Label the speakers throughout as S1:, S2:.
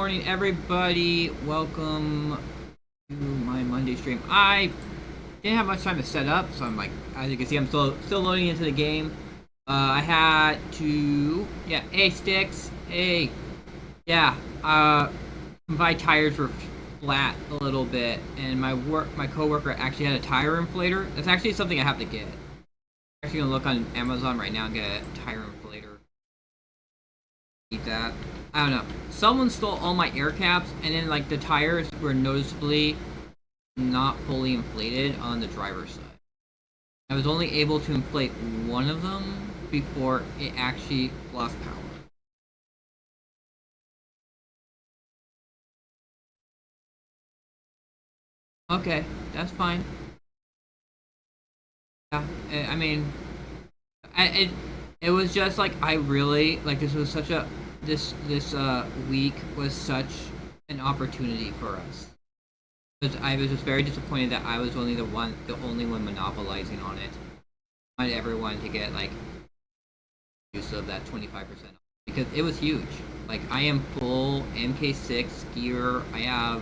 S1: morning, everybody. Welcome to my Monday stream. I didn't have much time to set up, so I'm like, as you can see, I'm still loading into the game. I had to, hey, Sticks, hey, my tires were flat a little bit, and my coworker actually had a tire inflator. That's actually something I have to get. I'm actually gonna look on Amazon right now and get a tire inflator. Need that. I don't know. Someone stole all my air caps, and then like the tires were noticeably not fully inflated on the driver's side. I was only able to inflate one of them before it actually lost power. Okay, that's fine. Yeah, I mean, it was just like I really like this was such a this week was such an opportunity for us. Because I was just very disappointed that I was only the only one monopolizing on it. I wanted everyone to get like use of that 25% because it was huge. Like I am full MK6 gear. I have.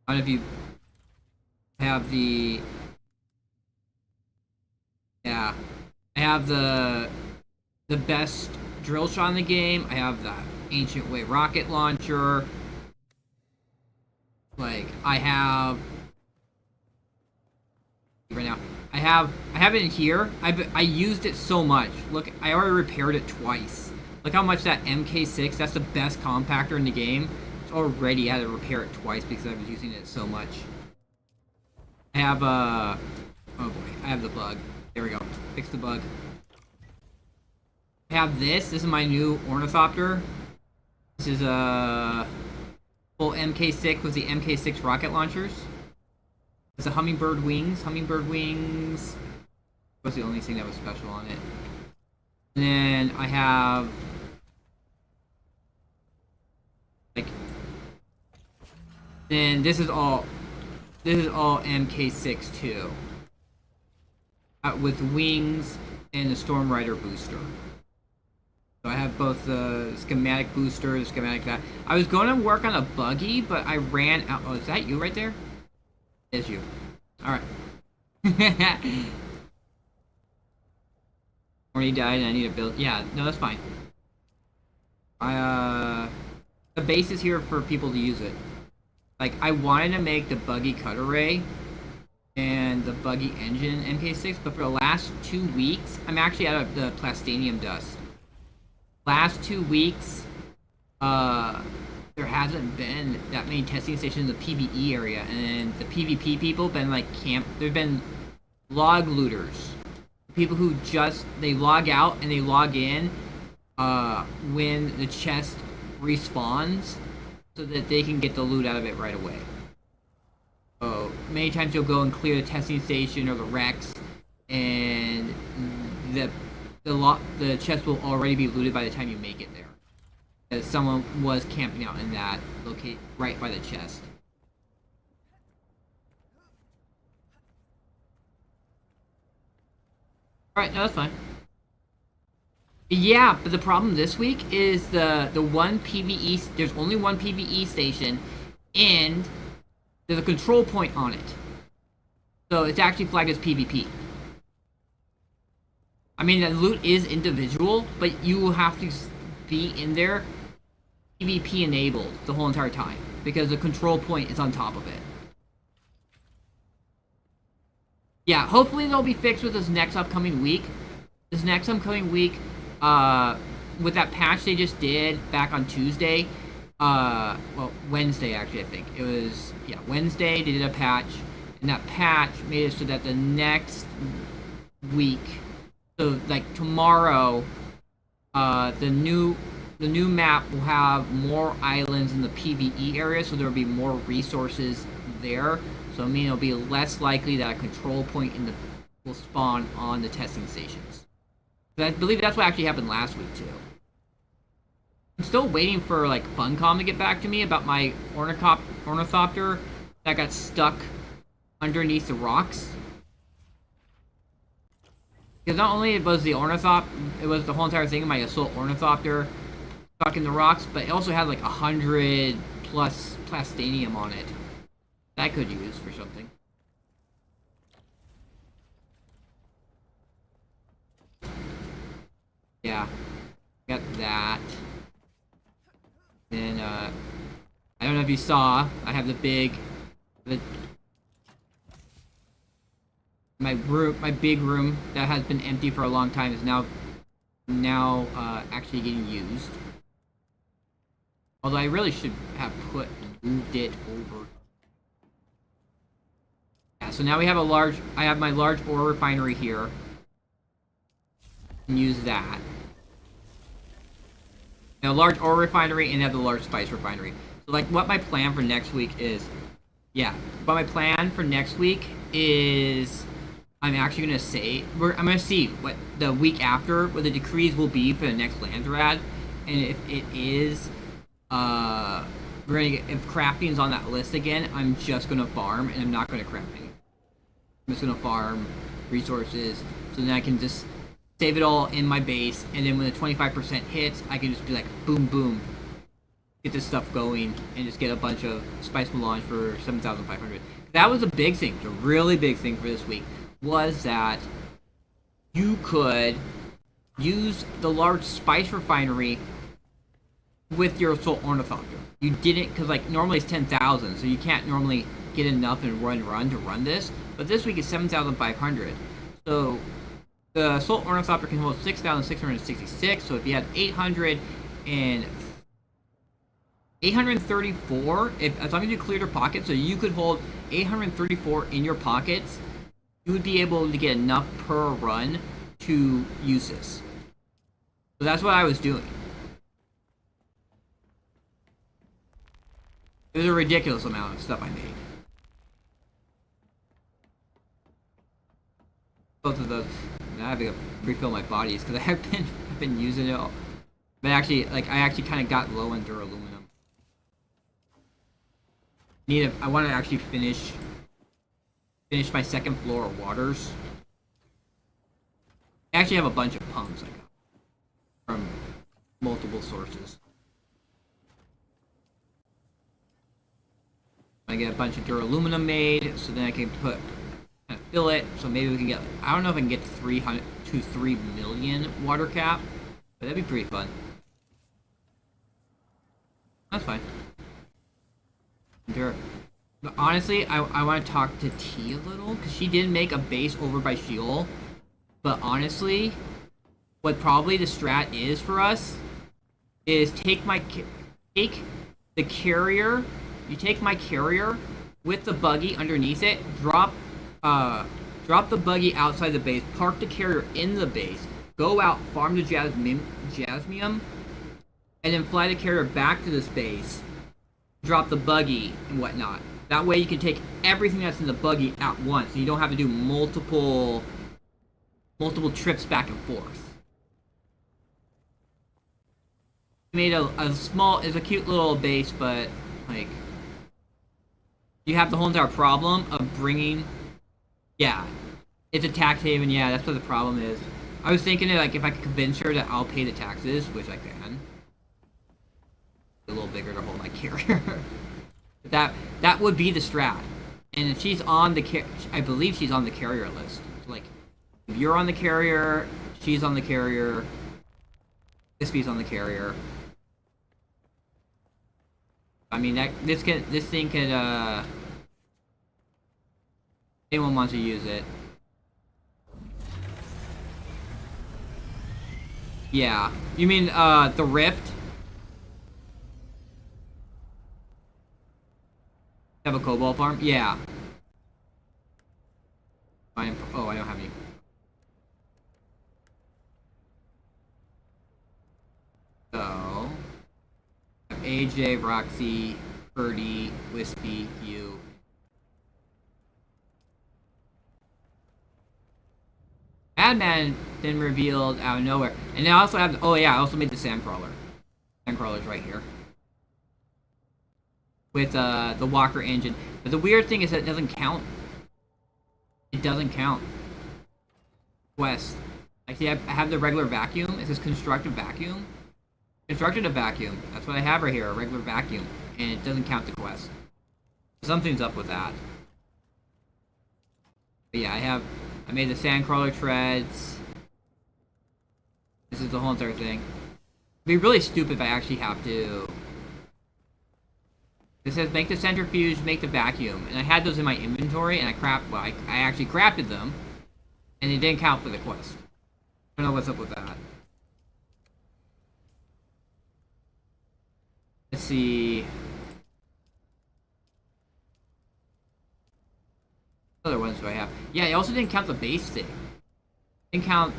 S1: I don't know if you have the. Yeah, I have the best drill shot in the game. I have the Ancient Way rocket launcher. Like I have right now. I have it in here. I used it so much. Look, I already repaired it twice. Look how much that MK6. That's the best compactor in the game. It's already had to repair it twice because I was using it so much. I have oh boy, I have the bug. There we go. Fix the bug. I have this. This is my new ornithopter. This is a full MK6 with the MK6 rocket launchers. It's a hummingbird wings. Hummingbird wings was the only thing that was special on it. And then I have like then this is all MK6 too. With wings and the Storm Rider booster. So I have both the schematic booster, the schematic that. I was going to work on a buggy, but I ran out. Oh, is that you right there? It is you. Alright. Or he died and I need to build. Yeah, no, that's fine. The base is here for people to use it. Like, I wanted to make the buggy cut array and the buggy engine MK6, but for the last 2 weeks, I'm actually out of the plastinium dust. Last 2 weeks, there hasn't been that many testing stations in the PvE area, and the PvP people been like there've been log looters. People who just, they log out and they log in, when the chest respawns, so that they can get the loot out of it right away. So many times you'll go and clear the testing station or the Rex, and the chest will already be looted by the time you make it there. Because someone was camping out in that locate right by the chest. Alright, no, that's fine. Yeah, but the problem this week is the one PvE. There's only one PvE station, and there's a control point on it. So it's actually flagged as PvP. I mean, the loot is individual, but you will have to be in there PvP enabled the whole entire time, because the control point is on top of it. Yeah, hopefully they'll be fixed with this next upcoming week. This next upcoming week, with that patch they just did back on Tuesday, well, Wednesday actually, I think. It was, yeah, Wednesday they did a patch, and that patch made it so that the next week, so like tomorrow, the new map will have more islands in the PvE area, so there will be more resources there. So I mean it'll be less likely that a control point will spawn on the testing stations. So I believe that's what actually happened last week too. I'm still waiting for like Funcom to get back to me about my ornithopter that got stuck underneath the rocks. Because not only was the ornithopter, it was the whole entire thing of my assault ornithopter stuck in the rocks, but it also had like 100 plus plastanium on it. That I could use for something. Yeah, got that. Then I don't know if you saw, I have my big room that has been empty for a long time is now actually getting used. Although I really should have moved it over. Yeah, so now we have I have my large ore refinery here. And use that. Now, large ore refinery and have the large spice refinery. So, like, what my plan for next week is, but my plan for next week is, I'm actually gonna I'm gonna see what the week after what the decrees will be for the next Landrad, and if it is, we're gonna get, if crafting's on that list again, I'm just gonna farm and I'm not gonna craft anything. I'm just gonna farm resources so then I can just save it all in my base, and then when the 25% hits, I can just be like, boom, boom, get this stuff going, and just get a bunch of spice melange for 7,500. That was a big thing, the really big thing for this week, was that you could use the large spice refinery with your Assault Ornithopter. You didn't, because like normally it's 10,000, so you can't normally get enough and run to run this, but this week is 7,500. So the Assault Ornithopter can hold 6,666, so if you had 834, as long as you cleared your pockets, so you could hold 834 in your pockets, you would be able to get enough per run to use this. So that's what I was doing. It was a ridiculous amount of stuff I made. Both of those. I have to refill my bodies because I've been using it all. But actually, like, I actually kind of got low on duraluminum. I want to actually finish my second floor of waters. I actually have a bunch of pumps I got from multiple sources. I get a bunch of duraluminum made, so then I can fill it. So maybe we can get, I don't know if I can get 300 to 3 million water cap, but that'd be pretty fun. That's fine. But honestly, I want to talk to T a little, because she did make a base over by Sheol. But honestly, what probably the strat is for us is take the carrier. You take my carrier with the buggy underneath it, drop the buggy outside the base, park the carrier in the base, go out, farm the jasmium, and then fly the carrier back to this base, drop the buggy and whatnot. That way you can take everything that's in the buggy at once, and you don't have to do multiple trips back and forth. Made it's a cute little base, but like, you have the whole entire problem of bringing, yeah, it's a tax haven, yeah, that's what the problem is. I was thinking that, like, if I could convince her that I'll pay the taxes, which I can. A little bigger to hold my carrier. that would be the strat. And if she's on I believe she's on the carrier list. So, like, if you're on the carrier, she's on the carrier, Crispy's on the carrier. I mean, this thing could, anyone wants to use it. Yeah. You mean, the Rift? Have a cobalt farm? Yeah. I don't have any. So, AJ, Roxy, Purdy, Wispy, you. Madman then revealed out of nowhere. And I also have, I also made the Sandcrawler. Sandcrawler's right here. With the Walker engine. But the weird thing is that it doesn't count. It doesn't count. Quest. Like, see, I have the regular vacuum. It says constructive vacuum. Constructed a vacuum. That's what I have right here, a regular vacuum. And it doesn't count the quest. Something's up with that. But yeah, I made the sandcrawler treads. This is the whole entire thing. It'd be really stupid if I actually have to. It says make the centrifuge, make the vacuum. And I had those in my inventory and I actually crafted them. And it didn't count for the quest. I don't know what's up with that. Let's see. What other ones do I have? Yeah, I also didn't count the base thing. Didn't count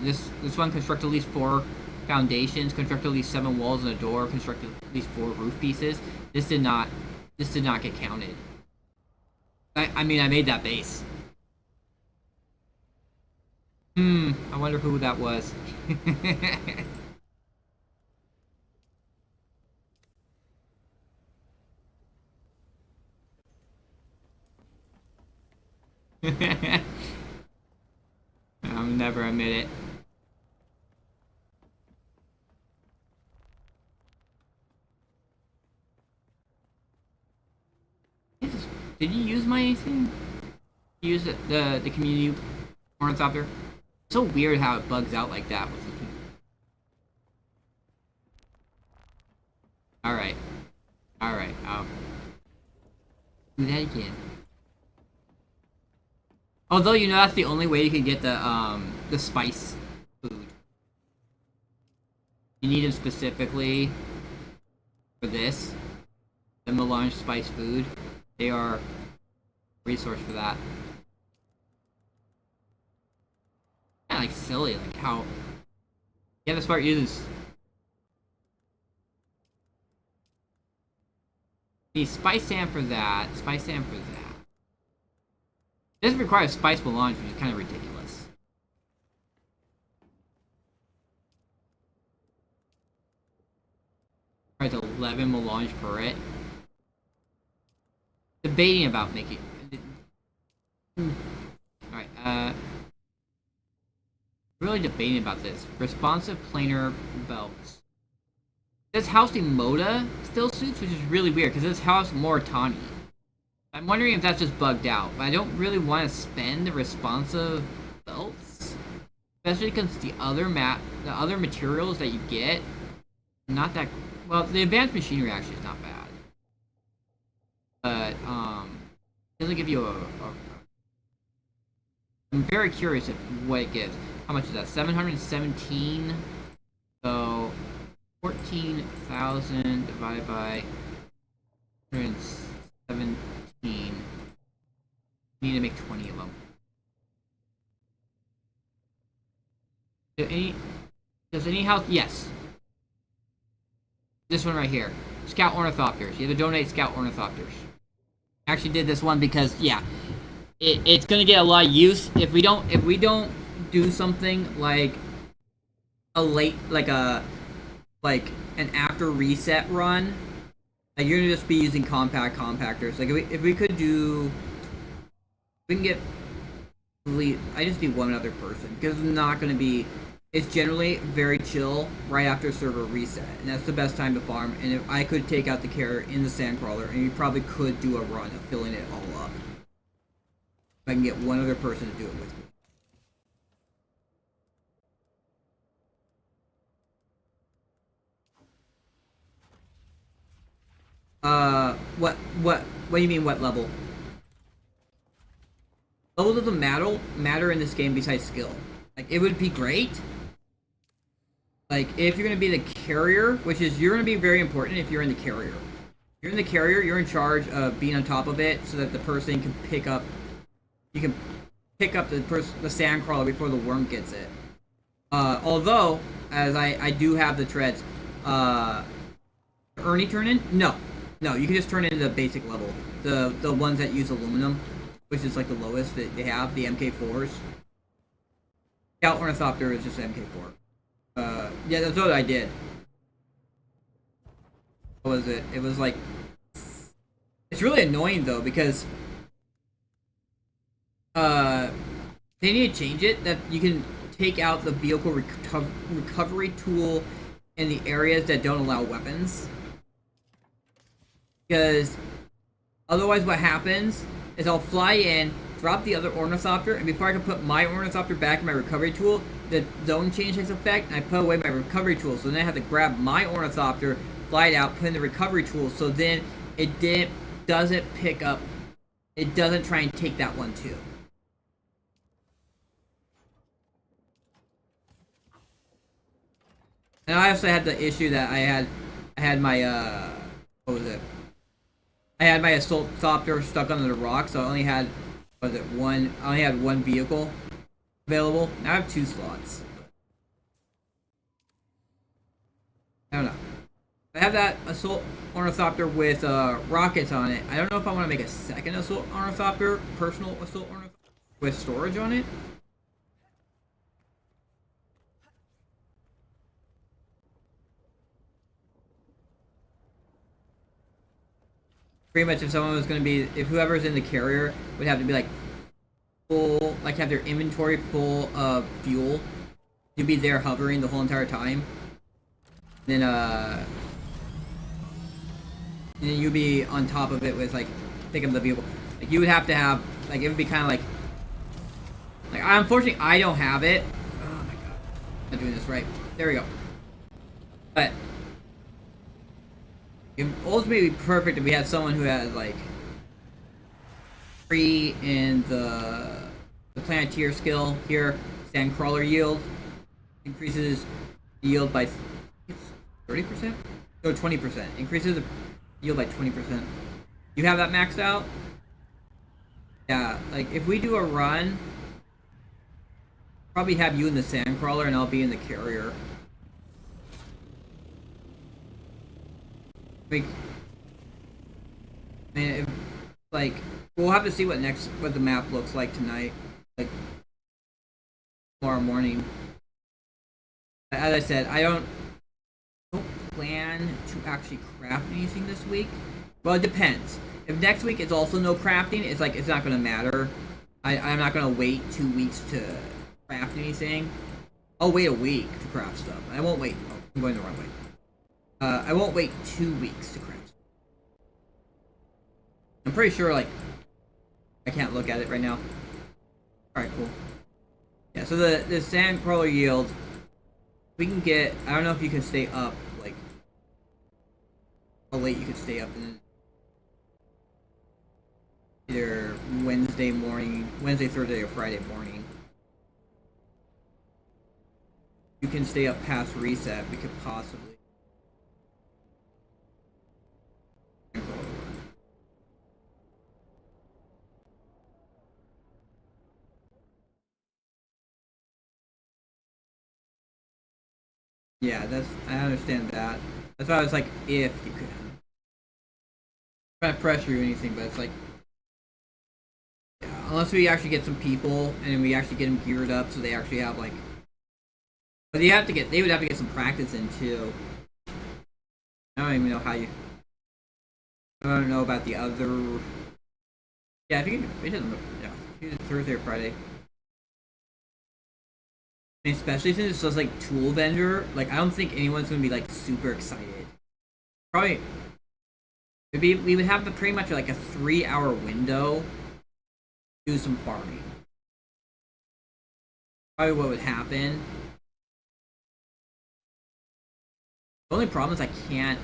S1: this one. Construct at least 4 foundations. Construct at least 7 walls and a door. Construct at least 4 roof pieces. This did not get counted. I mean, I made that base. I wonder who that was. I'll never admit it. Did you use my thing? Use the community ornithopter? It's so weird how it bugs out like that. Alright. Alright, I'll do that again. Although, you know, that's the only way you can get the spice food. You need them specifically for this. The melange spice food. They are a resource for that. Yeah, like silly, like how... Yeah, the smart uses. The spice sand for that. Spice sand for that. This requires spice melange, which is kind of ridiculous. Requires 11 melange per it. Debating about making... Alright, really debating about this. Responsive planar belts. This house Moda still suits, which is really weird, because this house Moritani. I'm wondering if that's just bugged out, but I don't really want to spend the responsive belts, especially because the other materials that you get, not that well. The advanced machinery actually is not bad, but it doesn't give you I'm very curious of what it gives. How much is that? 717. So 14,000 divided by 117. Need to make 20 of them. Does any house? Yes. This one right here. Scout ornithopters. You have to donate scout ornithopters. I actually did this one because yeah, it's gonna get a lot of use if we don't do something like an after reset run. Like you're gonna just be using compactors. Like if we could do, we can get. I just need one other person because it's not gonna be. It's generally very chill right after server reset, and that's the best time to farm. And if I could take out the carrier in the sandcrawler, and you probably could do a run of filling it all up. If I can get one other person to do it with me. What do you mean, what level? Level doesn't matter in this game besides skill. Like, it would be great. Like, if you're gonna be the carrier, which is, you're gonna be very important if you're in the carrier. If you're in the carrier, you're in charge of being on top of it so that the person can pick up, you can pick up the sandcrawler before the worm gets it. Although, as I do have the treads, Ernie turn in? No, you can just turn it into the basic level. The ones that use aluminum, which is like the lowest that they have, the MK4s. Scout Ornithopter is just MK4. Yeah, that's what I did. What was it? It was like... It's really annoying though, because... they need to change it, that you can take out the vehicle recovery tool in the areas that don't allow weapons. Because otherwise what happens is I'll fly in, drop the other Ornithopter, and before I can put my Ornithopter back in my recovery tool, the zone change takes effect, and I put away my recovery tool. So then I have to grab my Ornithopter, fly it out, put in the recovery tool, so then doesn't pick up, it doesn't try and take that one too. And I also had the issue that I had my what was it? I had my assault copter stuck under the rock, so I only had I only had one vehicle available. Now I have 2 slots. I don't know. I have that assault ornithopter with rockets on it. I don't know if I want to make a second assault ornithopter, personal assault ornithopter with storage on it. Pretty much if someone was going to be, if whoever's in the carrier would have to be like full, like have their inventory full of fuel, you'd be there hovering the whole entire time. Then and then you'd be on top of it with like taking the vehicle. Like you would have to have, like it would be kind of like unfortunately I don't have it. Oh my god, I'm not doing this right. There we go. But it would ultimately be perfect if we had someone who has like free in the Planeteer skill here. Sandcrawler yield increases yield by 30%? No, 20%. Increases the yield by 20%. You have that maxed out? Yeah, like if we do a run, probably have you in the Sandcrawler and I'll be in the carrier. Like, I mean, if, like we'll have to see what the map looks like tonight, like tomorrow morning. As I said, I don't plan to actually craft anything this week. Well, it depends. If next week is also no crafting, it's like it's not gonna matter. I'm not gonna wait 2 weeks to craft anything. I'll wait a week to craft stuff. I won't wait. Oh, I'm going the wrong way. I won't wait 2 weeks to craft. I'm pretty sure, like, I can't look at it right now. Alright, cool. Yeah, so the Sandcrawler yield, we can get, I don't know if you can stay up, like, how late you can stay up in either Wednesday morning, Wednesday, Thursday, or Friday morning. You can stay up past reset, we could possibly. Yeah, I understand that. That's why I was like, if you could. I'm not trying to pressure you or anything, but it's like, yeah, unless we actually get some people and we actually get them geared up so they actually have like, but they would have to get some practice in too. I don't even know how you. I don't know about the other. Yeah, if you can, it doesn't. Yeah, either Thursday or Friday. Especially since it's just like tool vendor, like I don't think anyone's gonna be like super excited. Probably, we would have pretty much like a 3-hour window to do some farming. Probably what would happen. The only problem is I can't.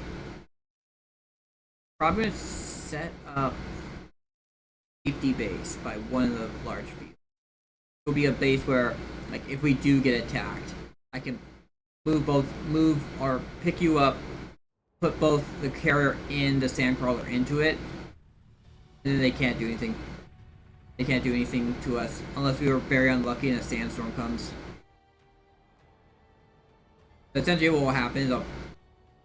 S1: Probably gonna set up safety base by one of the large fields. It'll be a base where, like, if we do get attacked, I can move or pick you up, put both the carrier and the Sandcrawler into it, and then they can't do anything. They can't do anything to us unless we were very unlucky and a sandstorm comes. But essentially what will happen is I'll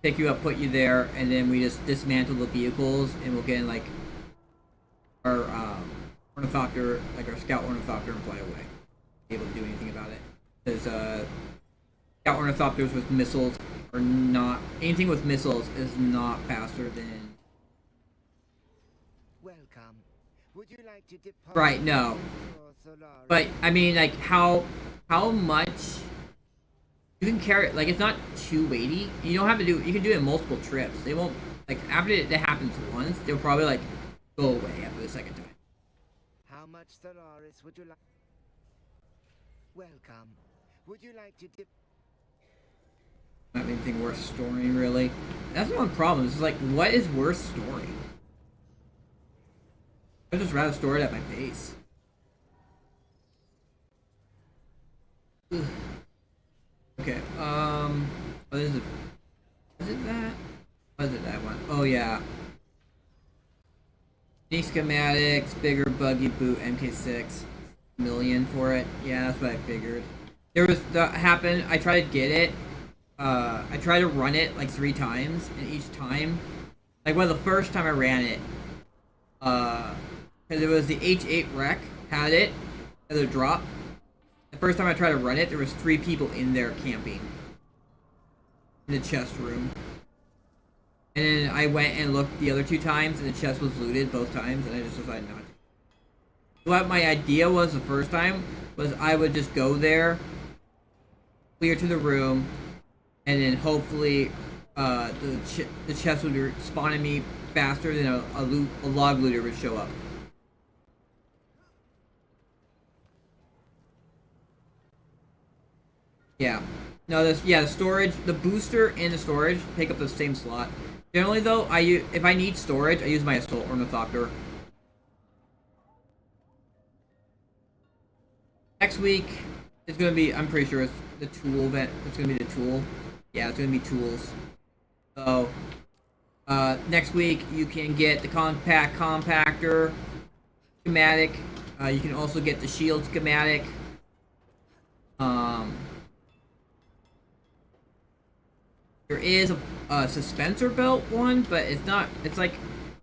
S1: pick you up, put you there, and then we just dismantle the vehicles and we'll get in like our ornithopter, like our scout ornithopter, and fly away. Be able to do anything about it. Because scout ornithopters with missiles are not, anything with missiles is not faster than.
S2: Welcome. Would you like to depart?
S1: Right, no. But I mean, like how much You can carry it like it's not too weighty. You don't have to do. You can do it in multiple trips. They won't like after it happens once. They'll probably like go away after the second time.
S2: How much Solaris would you like? Welcome. Would you like to dip?
S1: Not anything worth storing really. That's one problem. It's like what is worth storing? I'd just rather store it at my base. Ugh. Okay. What is it? Is it that? What is it that one? Oh yeah. Any schematics, bigger buggy boot, MK6, million for it. Yeah, that's what I figured. There was that happened. I tried to get it. I tried to run it like 3 times, and each time, like well, the first time I ran it, because it was the H8 wreck had it as a drop. The first time I tried to run it, there was 3 people in there camping in the chest room. And then I went and looked the other 2 times, and the chest was looted both times, and I just decided not to. What my idea was the first time was I would just go there, clear to the room, and then hopefully the chest would be spawning me faster than a log looter would show up. Yeah. No, the storage, the booster and the storage take up the same slot. Generally, though, if I need storage, I use my Assault Ornithopter. Next week, it's gonna be. I'm pretty sure it's the tool event. It's gonna be the tool. Yeah, it's gonna be tools. So, next week you can get the compact compactor schematic. You can also get the shield schematic. There is a suspensor belt one, but it's not. It's like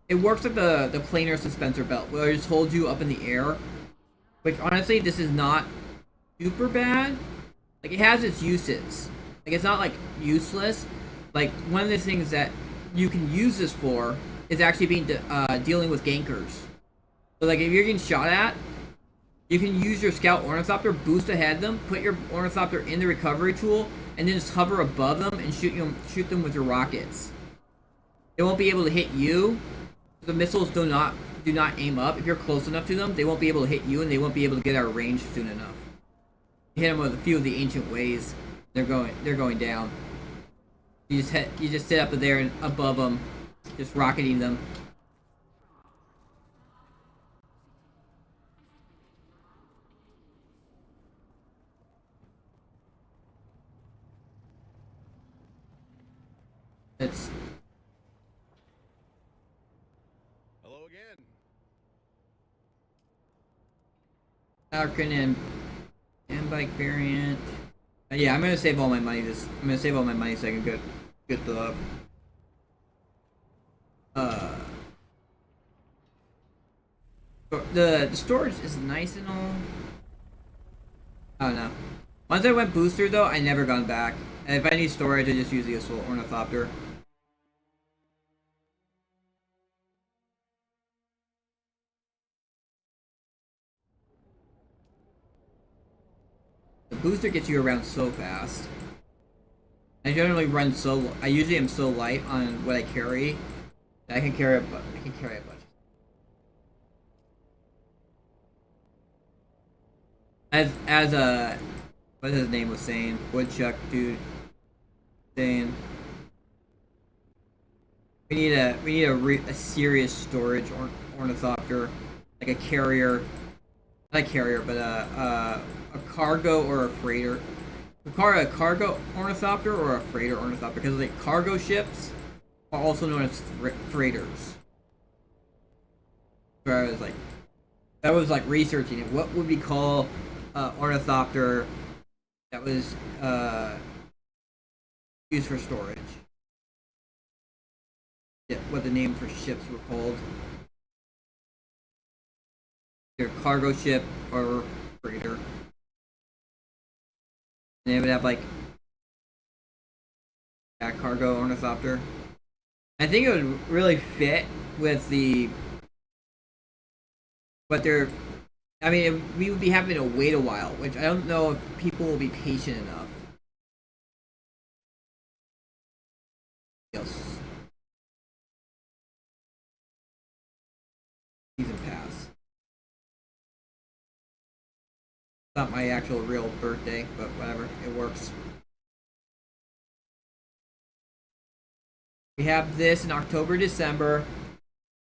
S1: it works like the planar suspensor belt, where it just holds you up in the air. Which honestly, this is not super bad. Like it has its uses. Like it's not like useless. Like one of the things that you can use this for is actually dealing with gankers. So like if you're getting shot at, you can use your scout ornithopter, boost ahead them, put your ornithopter in the recovery tool, and then just hover above them and shoot them with your rockets. They won't be able to hit you. The missiles do not aim up. If you're close enough to them, they won't be able to hit you, and they won't be able to get out of range soon enough. You hit them with a few of the ancient ways, they're going down. You just sit up there and above them, just rocketing them. It's
S3: Hello again.
S1: Falcon and bike variant. Yeah, I'm gonna save all my money. I'm gonna save all my money so I can get the storage is nice and all. I don't know. Once I went booster though, I never gone back. And if I need storage, I just use the Assault Ornithopter. The booster gets you around so fast. I usually am so light on what I carry that I can carry a bunch. As what his name was saying, Woodchuck dude saying, we need a serious storage ornithopter, like a carrier, not a carrier, but a cargo or a freighter. A cargo ornithopter or a freighter ornithopter, because like cargo ships are also known as freighters. So I was like researching it. What would we call ornithopter that was used for storage? Yeah, what the name for ships were called. Either cargo ship or freighter. And they would have like a cargo ornithopter. I think it would really fit with I mean, we would be having to wait a while, which I don't know if people will be patient enough Yes. Season pass. Not my actual real birthday, but whatever, it works. We have this in October, December. It's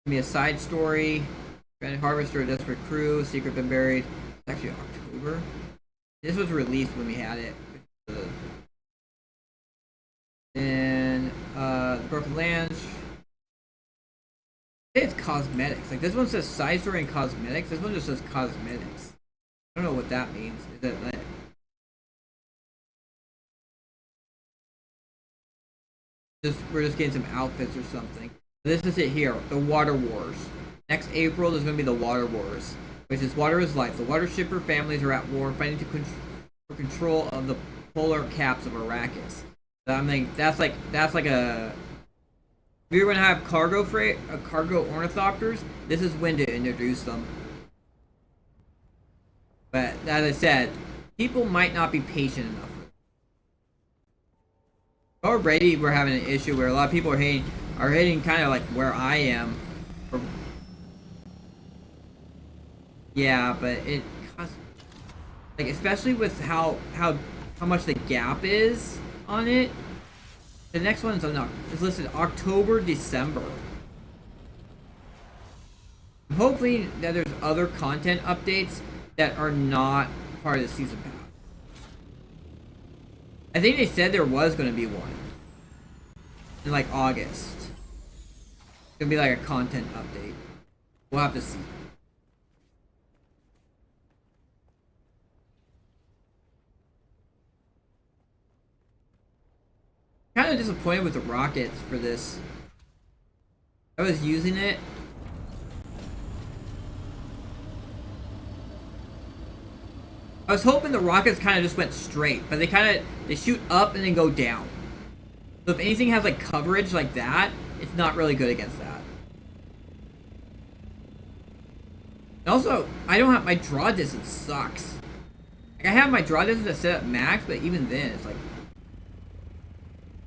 S1: gonna be a side story. Stranded Harvester, Desperate Crew, Secret Been Buried. It's actually October. This was released when we had it. And the Broken Lands. It's cosmetics. Like this one says side story and cosmetics. This one just says cosmetics. I don't know what that means. Is that like we're just getting some outfits or something? This is it here. The Water Wars. Next April there's gonna be the Water Wars, which is water is life. The water shipper families are at war, fighting for control of the polar caps of Arrakis. So I mean that's like a. If you're gonna have cargo freight, cargo ornithopters, this is when to introduce them. But as I said, people might not be patient enough. Already, we're having an issue where a lot of people are hitting kind of like where I am. Yeah, but it costs, like especially with how much the gap is on it. The next one's is listed October, December. I'm hoping that there's other content updates that are not part of the season pass. I think they said there was going to be one in like August. It's going to be like a content update. We'll have to see. Kind of disappointed with the rockets for this. I was using it. I was hoping the rockets kind of just went straight, but they shoot up and then go down. So if anything has like coverage like that, it's not really good against that. And also, I don't have my draw distance sucks. Like I have my draw distance set at max, but even then it's like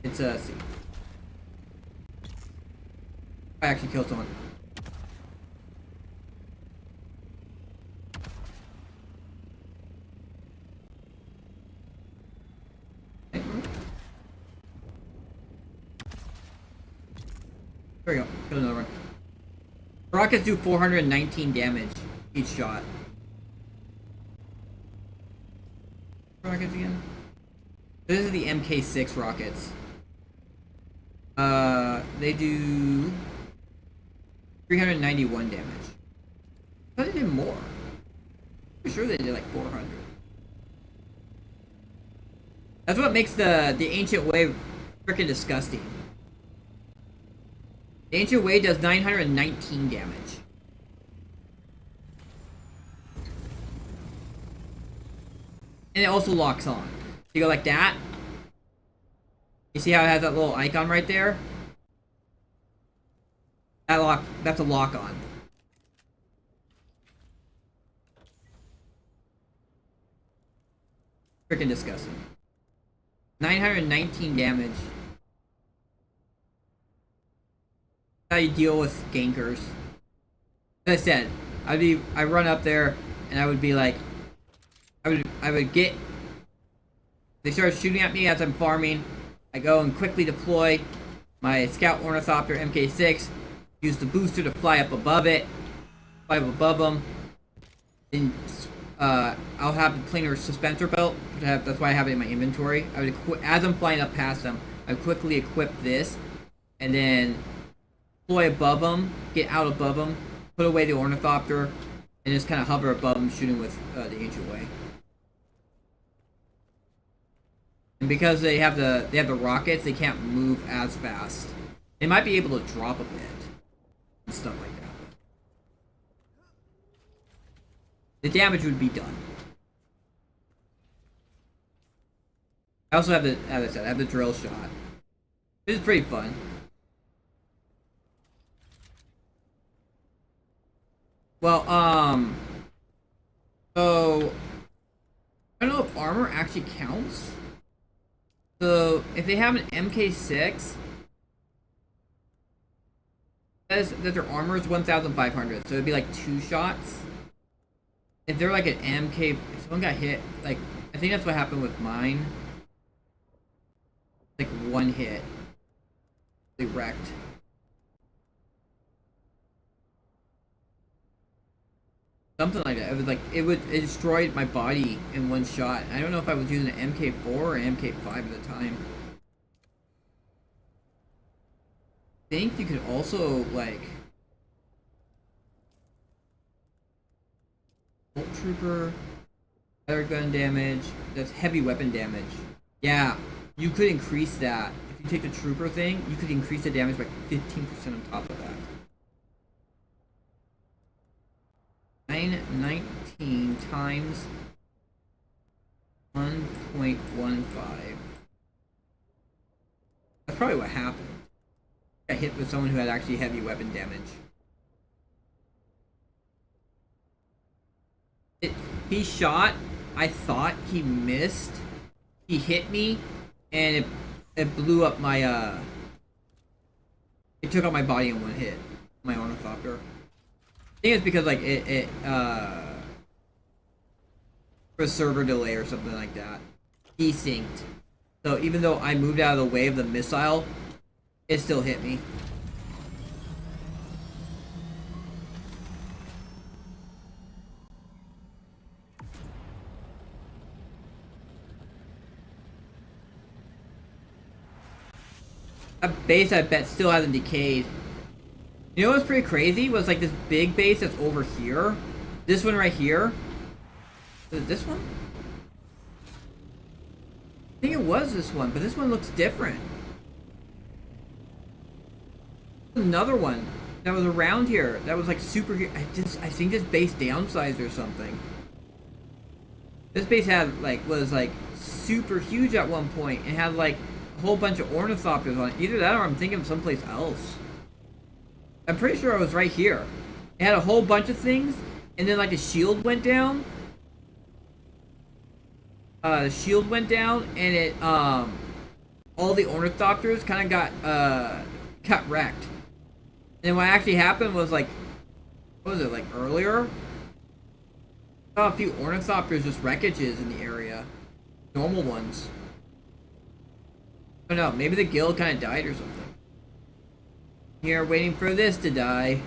S1: it's see. I actually killed someone. There we go. Kill another one. Rockets do 419 damage each shot. Rockets again. This is the MK6 rockets. They do 391 damage. I thought they did more. I'm sure they did like 400. That's what makes the Ancient Way freaking disgusting. The Ancient Way does 919 damage. And it also locks on. You go like that. You see how it has that little icon right there? That's a lock on. Freaking disgusting. 919 damage. How you deal with gankers. As I said, I run up there and I would be like, I would get. They start shooting at me as I'm farming. I go and quickly deploy my Scout Ornithopter MK6. Use the booster to fly up above it. Fly up above them. Then I'll have the planar suspensor belt. That's why I have it in my inventory. I would as I'm flying up past them, I would quickly equip this, and then deploy above them, get out above them, put away the Ornithopter, and just kind of hover above them, shooting with the Ancient Way. And because they have the rockets, they can't move as fast. They might be able to drop a bit and stuff like that. The damage would be done. I also have as I said, I have the drill shot. This is pretty fun. Well, so I don't know if armor actually counts. So if they have an MK6, Says that their armor is 1,500, so it'd be like 2 shots. If they're like an MK, if someone got hit, like I think that's what happened with mine. Like 1 hit, they wrecked. Something like that. It was like it destroyed my body in 1 shot. I don't know if I was using an MK4 or MK5 at the time. I think you could also like bolt trooper, fire gun damage. That's heavy weapon damage. Yeah, you could increase that. If you take the trooper thing, you could increase the damage by 15% on top of that. 919 times 1.15. That's probably what happened. I hit with someone who had actually heavy weapon damage. He shot. I thought he missed. He hit me, and it blew up my It took out my body in 1 hit. My ornithopter. I think it's because like it for a server delay or something like that. Desynced. So even though I moved out of the way of the missile, it still hit me. That base, I bet, still hasn't decayed. You know what's pretty crazy? Was like this big base that's over here. This one right here. Is it this one? I think it was this one, but this one looks different. Another one that was around here that was like super. I think this base downsized or something. This base had was super huge at one point and had like a whole bunch of ornithopters on it. Either that or I'm thinking of someplace else. I'm pretty sure it was right here. It had a whole bunch of things, and then like the shield went down. The shield went down, and it all the ornithopters kind of got wrecked. And what actually happened was like, what was it, like earlier? I saw a few ornithopters, just wreckages in the area. Normal ones. I don't know, maybe the guild kind of died or something. Here, waiting for this to die.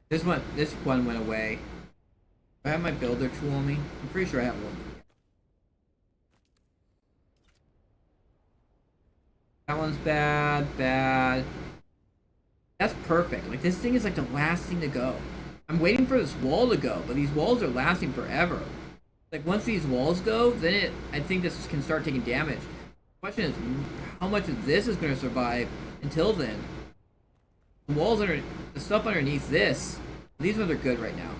S1: This one went away. Do I have my builder tool on me? I'm pretty sure I have one. That one's bad. That's perfect. Like, this thing is like the last thing to go. I'm waiting for this wall to go, but these walls are lasting forever. Like, once these walls go, then I think this can start taking damage. The question is, how much of this is going to survive until then? The walls the stuff underneath this, these ones are good right now.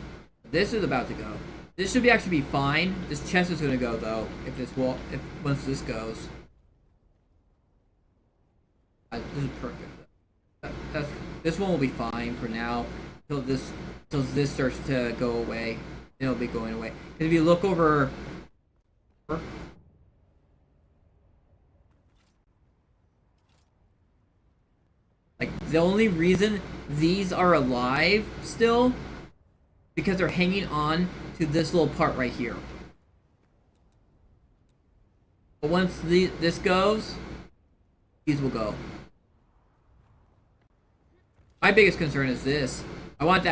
S1: This is about to go. This should actually be fine. This chest is going to go though, once this goes. This is perfect. This one will be fine for now till this starts to go away. It'll be going away. If you look over. Like, the only reason these are alive still, because they're hanging on to this little part right here. But once this goes, these will go. My biggest concern is this. I want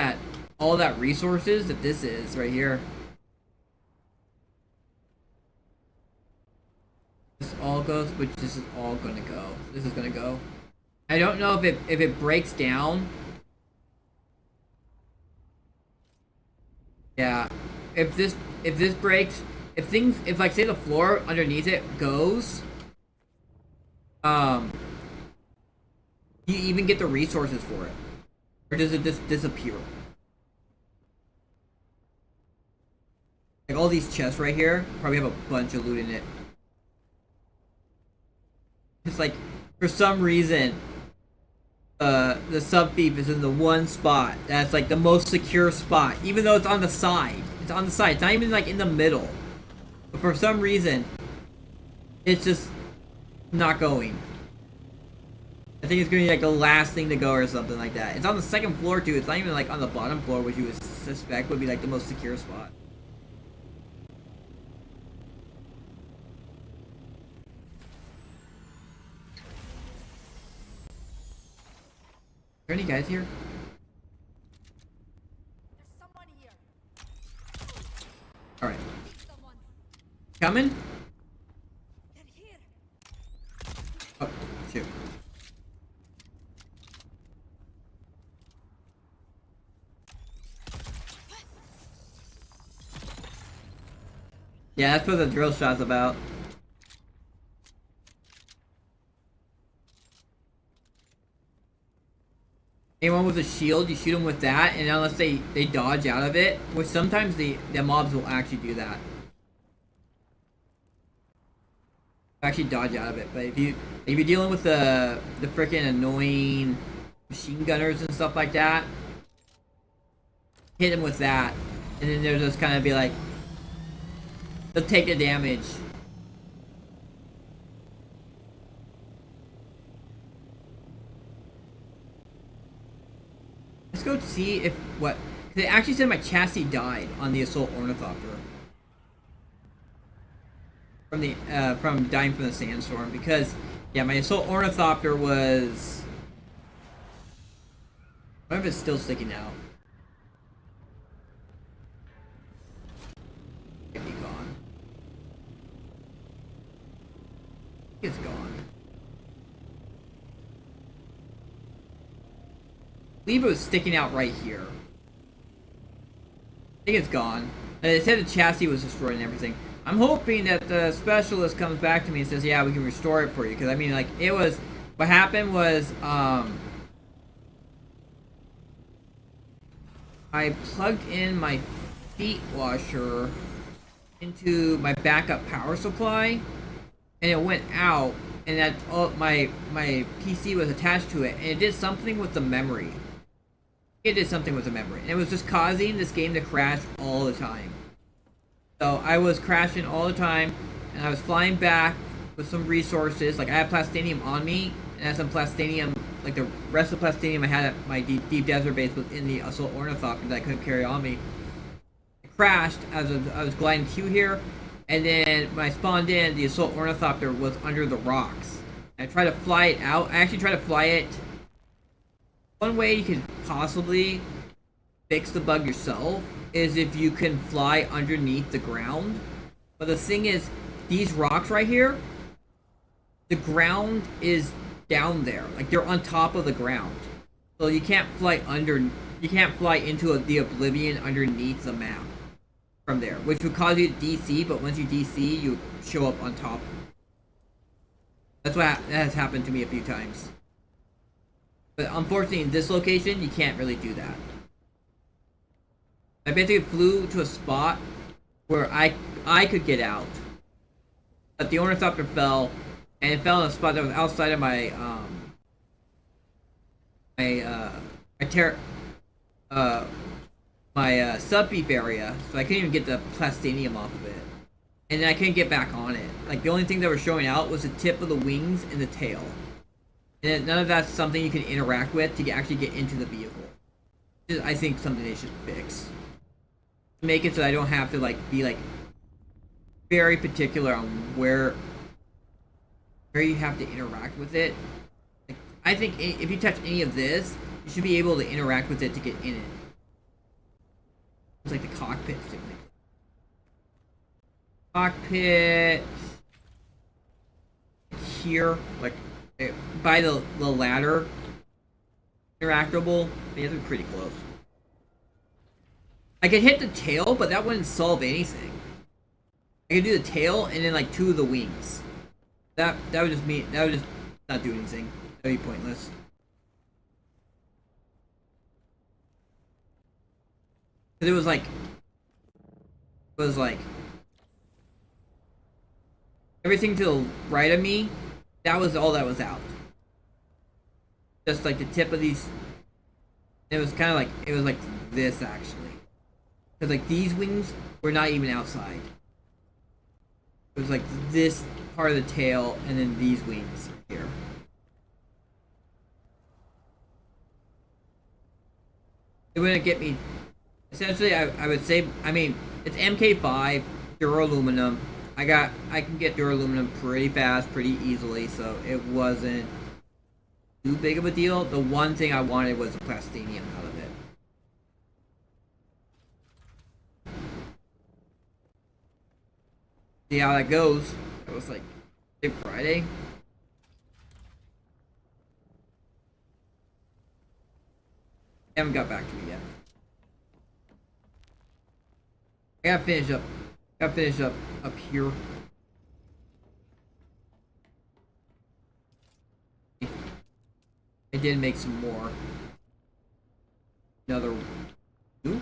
S1: all that resources that this is right here. This all goes, which this is all gonna go. This is gonna go. I don't know if it breaks down. Yeah, if this breaks, if like say the floor underneath it goes, you even get the resources for it, or does it just disappear? Like all these chests right here probably have a bunch of loot in it. It's like for some reason, the sub thief is in the one spot that's like the most secure spot, even though it's on the side. It's on the side. It's not even like in the middle. But for some reason, it's just not going. I think it's gonna be like the last thing to go or something like that. It's on the second floor too. It's not even like on the bottom floor, which you would suspect would be like the most secure spot. Are there any guys here?
S4: There's someone here.
S1: Alright.
S4: Someone.
S1: Coming?
S4: They're here.
S1: Oh, shoot. Yeah, that's what the drill shot's about. Anyone with a shield, you shoot them with that, and unless they dodge out of it, which sometimes the mobs will actually do that. Actually dodge out of it, but if you're dealing with the freaking annoying machine gunners and stuff like that, hit them with that, and then they'll just kind of be like, they'll take the damage. Let's go see if what. They actually said my chassis died on the assault ornithopter from dying from the sandstorm, because yeah, my assault ornithopter was. I wonder if it's still sticking out. Might be gone. I think it's gone. I believe it was sticking out right here. I think it's gone. They said the chassis was destroyed and everything. I'm hoping that the specialist comes back to me and says, yeah, we can restore it for you. Because, I mean, like, it was... What happened was, I plugged in my feet washer into my backup power supply, and it went out, and that my PC was attached to it, and it did something with the memory. It did something with the memory, and it was just causing this game to crash all the time. So I was crashing all the time, and I was flying back with some resources. Like, I had plastinium on me, and I had some plastinium, like the rest of the plastinium I had at my deep desert base was in the assault ornithopter that I couldn't carry on me. It crashed as I was gliding to here, and then when I spawned in, the assault ornithopter was under the rocks. And I tried to fly it out. I actually tried to fly it. One way you could possibly fix the bug yourself is if you can fly underneath the ground. But the thing is, these rocks right here, the ground is down there. Like, they're on top of the ground. So you can't fly into the oblivion underneath the map from there, which would cause you to DC, but once you DC, you show up on top. That's what that has happened to me a few times. But unfortunately, in this location, you can't really do that. I basically flew to a spot where I could get out, but the ornithopter fell, and it fell in a spot that was outside of my sub beef area, so I couldn't even get the plastinium off of it, and then I couldn't get back on it. Like, the only thing that was showing out was the tip of the wings and the tail. And none of that's something you can interact with to actually get into the vehicle. I think something they should fix. Make it so I don't have to, like, be, like, very particular on where you have to interact with it. Like, I think if you touch any of this, you should be able to interact with it to get in it. It's like the cockpit thing. Cockpit here, like, by the ladder, interactable. Yeah, they're pretty close. I could hit the tail, but that wouldn't solve anything. I could do the tail and then like 2 of the wings. That would just mean that would just not do anything. That would be pointless. Cause it was like everything to the right of me. That was all that was out. Just like the tip of these. It was kind of like, it was like this actually. Because like these wings were not even outside. It was like this part of the tail and then these wings here. It wouldn't get me. Essentially, I would say, I mean, it's MK5 duraluminum. I can get duraluminum pretty fast, pretty easily, so it wasn't too big of a deal. The one thing I wanted was the plastinium out of it. See how that goes. It was like Friday. They haven't got back to me yet. I gotta finish up. Up here. I did make some more. Another. Ooh.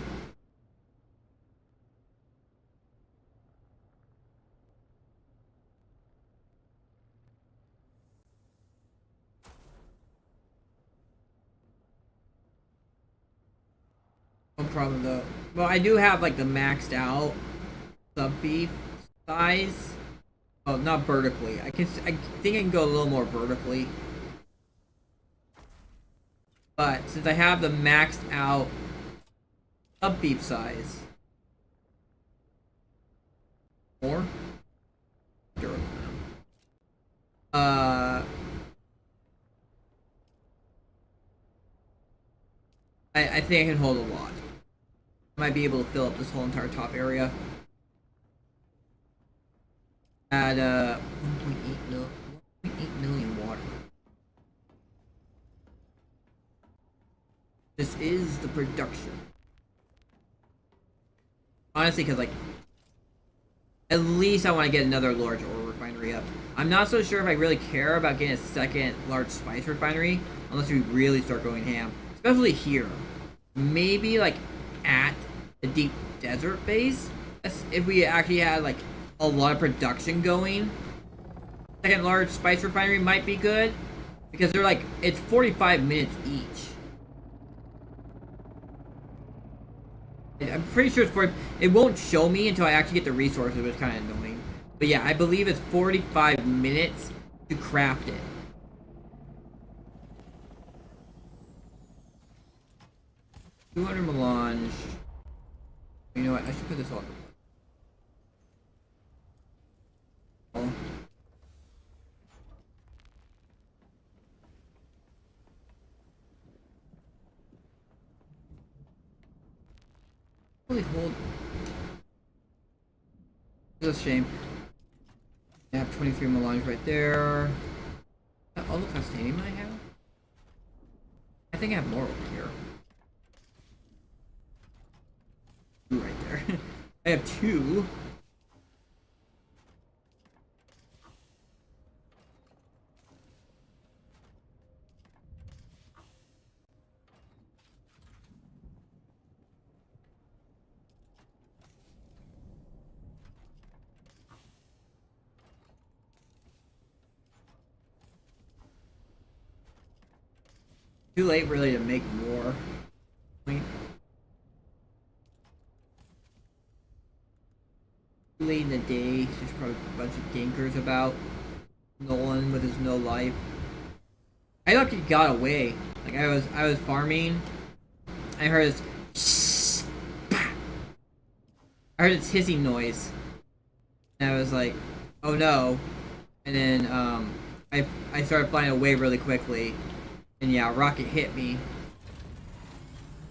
S1: No problem though. Well, I do have like the maxed out sub beef size. Oh, not vertically. I think I can go a little more vertically. But since I have the maxed out sub beef size, more. I think I can hold a lot. I might be able to fill up this whole entire top area. At 1.8 million water. This is the production. Honestly, because like, at least I want to get another large oil refinery up. I'm not so sure if I really care about getting a second large spice refinery unless we really start going ham. Especially here. Maybe like at the deep desert base. If we actually had like a lot of production going. Second large spice refinery might be good. Because they're like, it's 45 minutes each. I'm pretty sure it's it won't show me until I actually get the resources, which is kind of annoying. But yeah, I believe it's 45 minutes to craft it. $200 melange. You know what? I should put this on. Oh. Holy hold. It's a shame. I have 23 melange right there. Is that all the titanium I have? I think I have more over here. Two right there. I have two. Too late really to make more. Too late in the day, there's probably a bunch of dinkers about. Nolan with his no life. I thought he got away. Like I was farming. I heard this I heard this hissing noise. And I was like, oh no. And then I started flying away really quickly. And yeah, rocket hit me.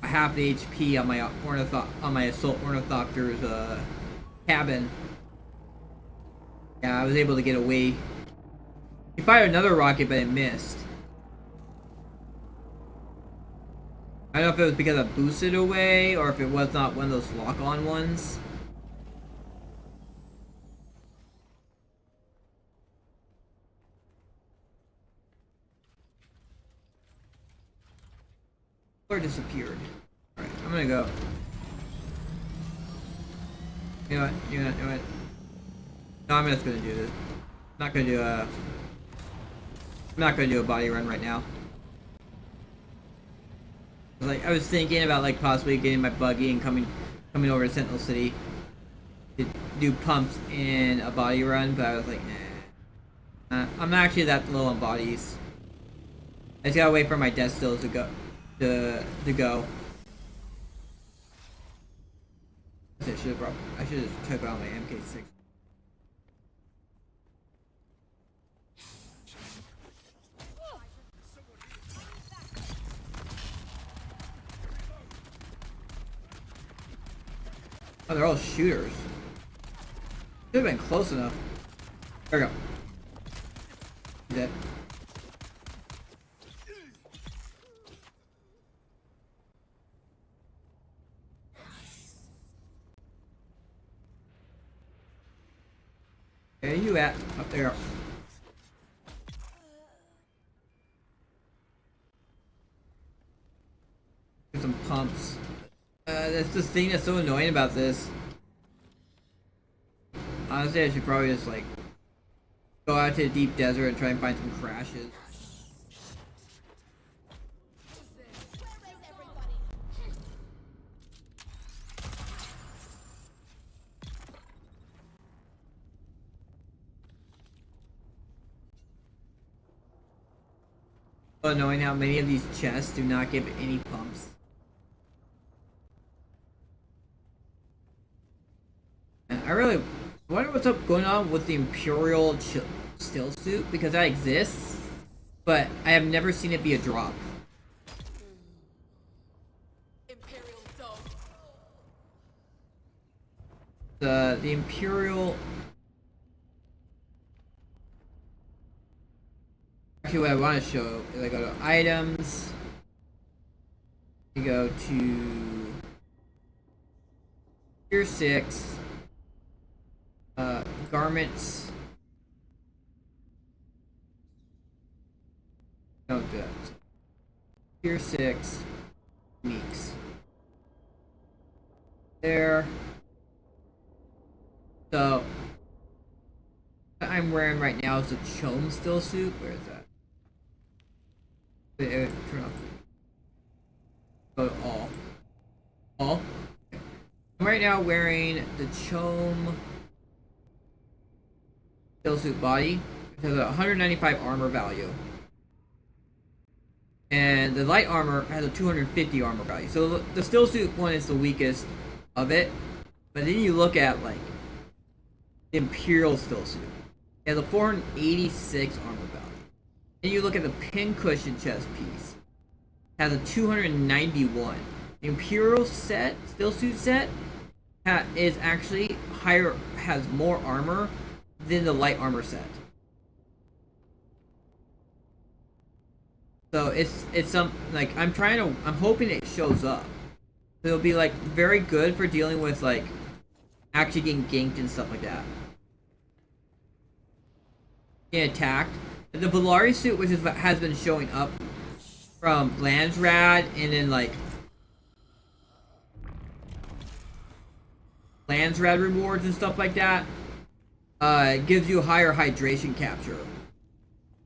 S1: I have the HP on my assault ornithopter's cabin. Yeah, I was able to get away. He fired another rocket, but it missed. I don't know if it was because I boosted away or if it was not one of those lock-on ones. Or disappeared. Alright, I'm gonna go. You know what? No, I'm just gonna do this. I'm not gonna do a body run right now. Like, I was thinking about like possibly getting my buggy and coming over to Sentinel City. do pumps in a body run, but I was like, I'm not actually that low on bodies. I just gotta wait for my death stills to go. To go. I should have took out my MK6. Oh, they're all shooters. Should have been close enough. There we go. Dead. Where you at? Up there. Get some pumps. That's the thing that's so annoying about this. Honestly, I should probably just like go out to the deep desert and try and find some crashes. So annoying how many of these chests do not give any pumps. And I really wonder what's up going on with the Imperial still suit, because that exists, but I have never seen it be a drop.
S4: Imperial dog.
S1: The Imperial. Actually, what I want to show is I go to items. You go to tier 6. Garments. Don't do that. Tier 6. Meeks. There. So, what I'm wearing right now is a Chome still suit. Where is that? Turn off. Go to all. All. Okay. I'm right now wearing the Chome still suit body. It has a 195 armor value. And the light armor has a 250 armor value. So the still suit one is the weakest of it. But then you look at like the Imperial still suit. It has a 486 armor value. And you look at the pincushion chest piece. It has a 291. The Imperial set, still suit set, is actually higher, has more armor than the light armor set. So it's some like I'm hoping it shows up. It'll be like very good for dealing with like actually getting ganked and stuff like that. Getting attacked. The Valari suit, which has been showing up from Landsrad and then like Landsrad rewards and stuff like that, it gives you a higher hydration capture.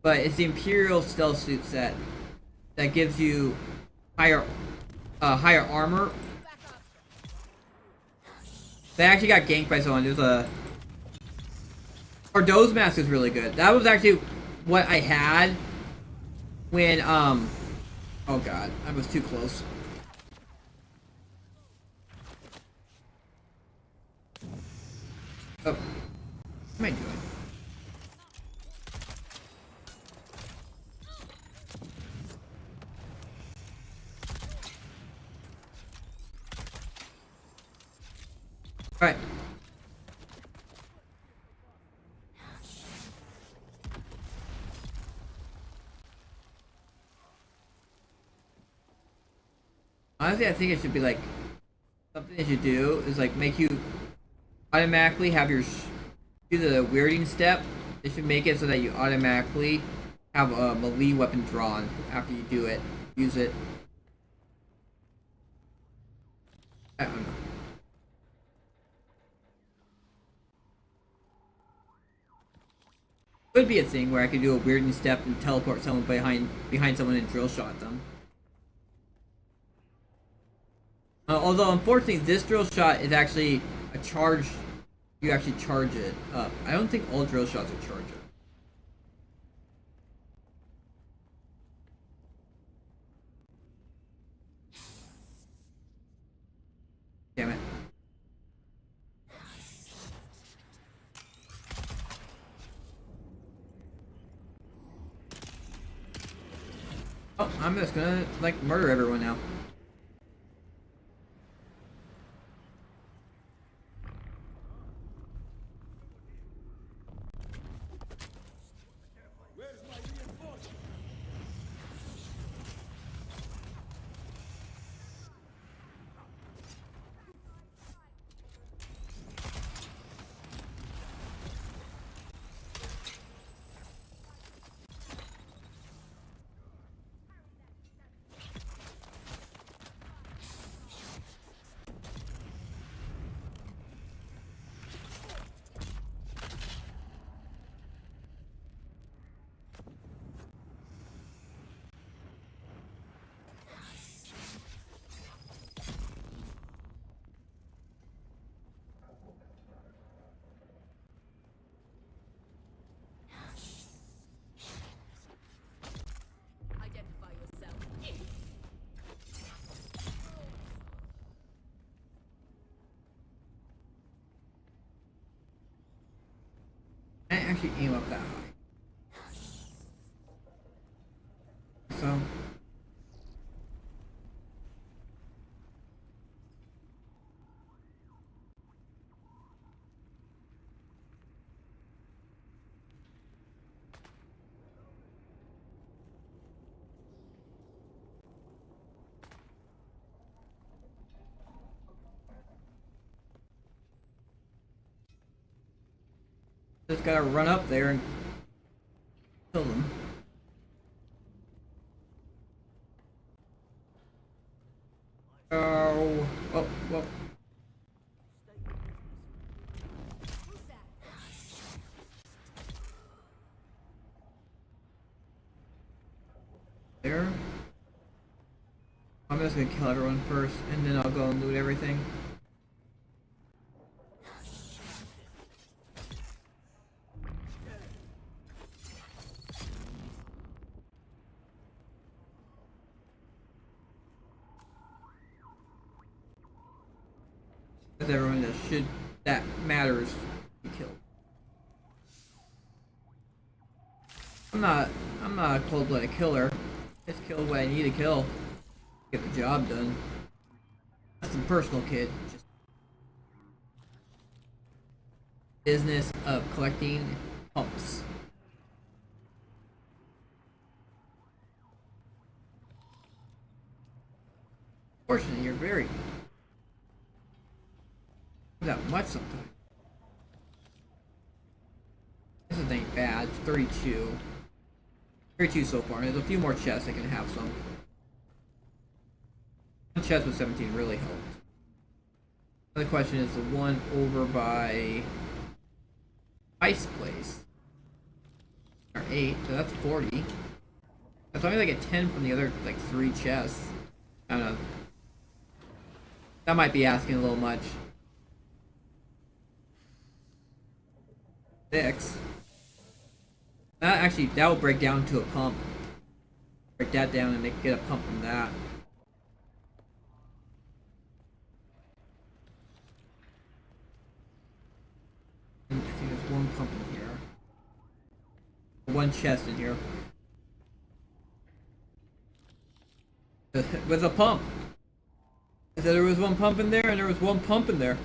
S1: But it's the Imperial stealth suit set that gives you higher armor. They actually got ganked by someone. There's a Bordeaux's mask is really good. That was actually what I had when oh god, I was too close. Oh, what am I doing? All right. Honestly, I think it should be like something that you do is like make you automatically have your do the weirding step. It should make it so that you automatically have a melee weapon drawn after you do it. Use it. I don't know. Could be a thing where I could do a weirding step and teleport someone behind someone and drill shot them. Although unfortunately this drill shot is actually a charge. you actually charge it up. I don't think all drill shots are charged up. Damn it. Oh, I'm just gonna, like, murder everyone now.
S4: Identify yourself.
S1: I didn't actually aim up that high. So. Just gotta run up there and kill them. Oh, well, well.
S4: Who's that?
S1: There. I'm just gonna kill everyone first, and then I'll go and loot everything. Because everyone that matters be killed. I'm not a cold-blooded killer. I just kill what I need to kill. Get the job done. Nothing personal, kid. Just business of collecting pumps. Fortunately, you're very that much sometimes. This ain't bad. It's 32. 32 so far. There's a few more chests I can have some. One chest with 17 really helped. Another question is the one over by Ice Place. Or 8, so that's 40. That's only like a 10 from the other like 3 chests. I don't know. That might be asking a little much. 6. That will break down to a pump. Break that down and get a pump from that. I think there's one pump in here. One chest in here. With a pump. I said there was one pump in there and there was one pump in there.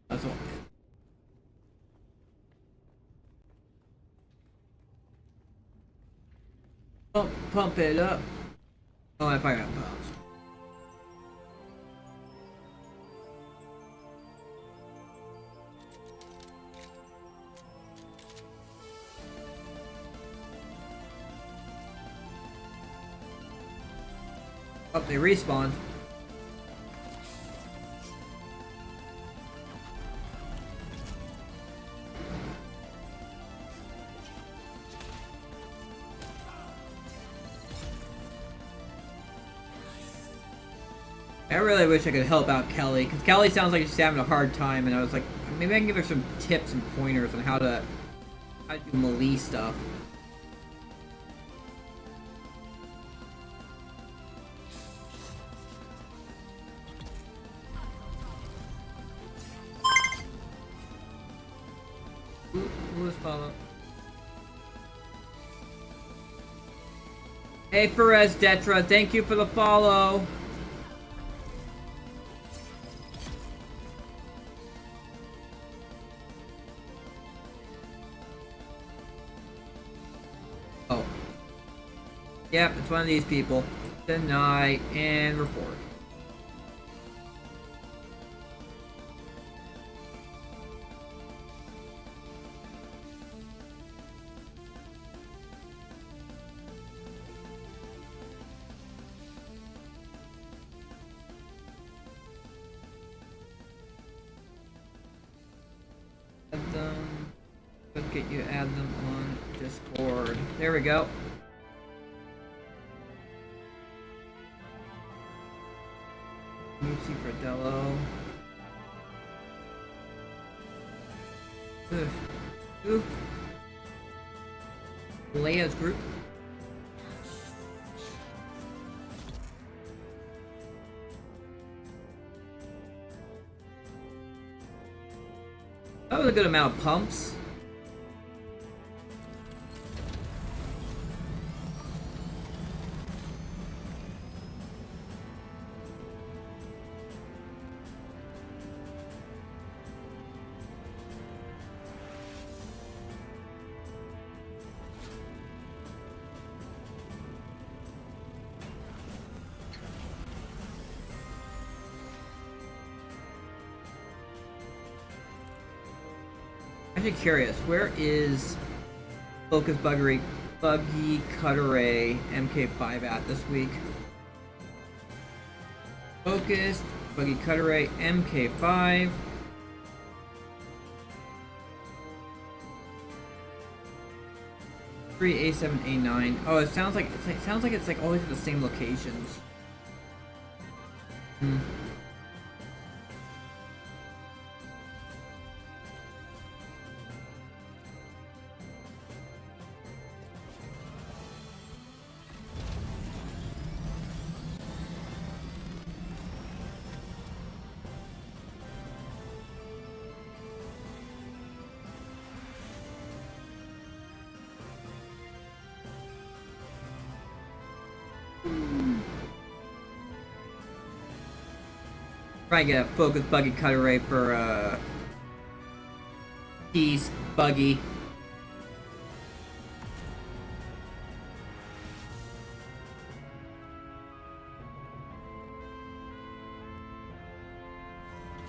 S1: That's all. Pump it up. Oh, I got pumps. Oh, they respawned. I really wish I could help out Kelly, because Kelly sounds like she's having a hard time, and I was like, maybe I can give her some tips and pointers on how to do melee stuff. Who was follow? Hey, Perez Detra, thank you for the follow. Oh. Yep, it's one of these people. Deny and report. Add them. Let's get you add them on Discord. There we go. Lucy Fradello. Ooh. Leia's group. That was a good amount of pumps. I'm actually curious, where is Focus Buggy Cutteray MK5 at this week? Focused Buggy Cutteray MK5. A7, A9. Oh, it sounds like it's like always at the same locations. Hmm. Try to get a Focus Buggy Cutteray for Keys Buggy.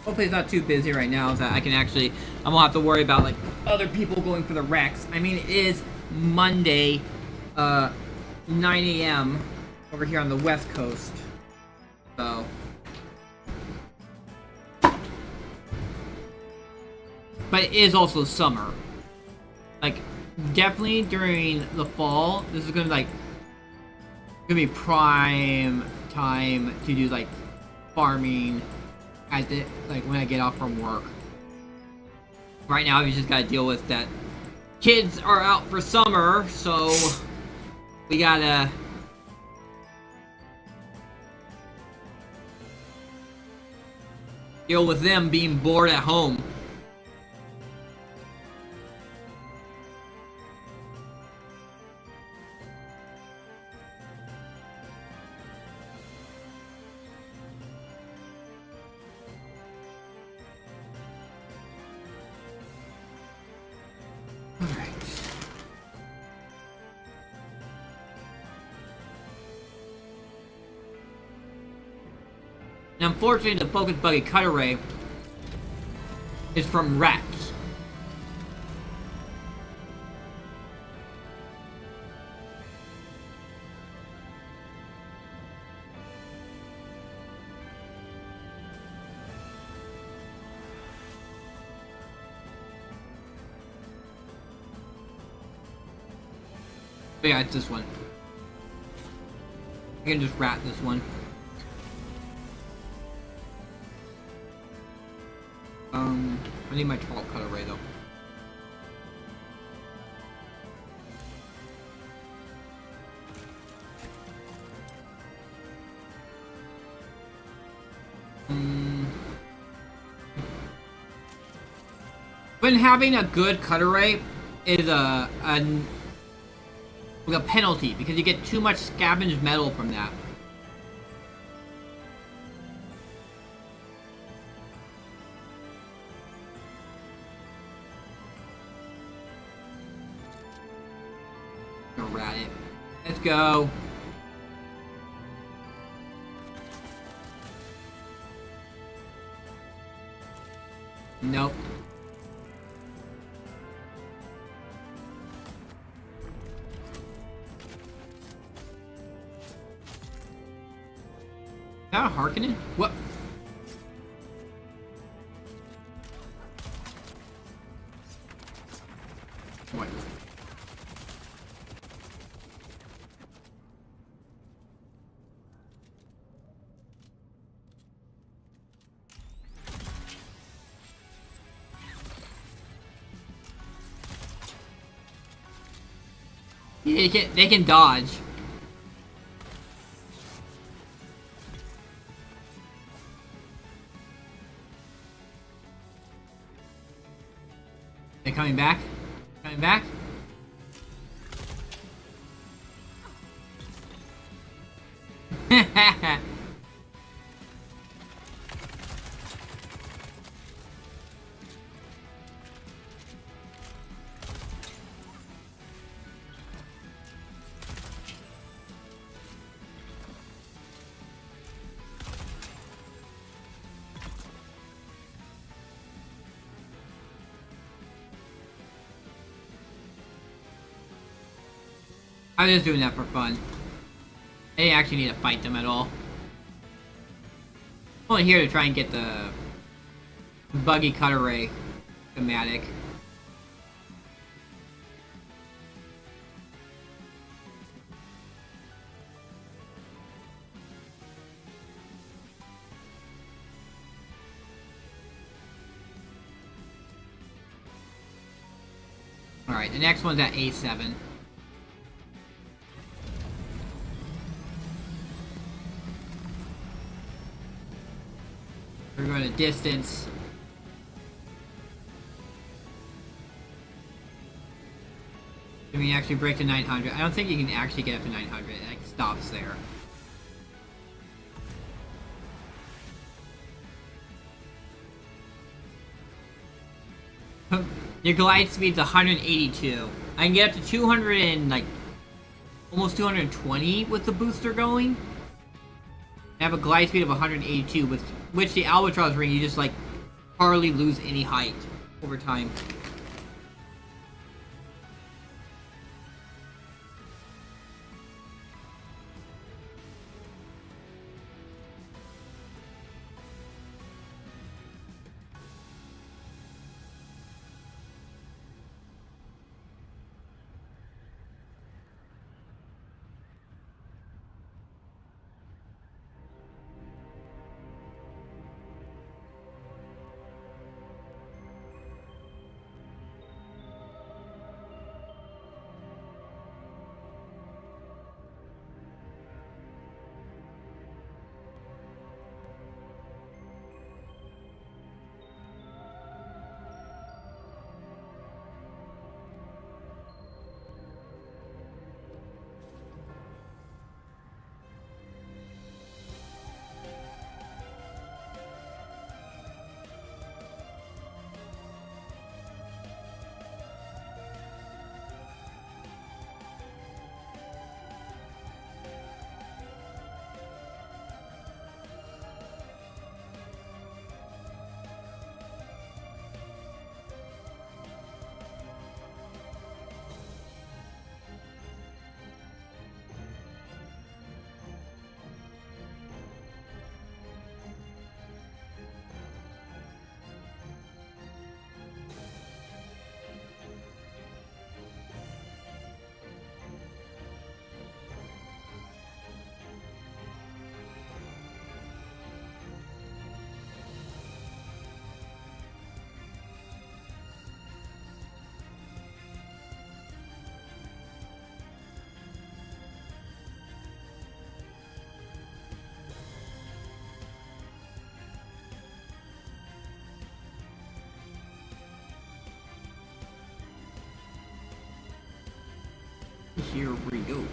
S1: Hopefully it's not too busy right now, so I can actually, I won't have to worry about like other people going for the Rex. I mean, it is Monday, 9 a.m. over here on the West Coast, so. But it is also summer. Like, definitely during the fall, this is gonna be prime time to do like farming at the when I get off from work. Right now, we just gotta deal with that. Kids are out for summer, so we gotta deal with them being bored at home. And unfortunately, the Focus Buggy Cutteray is from Rex. But yeah, it's this one. I can just rat this one. I need my 12 cut array though. When having a good cut array is like a penalty because you get too much scavenged metal from that. Gonna rat it. Let's go. Nope. Is that a Harkonnen? What? What? They can dodge. They coming back? Coming back? I was just doing that for fun. I didn't actually need to fight them at all. I'm only here to try and get the buggy cut array schematic. Alright, the next one's at A7. We're going to distance. Can we actually break to 900? I don't think you can actually get up to 900. It like, stops there. Your glide speed's 182. I can get up to 200 and like almost 220 with the booster going. I have a glide speed of 182, with which the Albatross ring you just like hardly lose any height over time. here we go.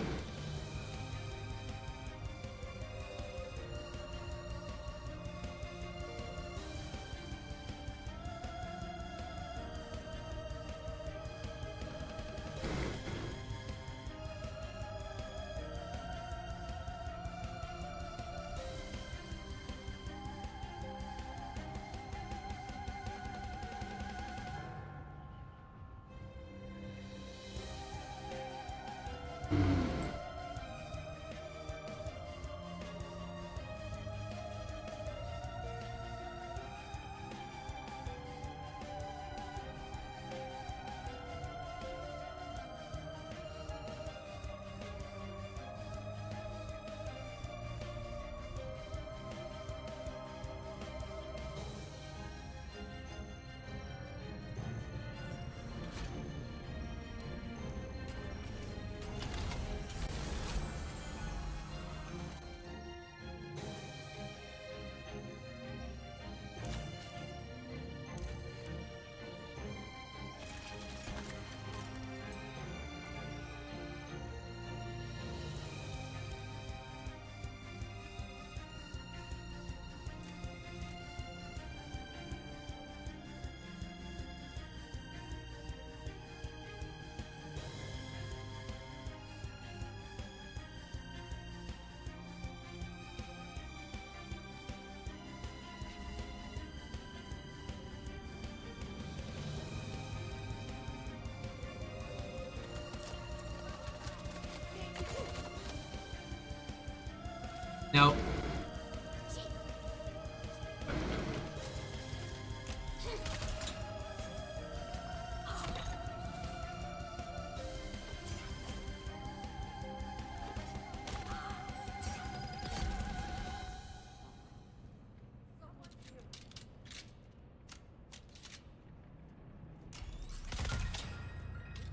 S1: No.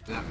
S1: Yeah.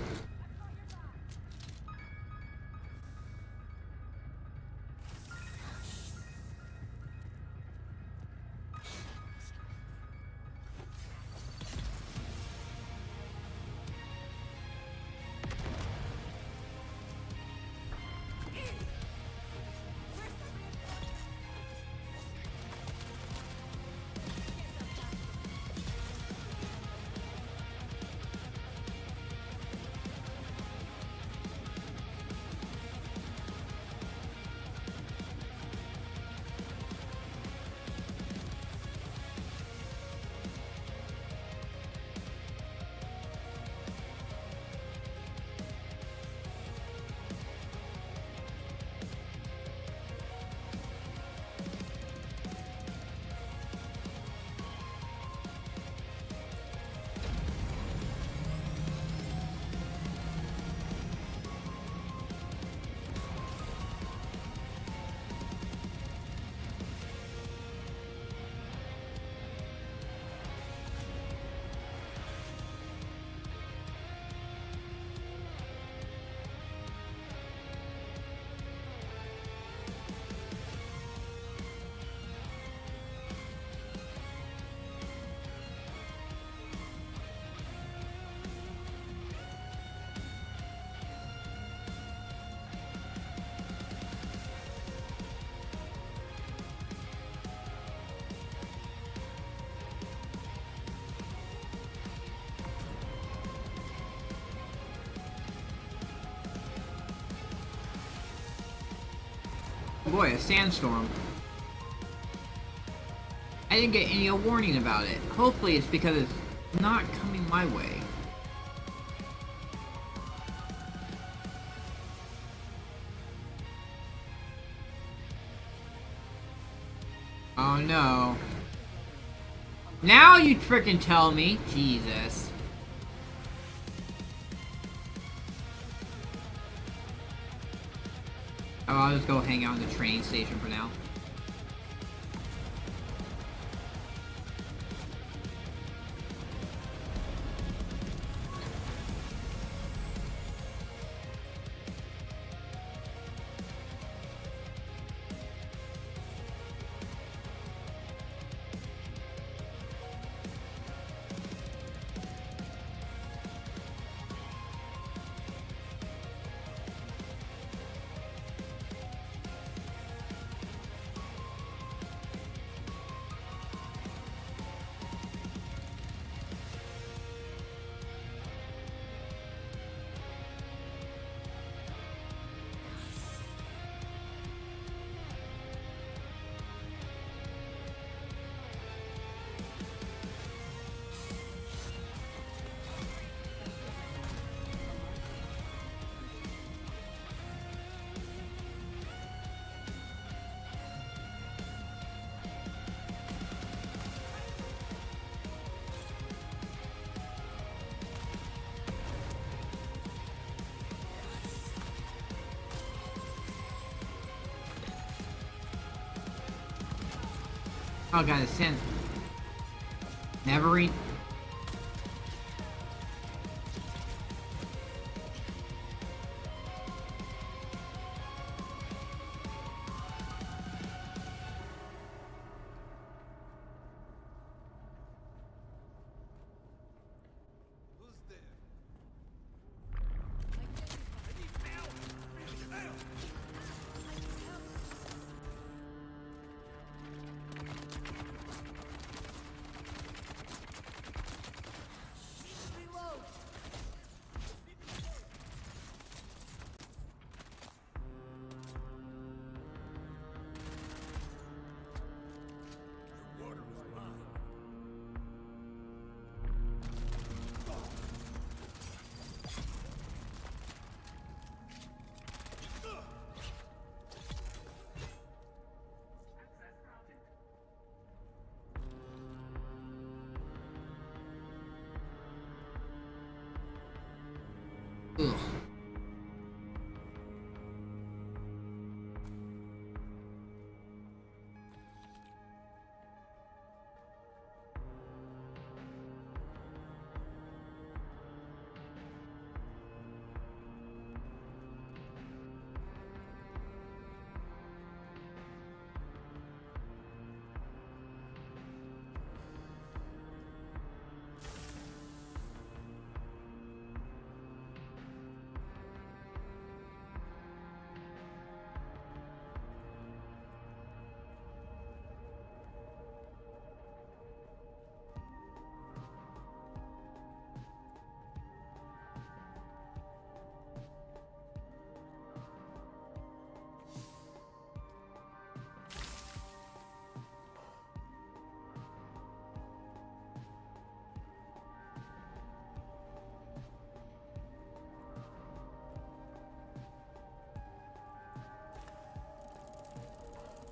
S1: Boy, a sandstorm. I didn't get any warning about it. Hopefully it's because it's not coming my way. Oh no. Now you frickin' tell me. Jesus. Oh, I'll just go hang out in the train station for now. Oh god, it's sand. Never eat.
S4: Reload.
S1: Ugh.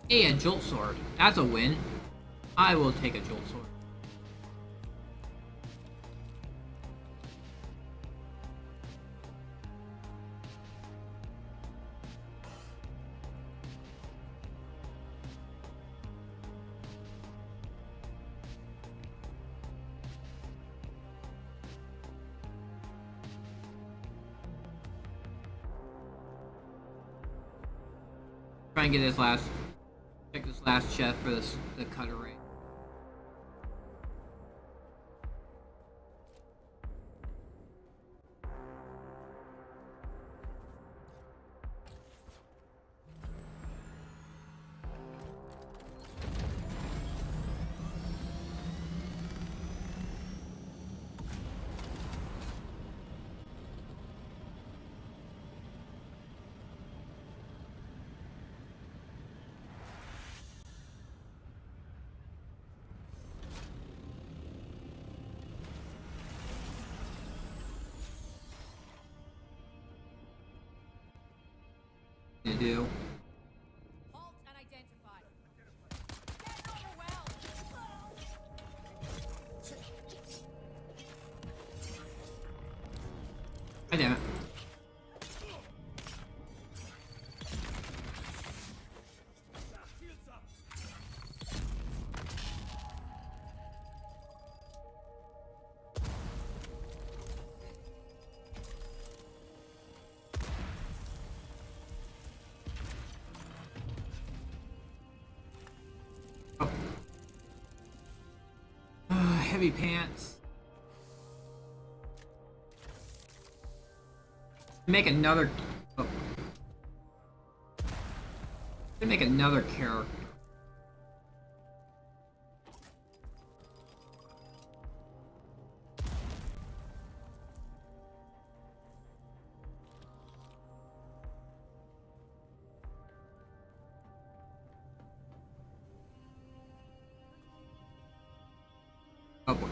S1: Hey, a jolt sword. That's a win. I will take a jolt sword. Try and get this last. Check this last chest for this the cutter ray. You do.
S4: Halt and identify. Get overwhelmed.
S1: God damn it. Heavy pants. Make another. Oh. Make another character. Oh boy.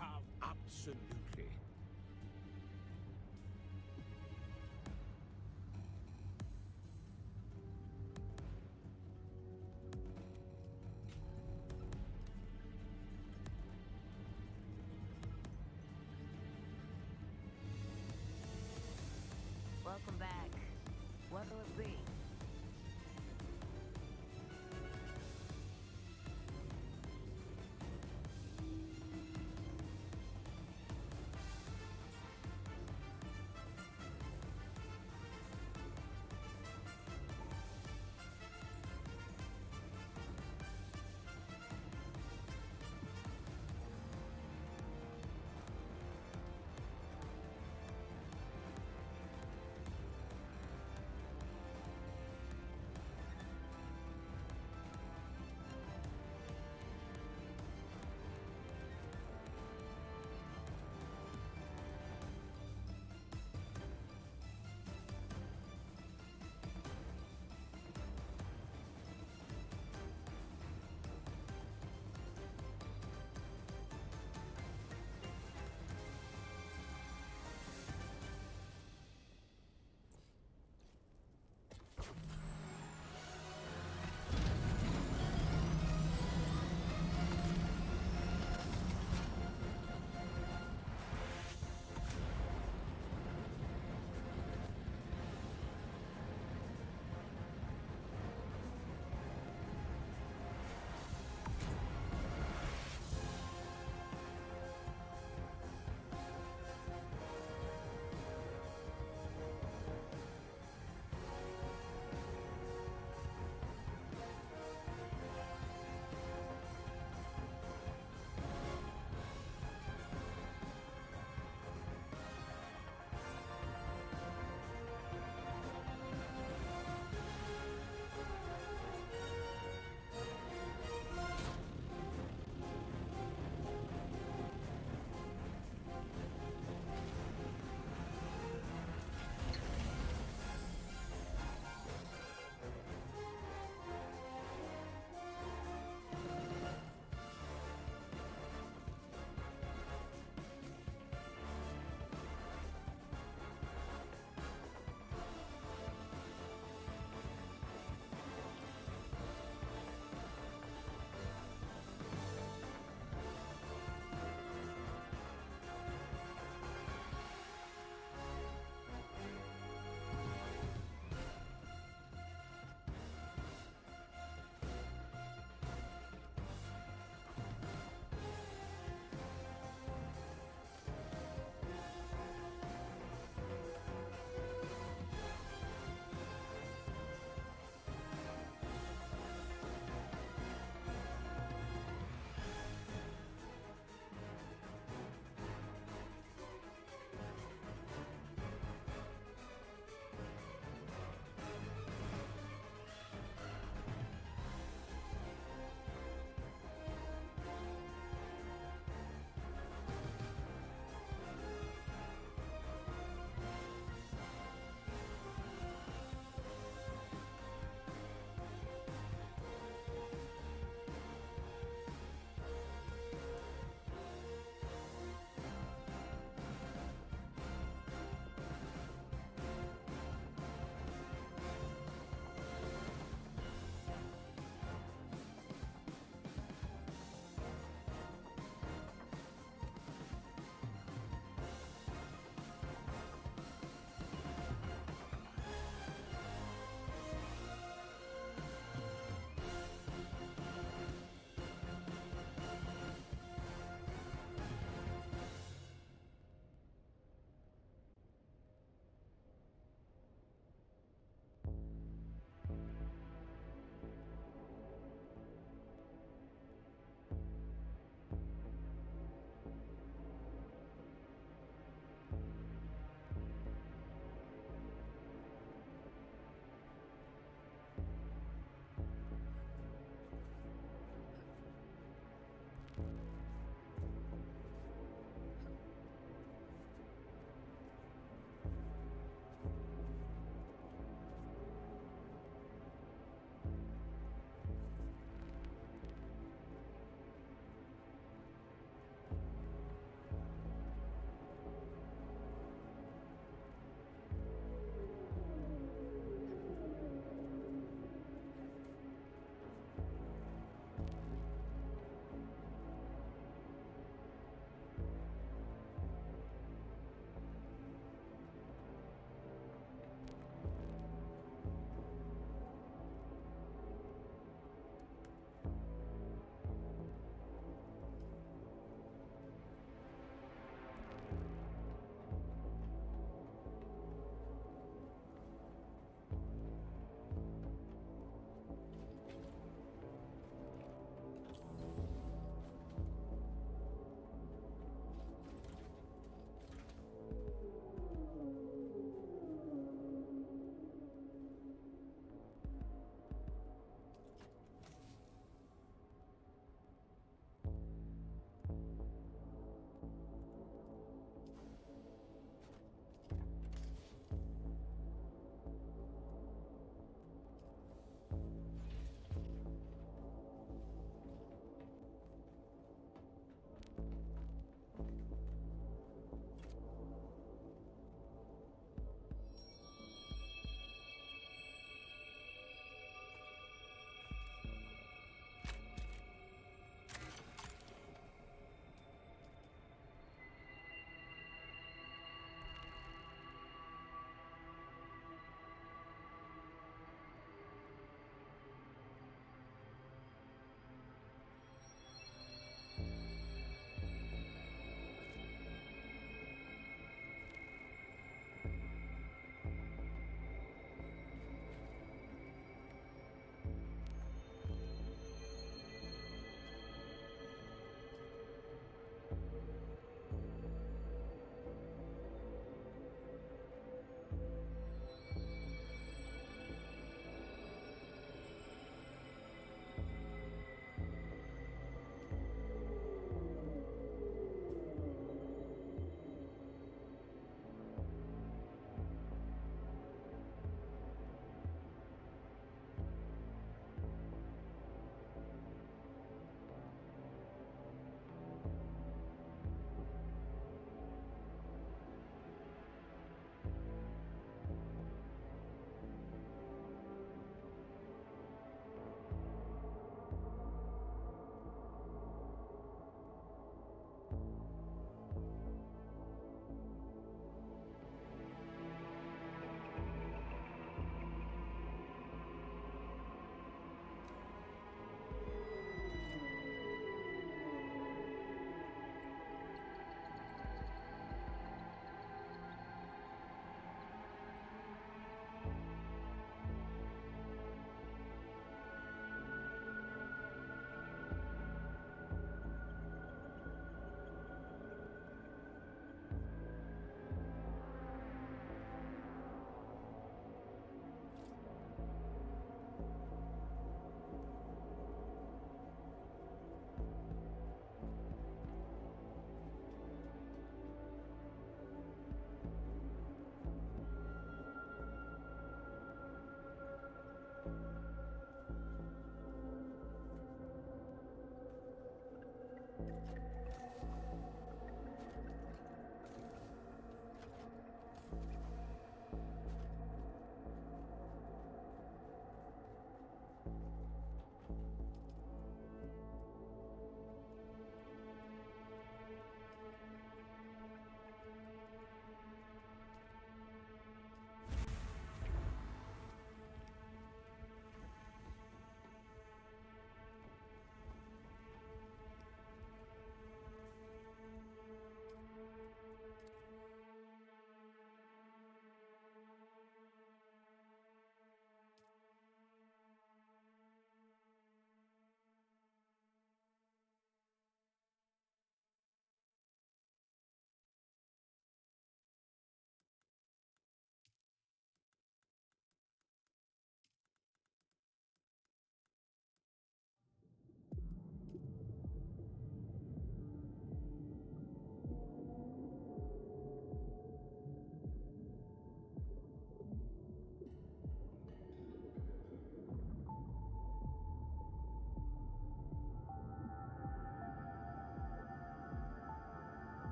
S5: have absolutely.
S6: Welcome back. What will it be?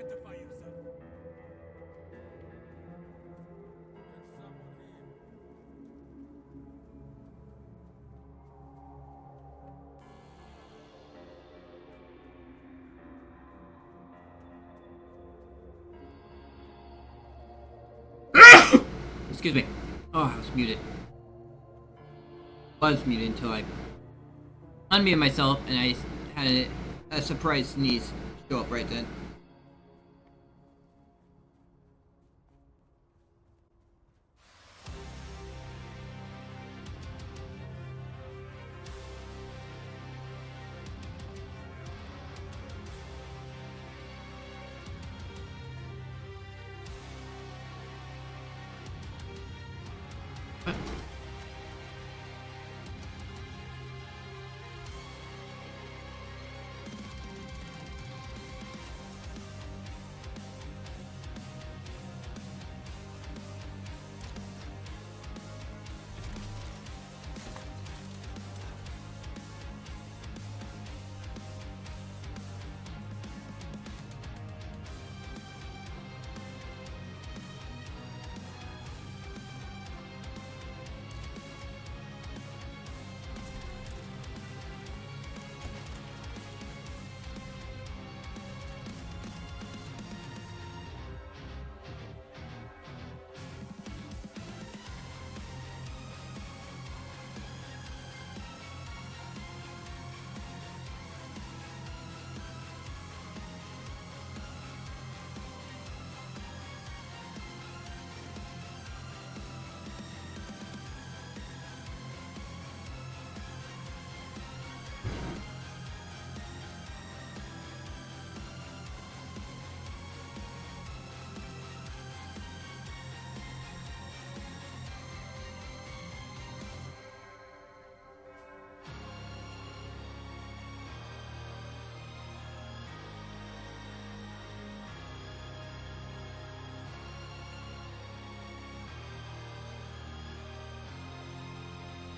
S5: Identify yourself.
S1: Excuse me. Oh, I was muted. Was muted until I unmuted myself and I had a surprise sneeze show up right then.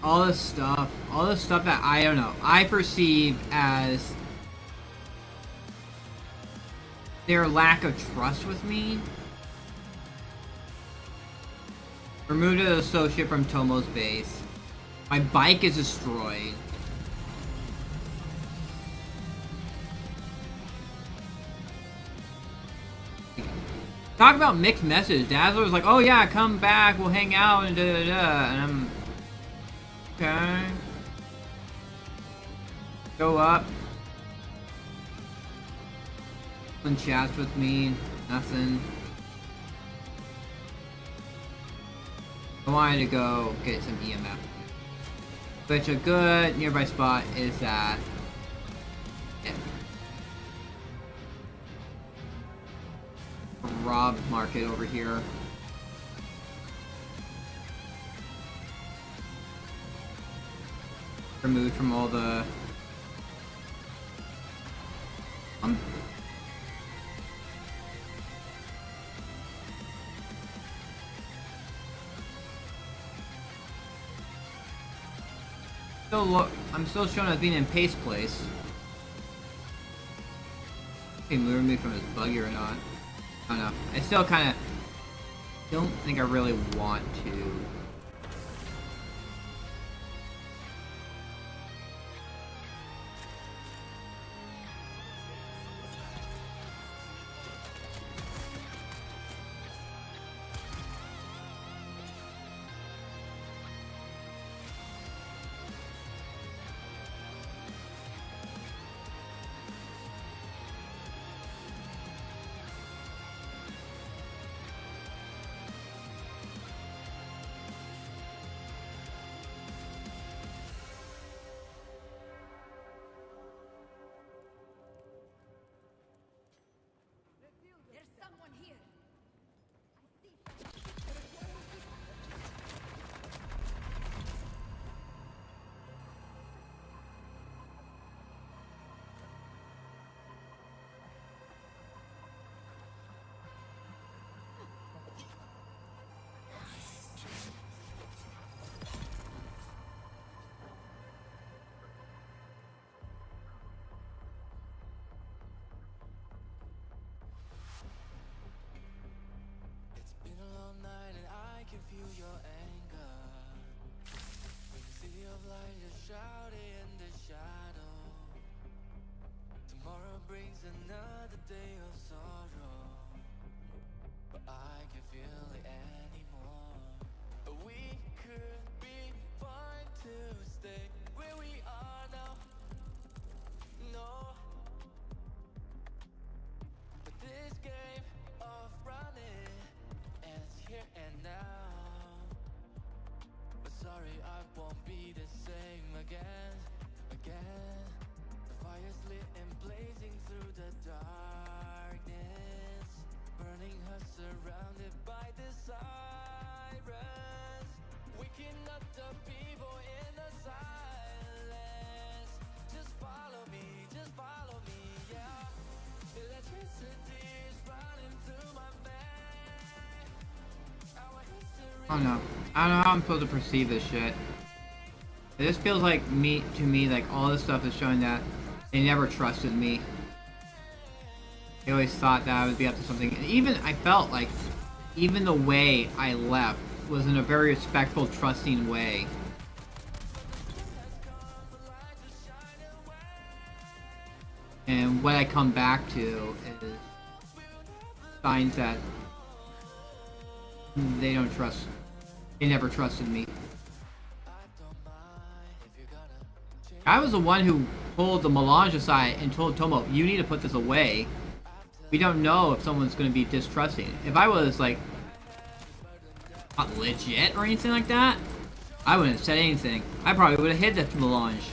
S1: All the stuff that I don't know, I perceive as their lack of trust with me. Removed an associate from Tomo's base. My bike is destroyed. Talk about mixed messages. Dazzler was like, "Oh yeah, come back, we'll hang out," and da da da. And I'm okay. Go up. One chats with me. Nothing. I wanted to go get some EMF. Which a good nearby spot is that. Yeah. Rob market over here. Removed from all the I'm still shown as being in Pace Place. Okay, move me from his buggy or not. I don't know. I still kind of don't think I really want to. I don't know. I don't know how I'm supposed to perceive this shit. This feels like to me, like all this stuff is showing that they never trusted me. They always thought that I would be up to something. And even, I felt like, even the way I left was in a very respectful, trusting way. And what I come back to is signs that they don't trust. They never trusted me. I was the one who pulled the melange aside and told Tomo, you need to put this away. We don't know if someone's going to be distrusting. If I was, like, not legit or anything like that, I wouldn't have said anything. I probably would have hid the melange.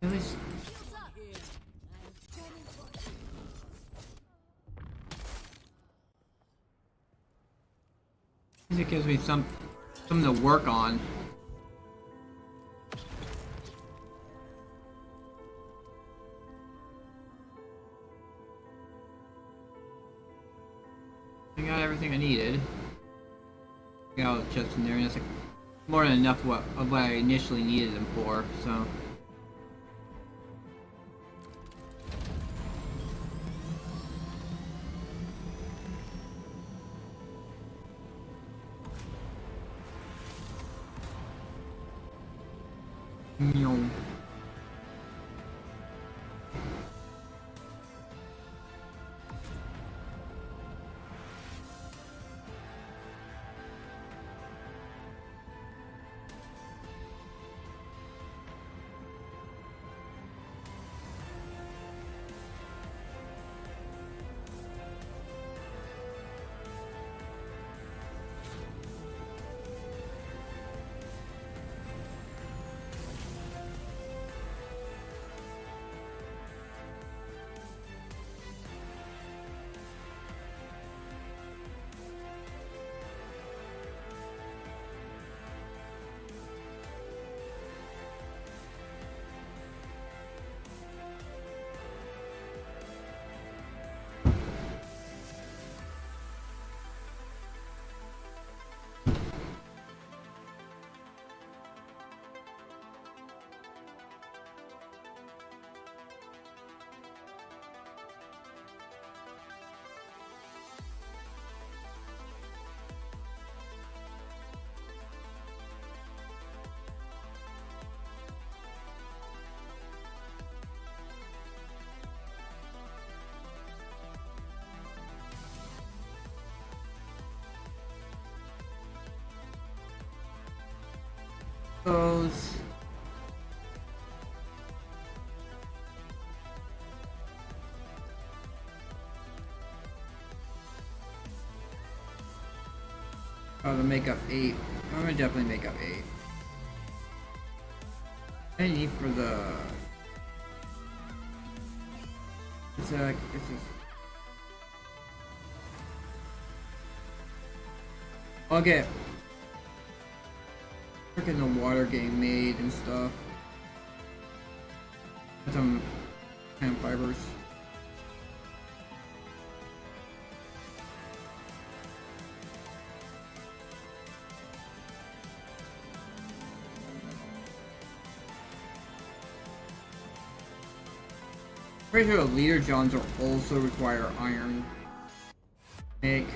S1: At least it gives me something to work on. I got everything I needed. I got all the chips in there, and that's like more than enough of what I initially needed them for, so. No. Those. Oh, to make up 8. I'm gonna definitely make up 8. I need for the. It's just. I'll get freaking the water game made and stuff. Some hemp fibers. Pretty sure the leader johns will also require iron. Make.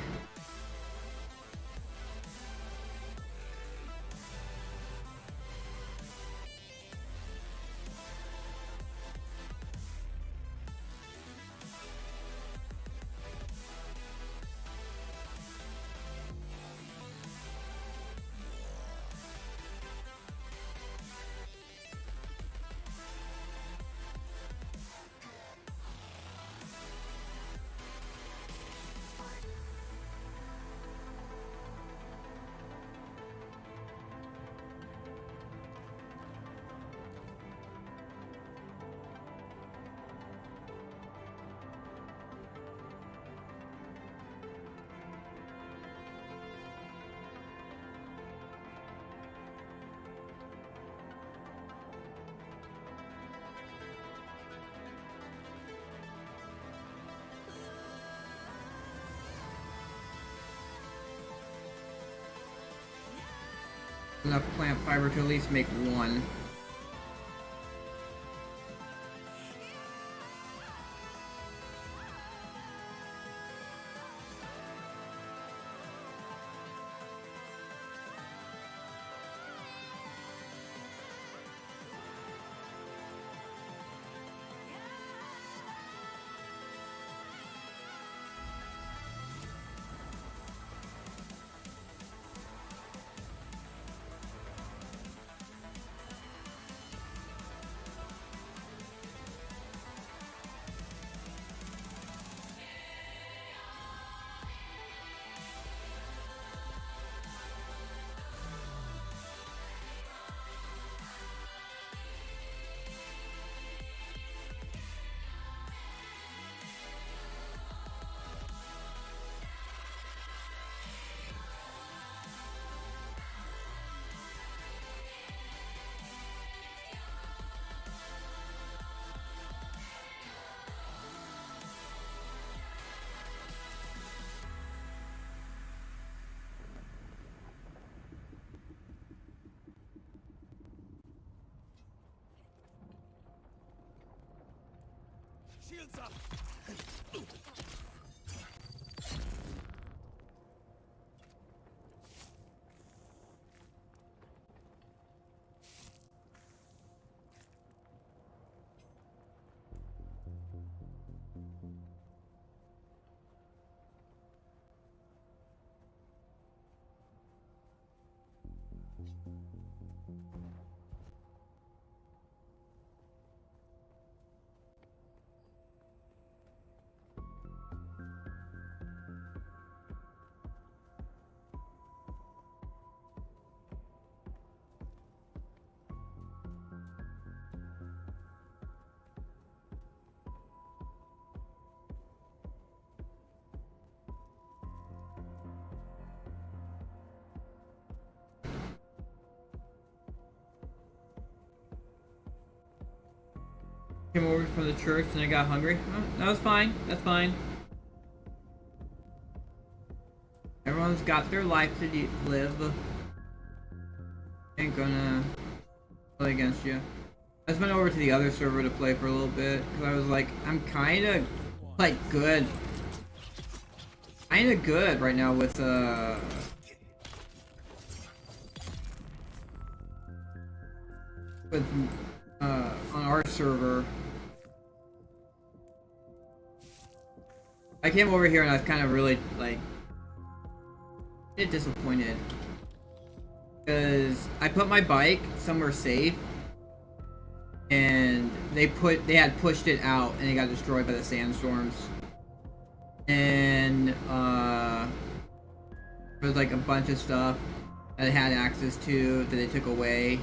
S1: Enough plant fiber to at least make one.
S5: Shields up!
S1: Came over from the church and I got hungry. Oh, that was fine. That's fine. Everyone's got their life to live. Ain't gonna play against you. I just went over to the other server to play for a little bit because I was like, I'm kind of like good right now with on our server. I came over here and I was kind of really like a bit disappointed because I put my bike somewhere safe, and they had pushed it out, and it got destroyed by the sandstorms. And there was like a bunch of stuff that I had access to that they took away.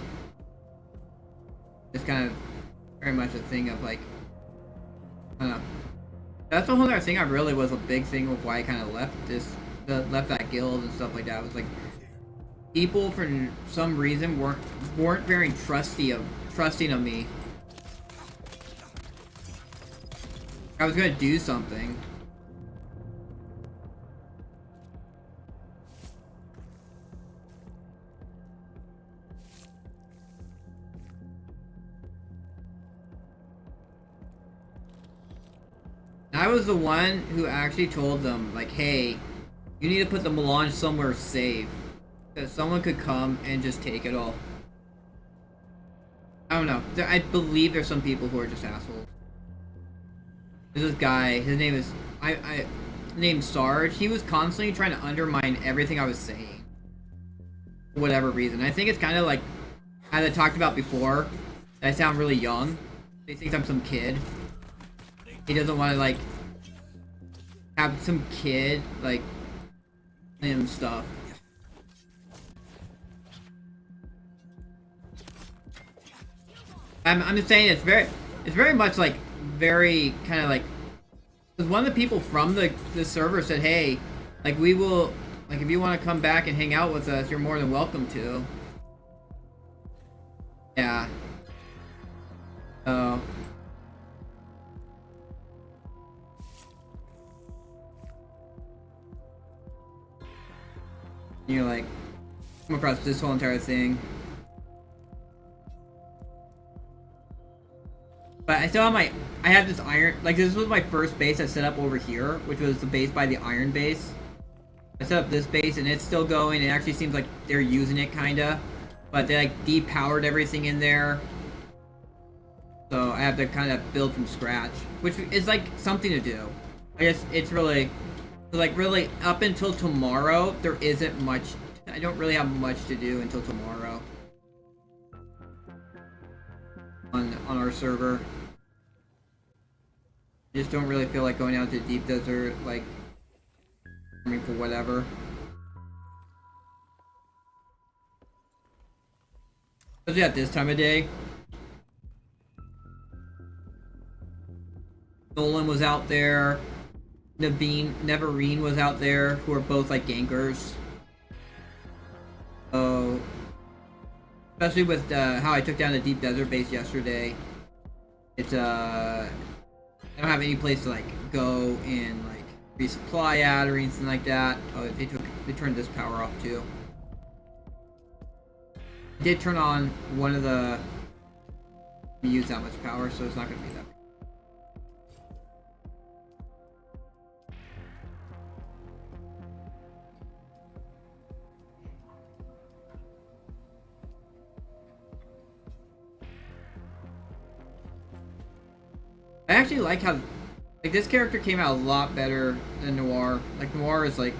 S1: It's kind of very much a thing of like, I don't know. That's the whole other thing. I really was a big thing of why I kind of left that guild and stuff like that. It was like people for some reason weren't very trusting of me. I was gonna do something. I was the one who actually told them, like, hey, you need to put the melange somewhere safe, because someone could come and just take it all. I don't know. I believe there's some people who are just assholes. There's this guy, his name is named Sarge. He was constantly trying to undermine everything I was saying, for whatever reason. I think it's kind of like, as I talked about before, I sound really young. He thinks I'm some kid. He doesn't want to like have some kid like him stuff. I'm just saying it's very much like very kind of like, because one of the people from the server said, hey, like we will, like if you want to come back and hang out with us, you're more than welcome to. Yeah. So. You're like, come across this whole entire thing. But I still have I have this iron, like this was my first base I set up over here, which was the base by the iron base. I set up this base and it's still going. It actually seems like they're using it kinda, but they like depowered everything in there. So I have to kind of build from scratch, which is like something to do. I guess it's really, like really up until tomorrow, there isn't much. I don't really have much to do until tomorrow on our server. I just don't really feel like going out to the deep desert, like, I mean, for whatever. Especially at this time of day. Nolan was out there. Neverine was out there, who are both like gankers. So, especially with how I took down the deep desert base yesterday, it's I don't have any place to like go and like resupply at or anything like that. Oh, they turned this power off too. I did turn on one of the. We use that much power, so it's not going to be that. I actually like how, like, this character came out a lot better than Noir. Like, Noir is like,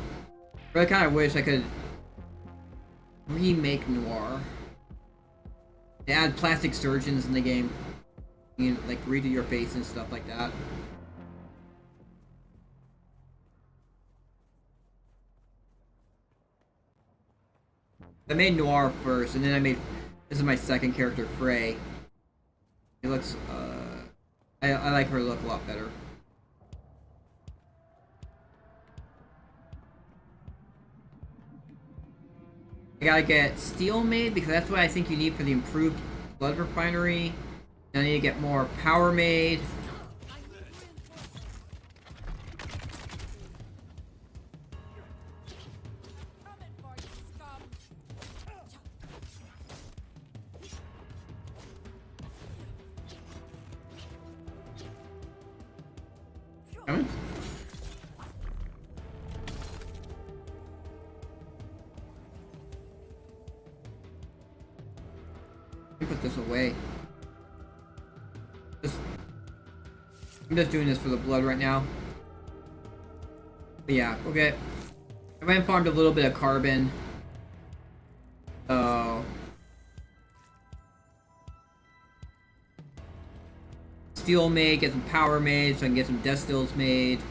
S1: I really kind of wish I could remake Noir. They add plastic surgeons in the game. You can, like, redo your face and stuff like that. I made Noir first, and then I made, this is my second character, Fray. It looks, I like her look a lot better. I gotta get steel made because that's what I think you need for the improved blood refinery. I need to get more power made.
S4: Coming for you, scum.
S1: Coming? Let me put this away. I'm just doing this for the blood right now. But yeah, okay. I went and farmed a little bit of carbon. So steel made, get some power made, so I can get some destills made.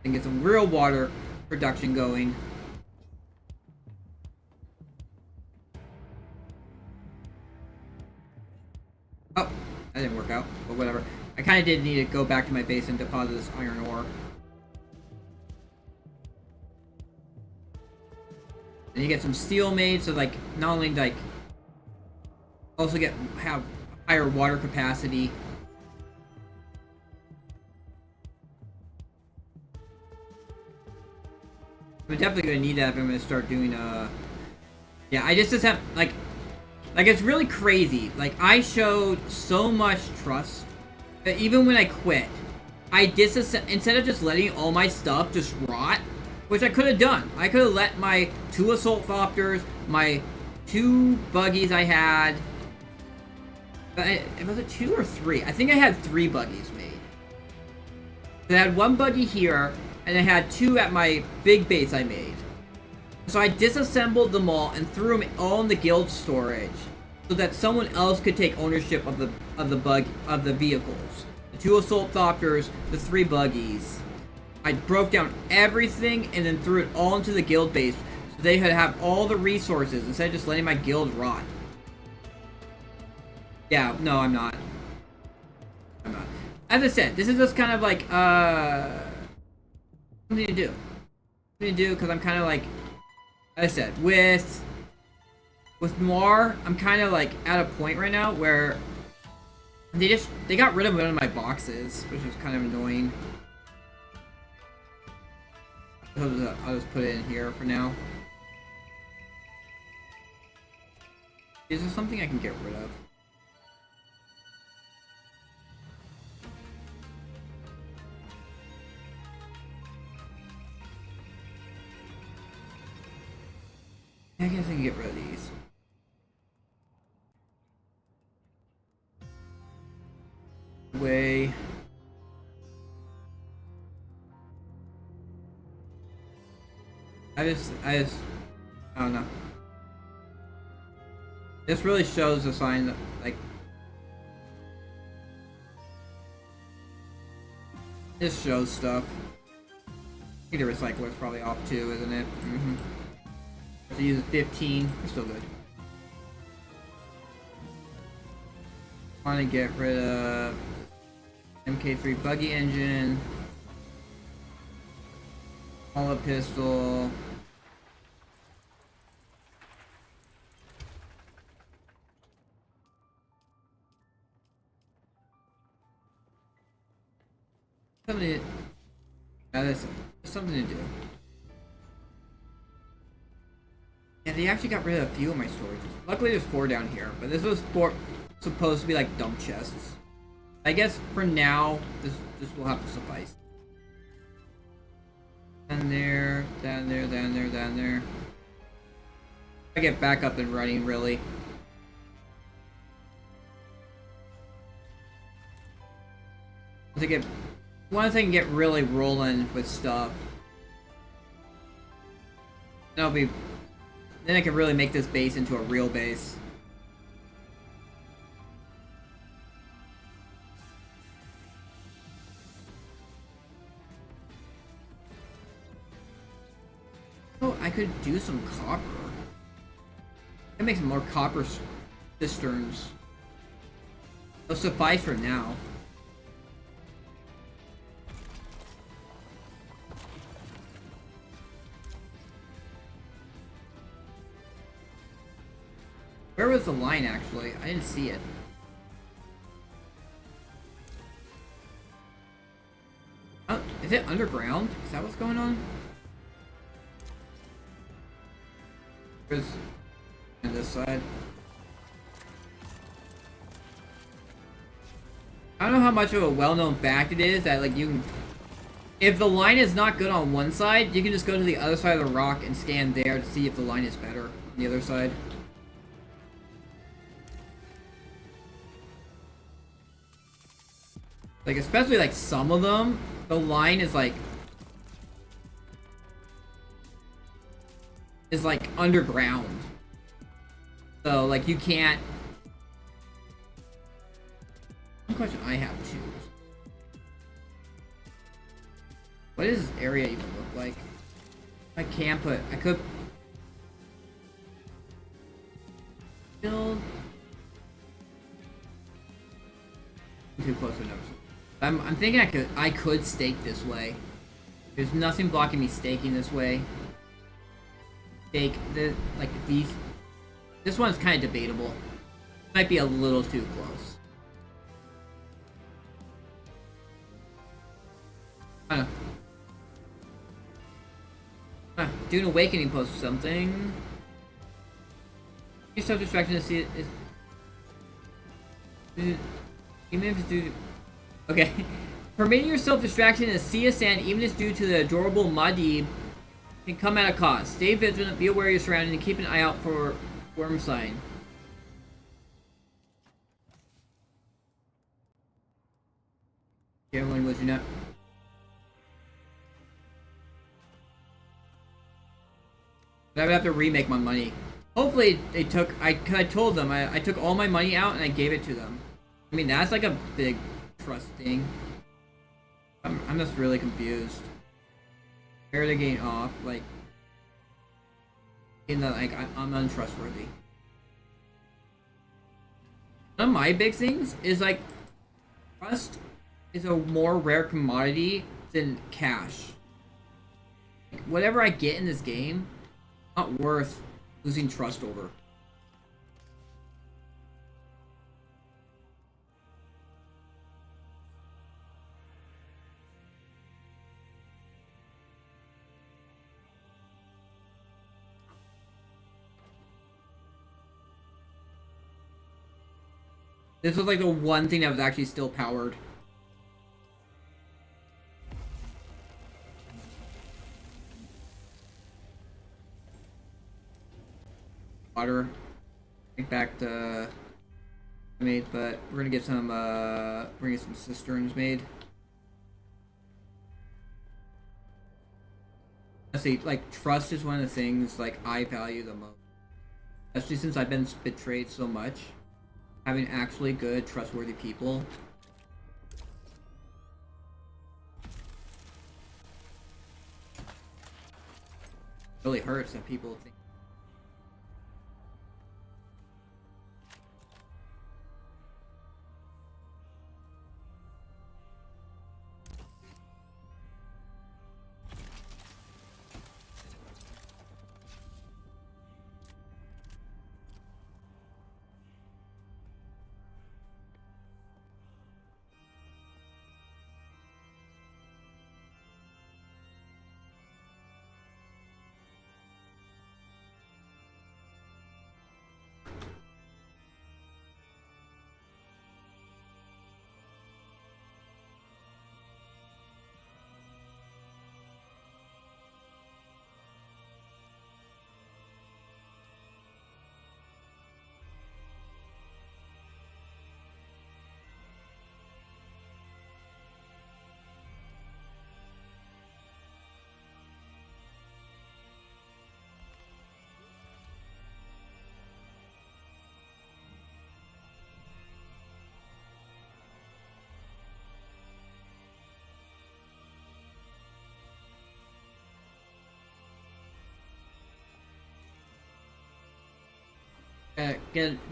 S1: And get some real water production going. Oh, that didn't work out, but whatever. I kind of did need to go back to my base and deposit this iron ore. And you get some steel made, so like not only like also have higher water capacity. I'm definitely gonna need that if I'm gonna start doing yeah, I just have like it's really crazy. Like I showed so much trust that even when I quit, I instead of just letting all my stuff just rot, which I could have done. I could have let my 2 assault thopters, my 2 buggies I had. Was it 2 or 3? I think I had 3 buggies made. I had 1 buggy here, and I had 2 at my big base I made. So I disassembled them all and threw them all in the guild storage, so that someone else could take ownership of the vehicles. The 2 assault thopters, the 3 buggies. I broke down everything and then threw it all into the guild base, so they could have all the resources instead of just letting my guild rot. Yeah, no, I'm not. As I said, this is just kind of like something to do. Something to do because I'm kind of like I said, with Noir, I'm kind of like at a point right now where they got rid of one of my boxes, which is kind of annoying. I'll just put it in here for now. Is there something I can get rid of? I guess I can get rid of these. Way. I don't know. This really shows the sign that, like, this shows stuff. I think the recycler is probably off too, isn't it? Mm-hmm. So use 15. It's still good. Want to get rid of MK3 buggy engine, hollow pistol. Something. That's something to do. Yeah, they actually got rid of a few of my storages. Luckily, there's 4 down here, but this was supposed to be like dump chests. I guess for now, this will have to suffice. Down there, down there, down there, down there. I get back up and running, really. Once I can get really rolling with stuff, then I can really make this base into a real base. Oh, I could do some copper. I can make some more copper cisterns. It'll suffice for now. Where was the line, actually? I didn't see it. Oh, is it underground? Is that what's going on? Where's on this side? I don't know how much of a well-known fact it is that, like, if the line is not good on one side, you can just go to the other side of the rock and scan there to see if the line is better on the other side. Like, especially, like, some of them, the line is, like, underground. So, like, you can't... One question I have too. What does this area even look like? I could build too close to another. I'm thinking I could stake this way. There's nothing blocking me staking this way. Stake like these. This one's kind of debatable. Might be a little too close. Dune Awakening posted something. Your self-distraction to see it is. Even if it's due to. Okay. Permitting your self-distraction in a sea of sand, even if it's due to the adorable Madib, can come at a cost. Stay vigilant, be aware of your surroundings, and keep an eye out for worm sign. Everyone was you not. I would have to remake my money. Hopefully they took. I told them I took all my money out and I gave it to them. I mean that's like a big trust thing. I'm just really confused. Where are they getting off? Like in the like I'm untrustworthy. One of my big things is like trust is a more rare commodity than cash. Like, whatever I get in this game, not worth losing trust over. This was like the one thing that was actually still powered. Water. Take back the made, but we're gonna get some bring some cisterns made. Let's see, like trust is one of the things like I value the most. Especially since I've been betrayed so much. Having actually good, trustworthy people. Really hurts that people think.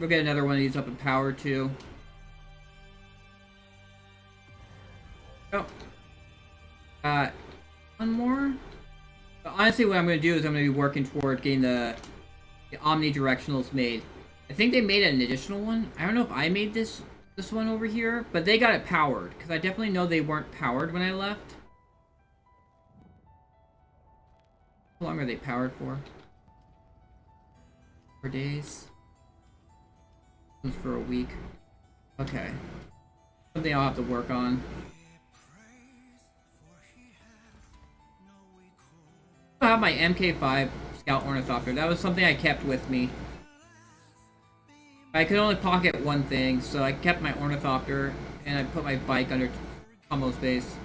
S1: We'll get another one of these up in power too. Oh. One more? But honestly, what I'm going to do is I'm going to be working toward getting the omnidirectionals made. I think they made an additional one. I don't know if I made this one over here, but they got it powered because I definitely know they weren't powered when I left. How long are they powered for? 4 days. For a week. Okay. Something I'll have to work on. I have my MK5 Scout Ornithopter. That was something I kept with me. I could only pocket one thing, so I kept my Ornithopter and I put my bike under combo space.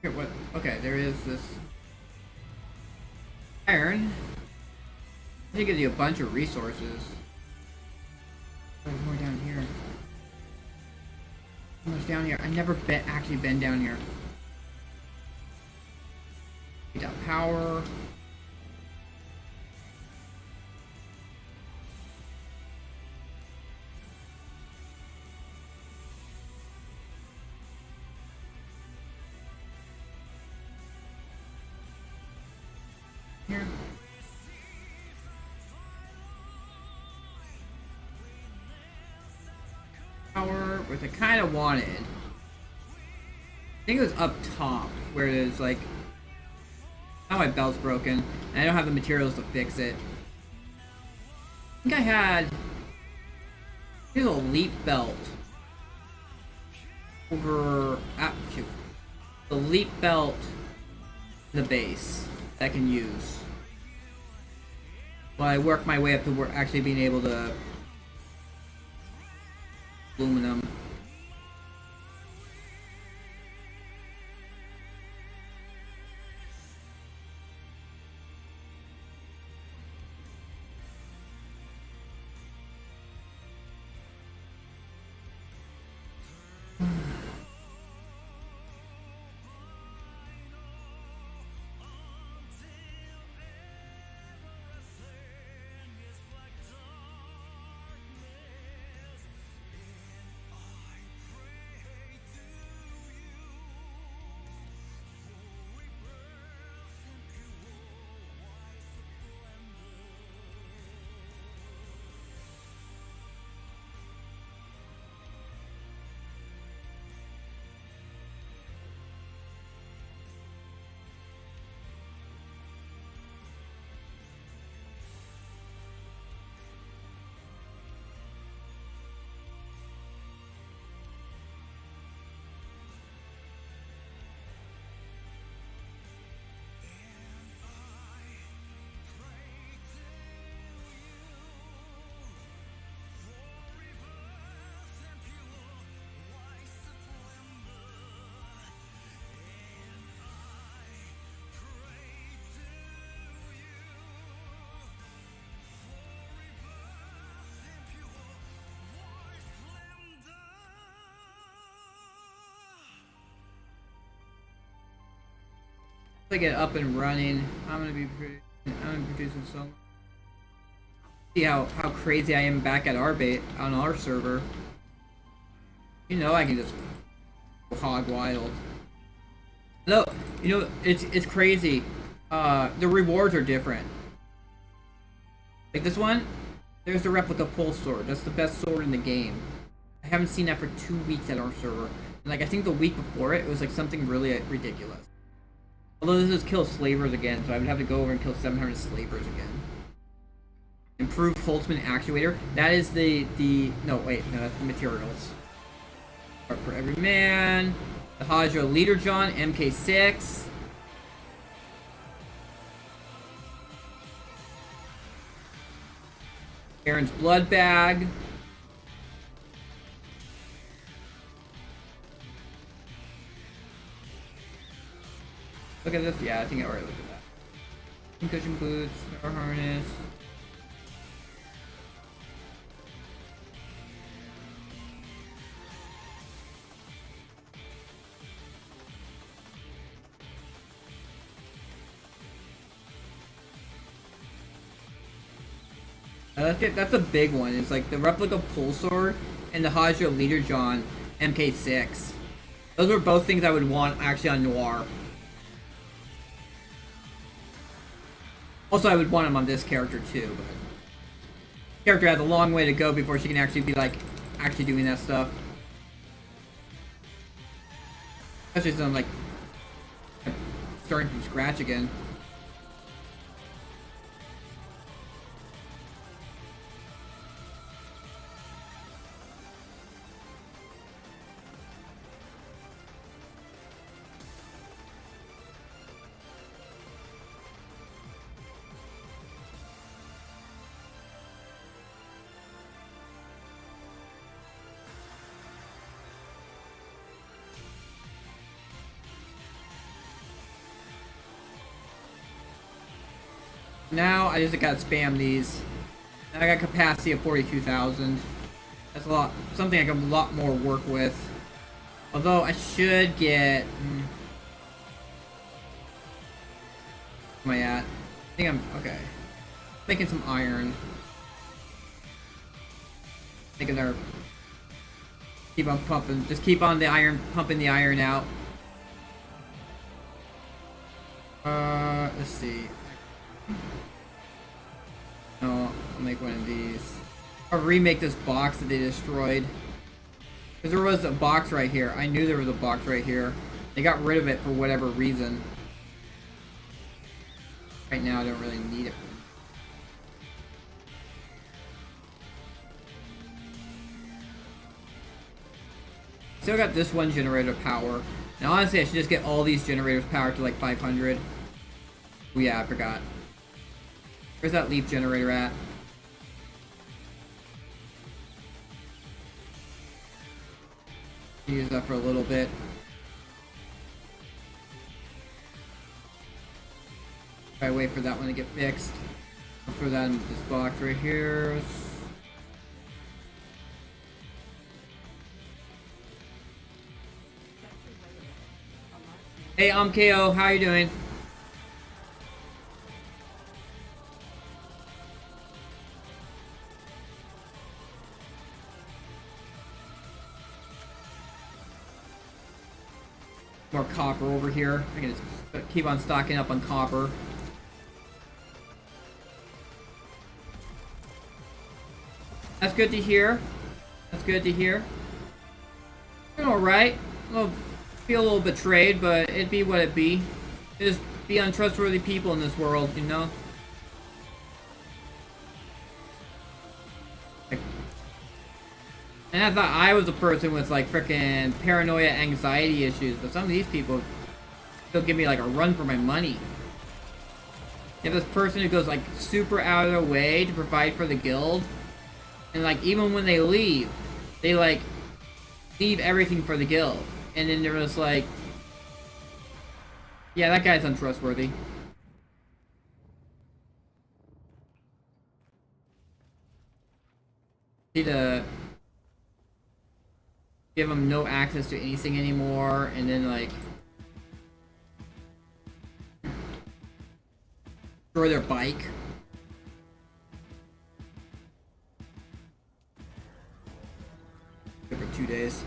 S1: Here, what? Okay, there is this iron. I think it gives you a bunch of resources. There's more down here. How much down here? I've never actually been down here. We got power. Here. Power, which I kind of wanted. I think it was up top, where it is like. Now my belt's broken, and I don't have the materials to fix it. I think I had. Here's a leap belt. Over. Shoot. The leap belt. In the base that I can use. While I work my way up to actually being able to. Aluminum. To get up and running, I'm gonna be producing so much. See how crazy I am back at our bait on our server. You know I can just go hog wild. No, you know it's crazy. The rewards are different. Like this one, there's the replica pulse sword. That's the best sword in the game. I haven't seen that for 2 weeks at our server. And like I think the week before it was like something really ridiculous. Although this is kill slavers again, so I would have to go over and kill 700 slavers again. Improved Holtzman actuator. That is the no wait, no, that's the materials. Art for every man. The Hadra Leader John, MK6. Aaron's blood bag. Look at this. Yeah, I think I already looked at that. Concussion boots, power harness. That's a big one. It's like the replica pull sword and the Hadra Leader John MK6. Those are both things I would want actually on Noir. Also, I would want him on this character too, but character has a long way to go before she can actually be like actually doing that stuff. Especially since I'm like starting from scratch again. now I just gotta spam these. Now I got capacity of 42,000. That's a lot, something I can a lot more work with. Although I should get... Where am I at? I think I'm... Okay. Making some iron. Making our... Keep on pumping. Just keep on the iron, pumping the iron out. Let's see. No, I'll make one of these. I'll remake this box that they destroyed. Because there was a box right here. I knew there was a box right here. They got rid of it for whatever reason. Right now I don't really need it. Still got this one generator power. Now honestly I should just get all these generators powered to like 500. Oh yeah, I forgot. Where's that leaf generator at? Use that for a little bit. Try to wait for that one to get fixed. I'll throw that in this box right here. Hey, I'm KO. How you doing? More copper over here. I can just keep on stocking up on copper. That's good to hear. That's good to hear. Doing alright. I'll feel a little betrayed, but it'd be what it be. Just be untrustworthy people in this world, you know? And I thought I was a person with like freaking paranoia, anxiety issues, but some of these people still give me like a run for my money. You have this person who goes like super out of their way to provide for the guild, and like even when they leave, they like leave everything for the guild, and then they're just like, yeah, that guy's untrustworthy. Need to give them no access to anything anymore, and then like destroy their bike. Good for 2 days.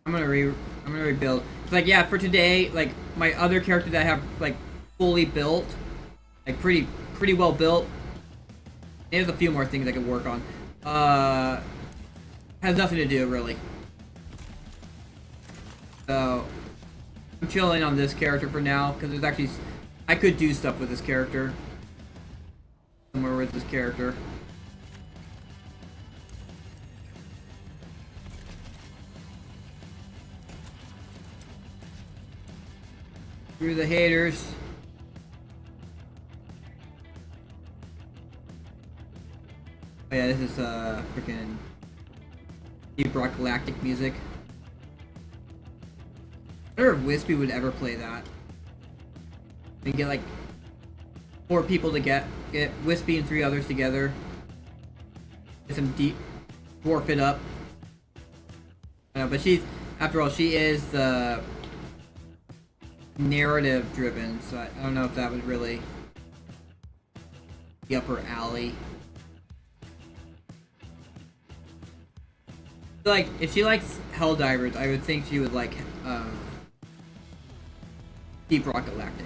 S1: I'm gonna rebuild. It's like, yeah, for today, like my other character that I have like fully built, like pretty well built. There's a few more things I could work on. Has nothing to do really. So I'm chilling on this character for now because there's actually I could do stuff with this character. Somewhere with this character. Through the haters. Oh yeah, this is freaking Deep Rock Galactic music. I wonder if Wispy would ever play that. We get like 4 people to get Wispy and 3 others together. Get some deep dwarf it up. But she's, after all, she is the narrative driven, so I don't know if that would really be up her alley. Like, if she likes Helldivers, I would think she would like Deep Rock Galactic.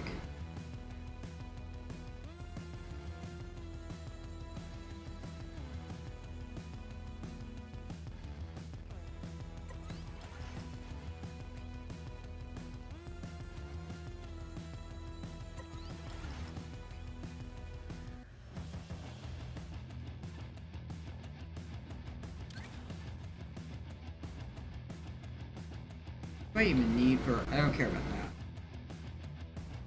S1: What do I even need for... I don't care about that.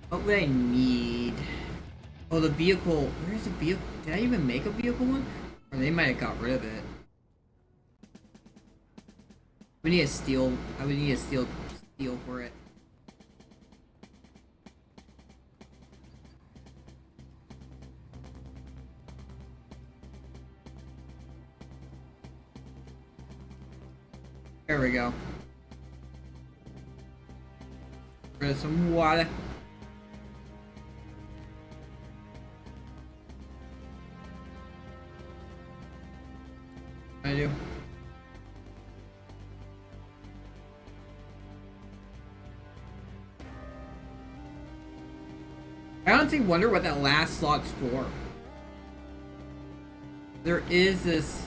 S1: What would I need? Oh, the vehicle... Where's the vehicle? Did I even make a vehicle one? Or they might have got rid of it. We need a steel... I would need a steel for it. There we go. There's some water. I do. I honestly wonder what that last slot's for. There is this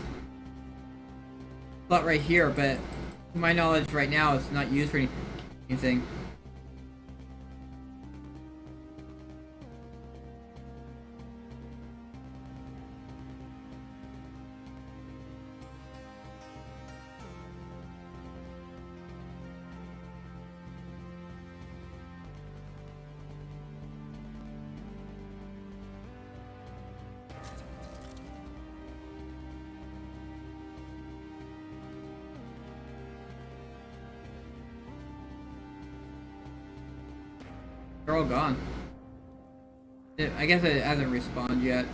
S1: slot right here, but to my knowledge right now it's not used for anything. They're all gone. I guess it hasn't respawned yet.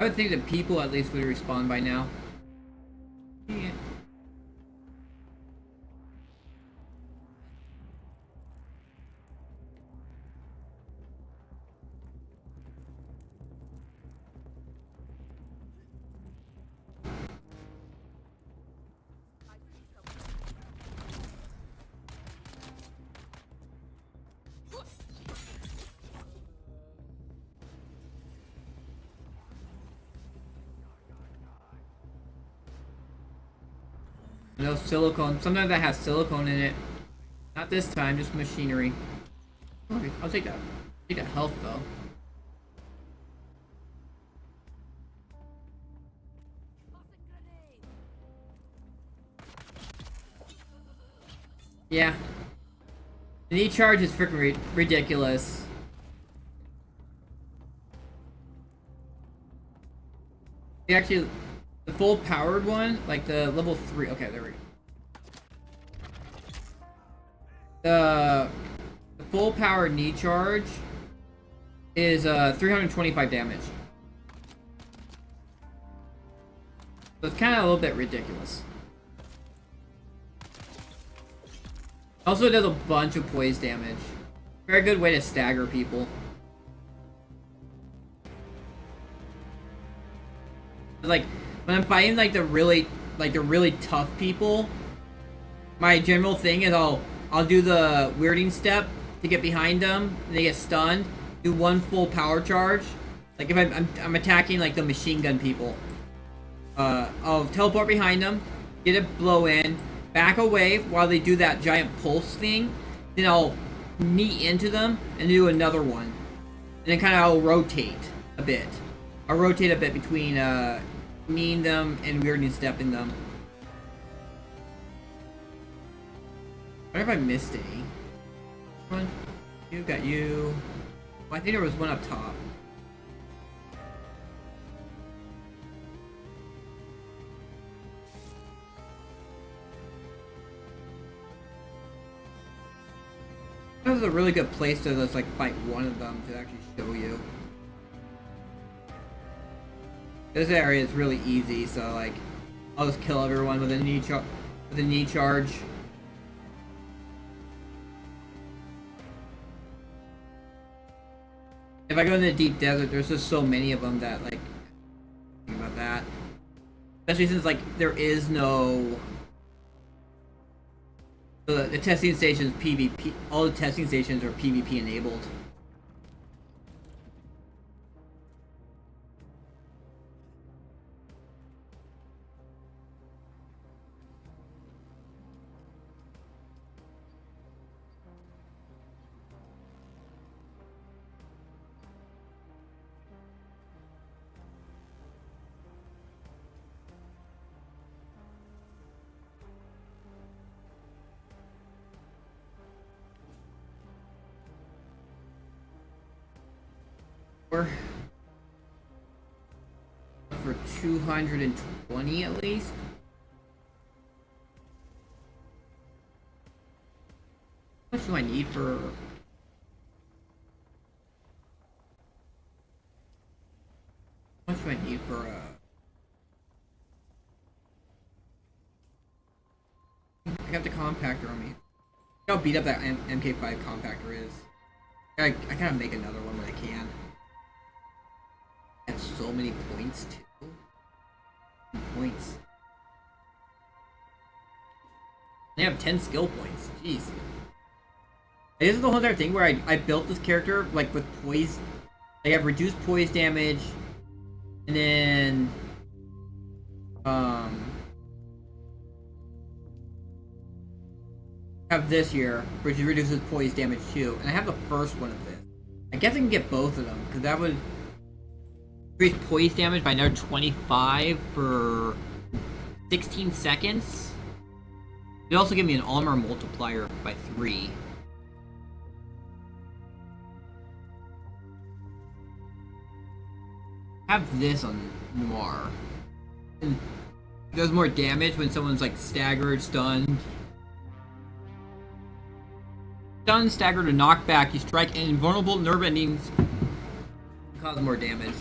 S1: I would think that people at least would respawn by now. Yeah. No silicone. Sometimes that has silicone in it. Not this time, just machinery. Okay, I'll take that. Take that health though. Yeah. The knee charge is freaking ridiculous. Actually, the full powered one, like the level 3. Okay, there we go. The full powered knee charge is 325 damage. So it's kind of a little bit ridiculous. Also does a bunch of poise damage. Very good way to stagger people. Like when I'm fighting like the really tough people, my general thing is I'll do the weirding step to get behind them. They get stunned. Do one full power charge. Like if I'm attacking like the machine gun people, I'll teleport behind them, get a blow in, back away while they do that giant pulse thing. Then I'll knee into them and do another one. And then kind of I'll rotate a bit. I'll rotate a bit between kneeing them and weirding stepping them. What if I missed any? One, you got you. Well, I think there was one up top. That was a really good place to just like fight one of them to actually show you. This area is really easy, so like I'll just kill everyone with a knee charge. If I go in the deep desert, there's just so many of them that like think about that. Especially since like there is no the testing stations PvP. All the testing stations are PvP enabled. For 220 at least. How much do I need for? How much do I need for I got the compactor on me. Look how beat up that MK5 compactor is. I gotta make another one when I can. I have so many points too. Points. They have 10 skill points. Jeez. This is the whole entire thing where I built this character like with poise. I have reduced poise damage, and then have this here, which reduces poise damage too, and I have the first one of this. I guess I can get both of them because that would increase poise damage by another 25 for 16 seconds. It also give me an armor multiplier by 3. Have this on Noir. And it does more damage when someone's like staggered, stunned. Stunned, staggered, or knockback, you strike invulnerable nerve endings, cause more damage.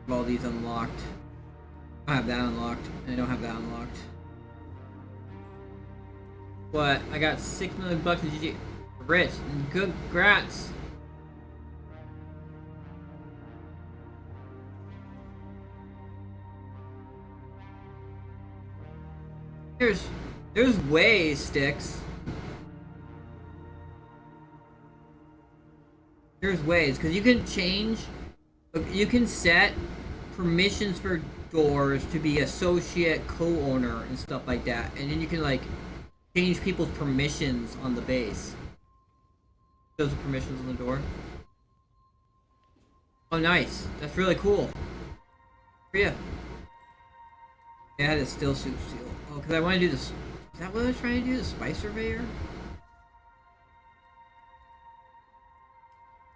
S1: Have all these unlocked. I have that unlocked, and I don't have that unlocked. But I got $6 million in GG. Rich, good grats. There's ways, Sticks. There's ways, because you can change, you can set permissions for doors to be associate, co-owner, and stuff like that, and then you can like change people's permissions on the base. Those are permissions on the door. Oh, nice. That's really cool. Yeah. I had a still suit seal. Oh, because I want to do this. Is that what I was trying to do? The spy surveyor?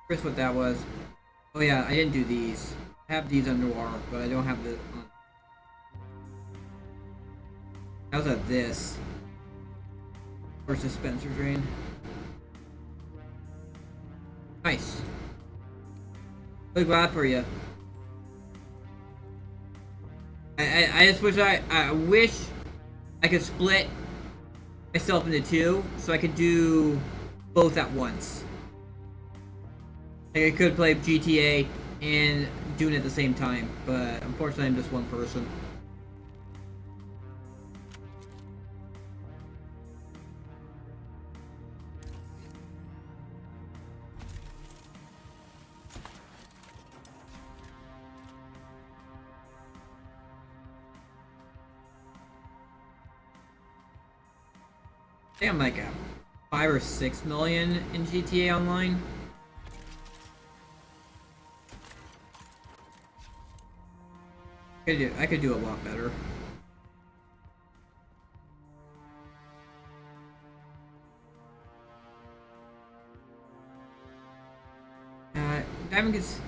S1: Here's what that was. Oh yeah, I didn't do these. I have these on Noir, but I don't have the on. I also have this. Or dispenser drain. Nice. Really glad for you. I just wish I wish I could split myself into two so I could do both at once. Like I could play GTA and Dune at the same time, but unfortunately I'm just one person. I think I'm like a 5 or 6 million in GTA Online. I could do a lot better. Diamond gets.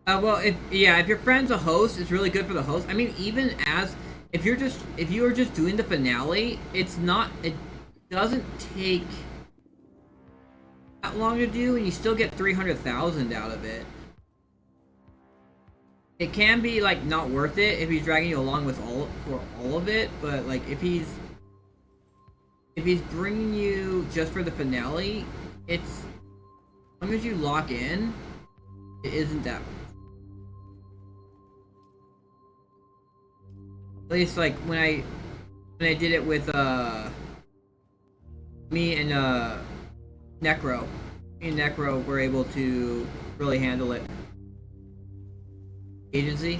S1: Well, if your friend's a host, it's really good for the host. I mean, even as if you are just doing the finale, it doesn't take that long to do, and you still get 300,000 out of it. It can be like not worth it if he's dragging you along with all of it, but like if he's bringing you just for the finale, it's as long as you lock in, it isn't that. At least like when I did it with me and Necro. Me and Necro were able to really handle it. Agency.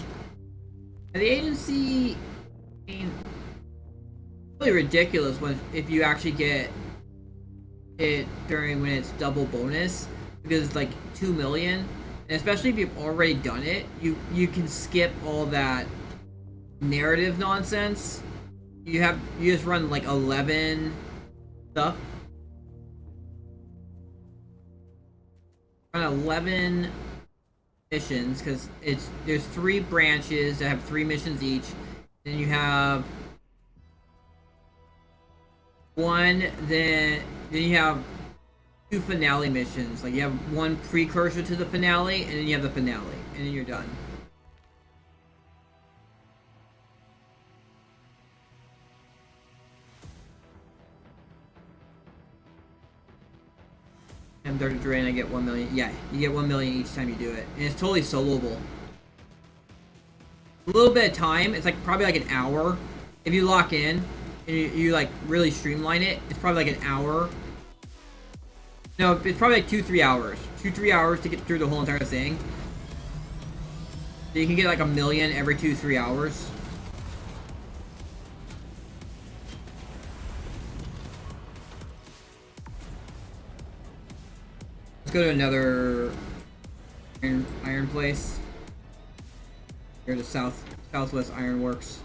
S1: And the agency, I mean, really ridiculous if you actually get it during when it's double bonus, because it's like 2 million, and especially if you've already done it, you can skip all that narrative nonsense. You just run like 11 stuff. Run 11 missions, because there's 3 branches that have 3 missions each. Then you have one, then you have 2 finale missions. Like you have one precursor to the finale, and then you have the finale, and then you're done. I'm 30 drain, I get 1 million. Yeah, you get 1 million each time you do it. And it's totally soloable. A little bit of time, it's like probably like an hour. If you lock in and you like really streamline it, it's probably like an hour. No, it's probably like 2-3 hours. 2-3 hours to get through the whole entire thing. So you can get like 1 million every 2-3 hours. Let's go to another iron place. Here, the Southwest Iron Works.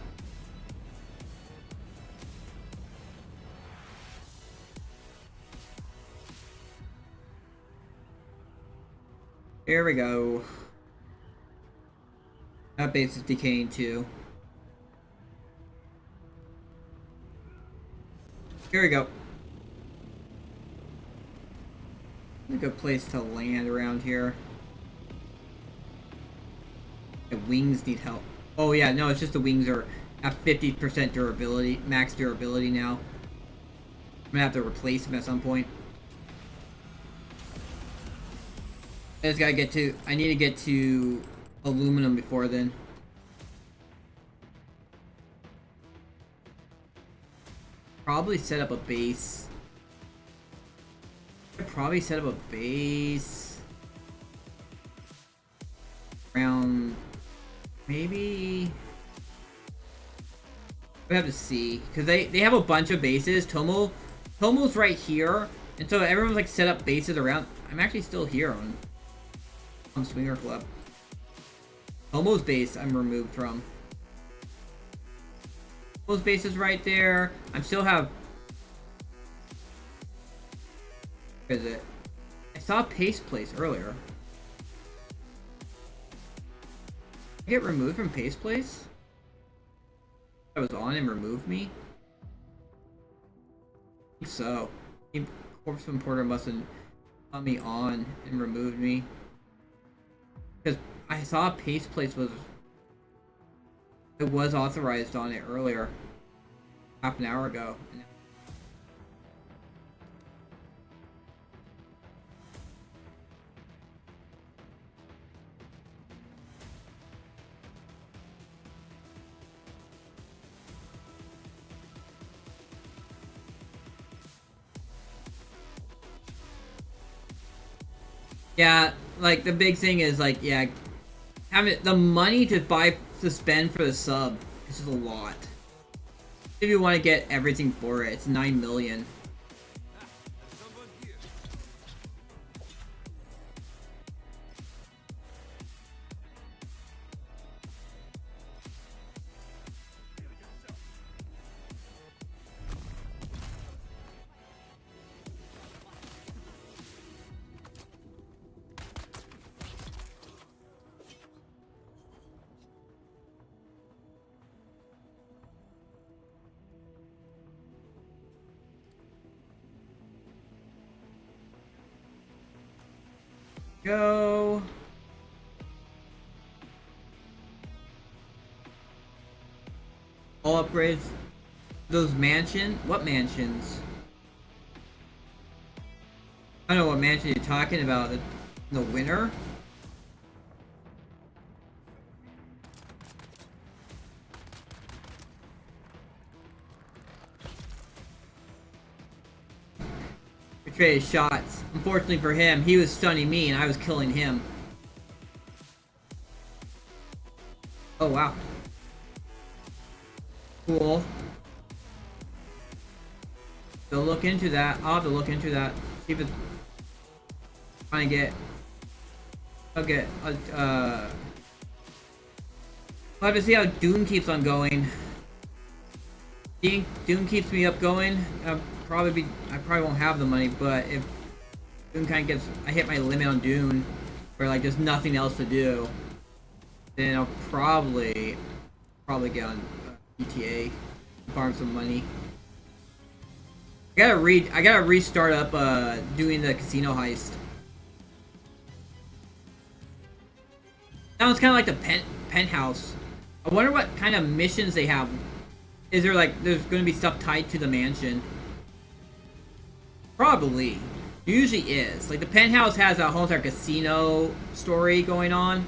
S1: Here we go. That base is decaying too. Here we go. A good place to land around here. The wings need help. Oh yeah, no, it's just the wings are at 50% durability, max durability now. I'm gonna have to replace them at some point. I just gotta get to, I need to get to aluminum before then. Probably set up a base. I'd probably set up a base around maybe we have to see because they have a bunch of bases. Tomo's right here, and so everyone's like set up bases around. I'm actually still here on Swinger Club. Tomo's base I'm removed from. Tomo's base is right there. I still have. Where is it? I saw a paste place earlier. Did I get removed from paste place? I was on and removed me? I think so. Corpse Importer must have put me on and removed me. Because I saw a paste place was... It was authorized on it earlier. Half an hour ago. Yeah, like the big thing is like, yeah, having the money to spend for the sub is just a lot. If you want to get everything for it, it's 9 million.
S5: Someone here.
S1: Go. All upgrades. Those mansion? What mansions? I don't know what mansion you're talking about. The winter? Betray his shots. Unfortunately for him, he was stunning me and I was killing him. Oh wow. Cool. So look into that. I'll have to look into that. See if it's trying to get. I'll get. I'll have to see how Dune keeps on going. Dune keeps me up going. I probably won't have the money, but if Dune kind of gets, I hit my limit on Dune, where like there's nothing else to do, then I'll probably get on ETA, farm some money. I gotta restart up doing the casino heist. Sounds kind of like the penthouse. I wonder what kind of missions they have. Is there like there's going to be stuff tied to the mansion? Probably. Usually is. Like the penthouse has a whole entire casino story going on.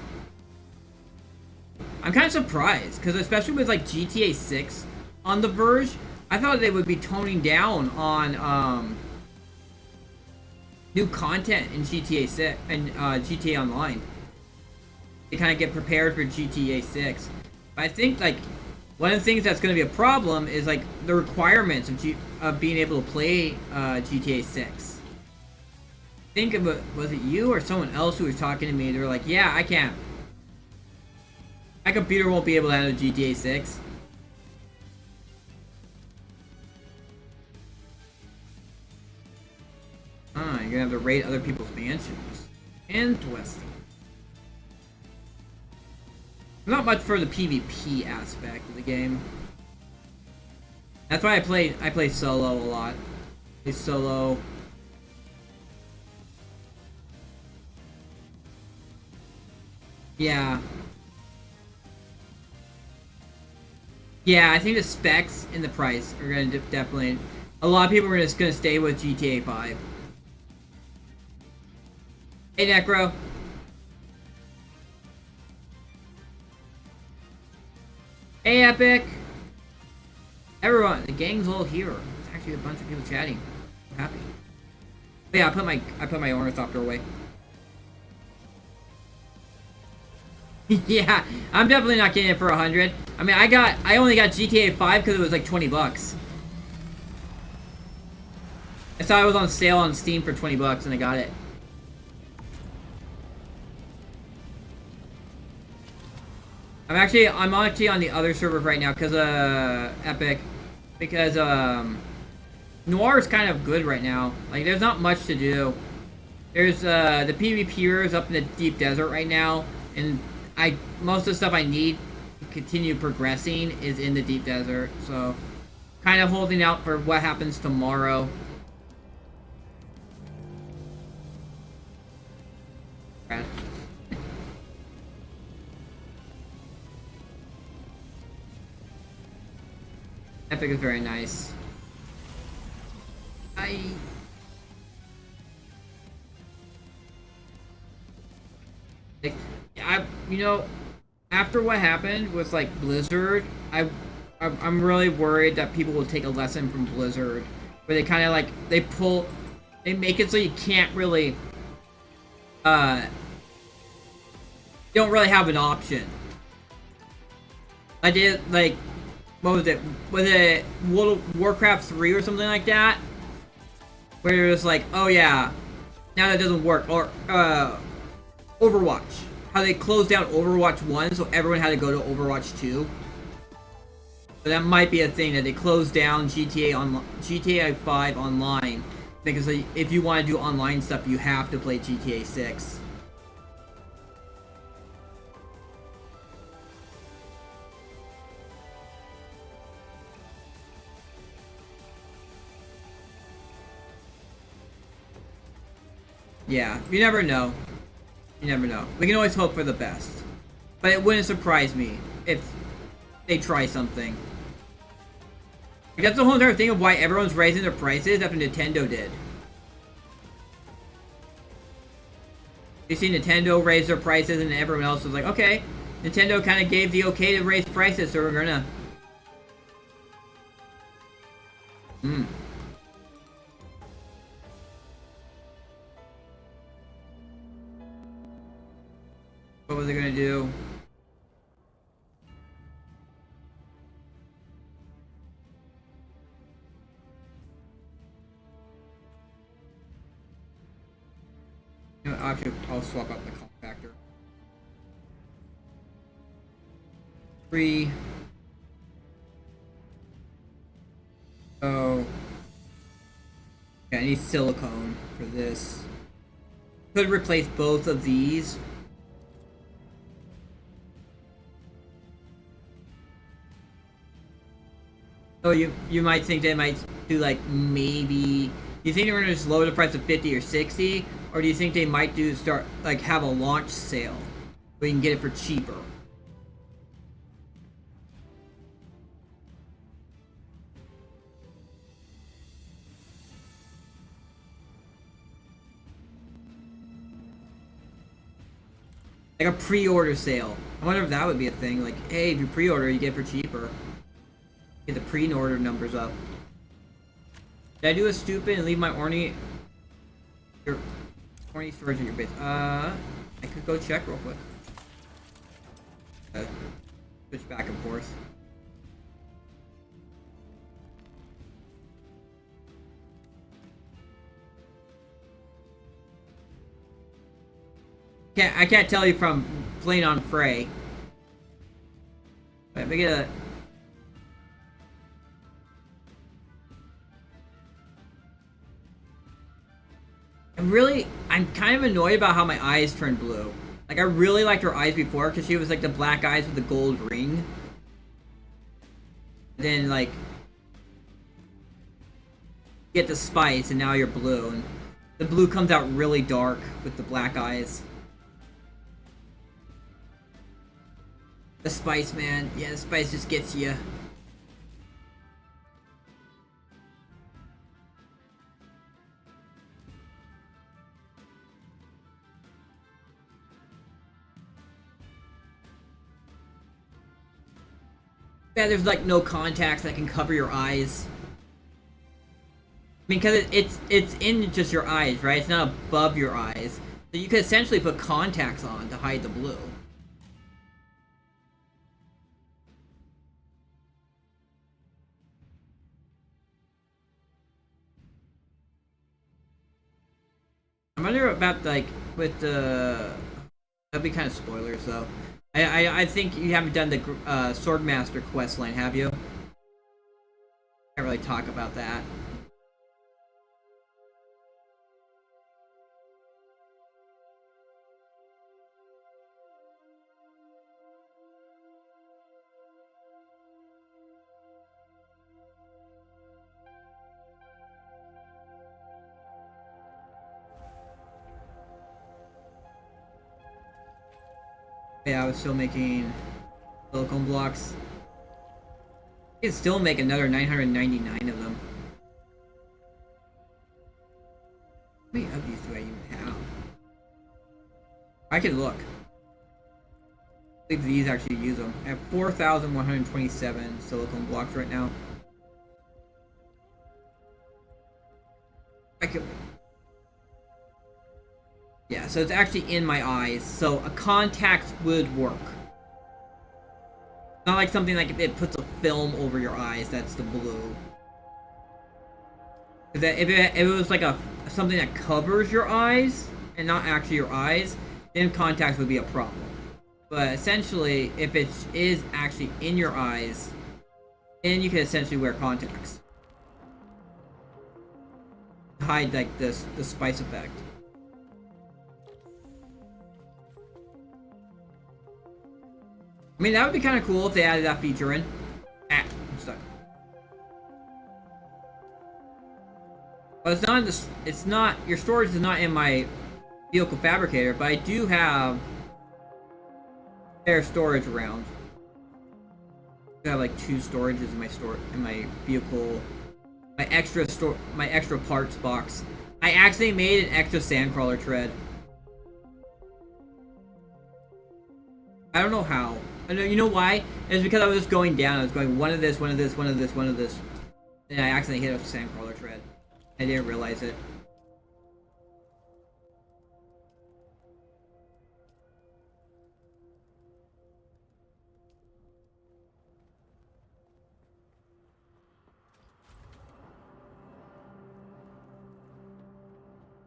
S1: I'm kind of surprised because especially with like GTA 6 on the verge, I thought they would be toning down on new content in GTA 6 and GTA Online. They kind of get prepared for GTA 6. But I think like one of the things that's going to be a problem is like the requirements of being able to play GTA 6. Think of it, was it you or someone else who was talking to me? They were like, "Yeah, I can't. My computer won't be able to handle GTA 6." Ah, you're gonna have to raid other people's mansions. Interesting. Not much for the PvP aspect of the game. That's why I play solo a lot. Play solo. Yeah. Yeah, I think the specs and the price are gonna definitely. A lot of people are just gonna stay with GTA 5. Hey, Necro. Hey, Epic. Everyone, the gang's all here. There's actually a bunch of people chatting. I'm happy. But yeah, I put my ornithopter away. Yeah, I'm definitely not getting it for 100. I mean, I only got GTA 5 because it was like 20 bucks. I saw it was on sale on Steam for 20 bucks and I got it. I'm actually on the other server right now because Epic, because Noir is kind of good right now. Like there's not much to do. There's the PvPers up in the deep desert right now, and most of the stuff I need to continue progressing is in the deep desert. So kind of holding out for what happens tomorrow. Epic is very nice. You know, after what happened with like Blizzard, I'm really worried that people will take a lesson from Blizzard, where they kind of like they make it so you can't really, you don't really have an option. I did like. What was it? Was it World of Warcraft 3 or something like that? Where it was like, oh yeah, now that doesn't work. Or Overwatch. How they closed down Overwatch 1, so everyone had to go to Overwatch 2. But that might be a thing, that they closed down GTA 5 online. Because if you want to do online stuff, you have to play GTA 6. Yeah, you never know. You never know. We can always hope for the best. But it wouldn't surprise me if they try something. Like, that's the whole entire thing of why everyone's raising their prices after Nintendo did. You see Nintendo raise their prices and everyone else was like, okay, Nintendo kind of gave the okay to raise prices, so we're gonna... What was it gonna do? You know, actually, I'll swap out the compactor. 3. Oh. Yeah, I need silicone for this. Could replace both of these. So you might think they might do like maybe. Do you think they're gonna just lower the price to 50 or 60, or do you think they might start like have a launch sale where you can get it for cheaper? Like a pre-order sale. I wonder if that would be a thing. Like, hey, if you pre-order, you get it for cheaper. Get the pre-order numbers up. Did I do a stupid and leave my orny storage in your base? I could go check real quick. Switch back and forth. I can't tell you from playing on Fray. Let me get a. I'm kind of annoyed about how my eyes turned blue. Like, I really liked her eyes before because she was like the black eyes with the gold ring. Then, like, get the spice and now you're blue. And the blue comes out really dark with the black eyes. The spice, man. Yeah, the spice just gets you. Yeah, there's like no contacts that can cover your eyes. I mean, because it's in just your eyes, right? It's not above your eyes. So you could essentially put contacts on to hide the blue. I wonder about like with the. That'd be kind of spoilers though. I think you haven't done the Swordmaster quest line, have you? Can't really talk about that. Yeah, I was still making silicone blocks. I can still make another 999 of them. How many of these do I even have? I can look. I believe these actually use them. I have 4,127 silicone blocks right now. I could. Yeah, so it's actually in my eyes, so a contact would work. Not like something like if it puts a film over your eyes, that's the blue. If it was like something that covers your eyes, and not actually your eyes, then contacts would be a problem. But essentially, if it is actually in your eyes, then you can essentially wear contacts. Hide like the spice effect. I mean, that would be kind of cool if they added that feature in. Ah, I'm stuck. But it's not in this. It's not. Your storage is not in my vehicle fabricator, but I do have spare storage around. I have like 2 storages in my vehicle. My extra parts box. I actually made an extra sandcrawler tread. I don't know how. I know, you know why? It's because I was just going down. I was going one of this, one of this, one of this, one of this. And I accidentally hit a sandcrawler tread. I didn't realize it.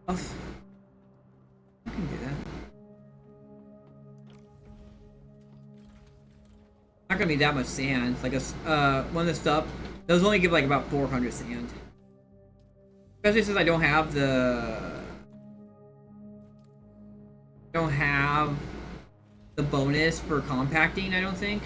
S1: I can do that. Not gonna be that much sand. It's like one of the stuff. Those only give like about 400 sand. Especially since I don't have the bonus for compacting, I don't think.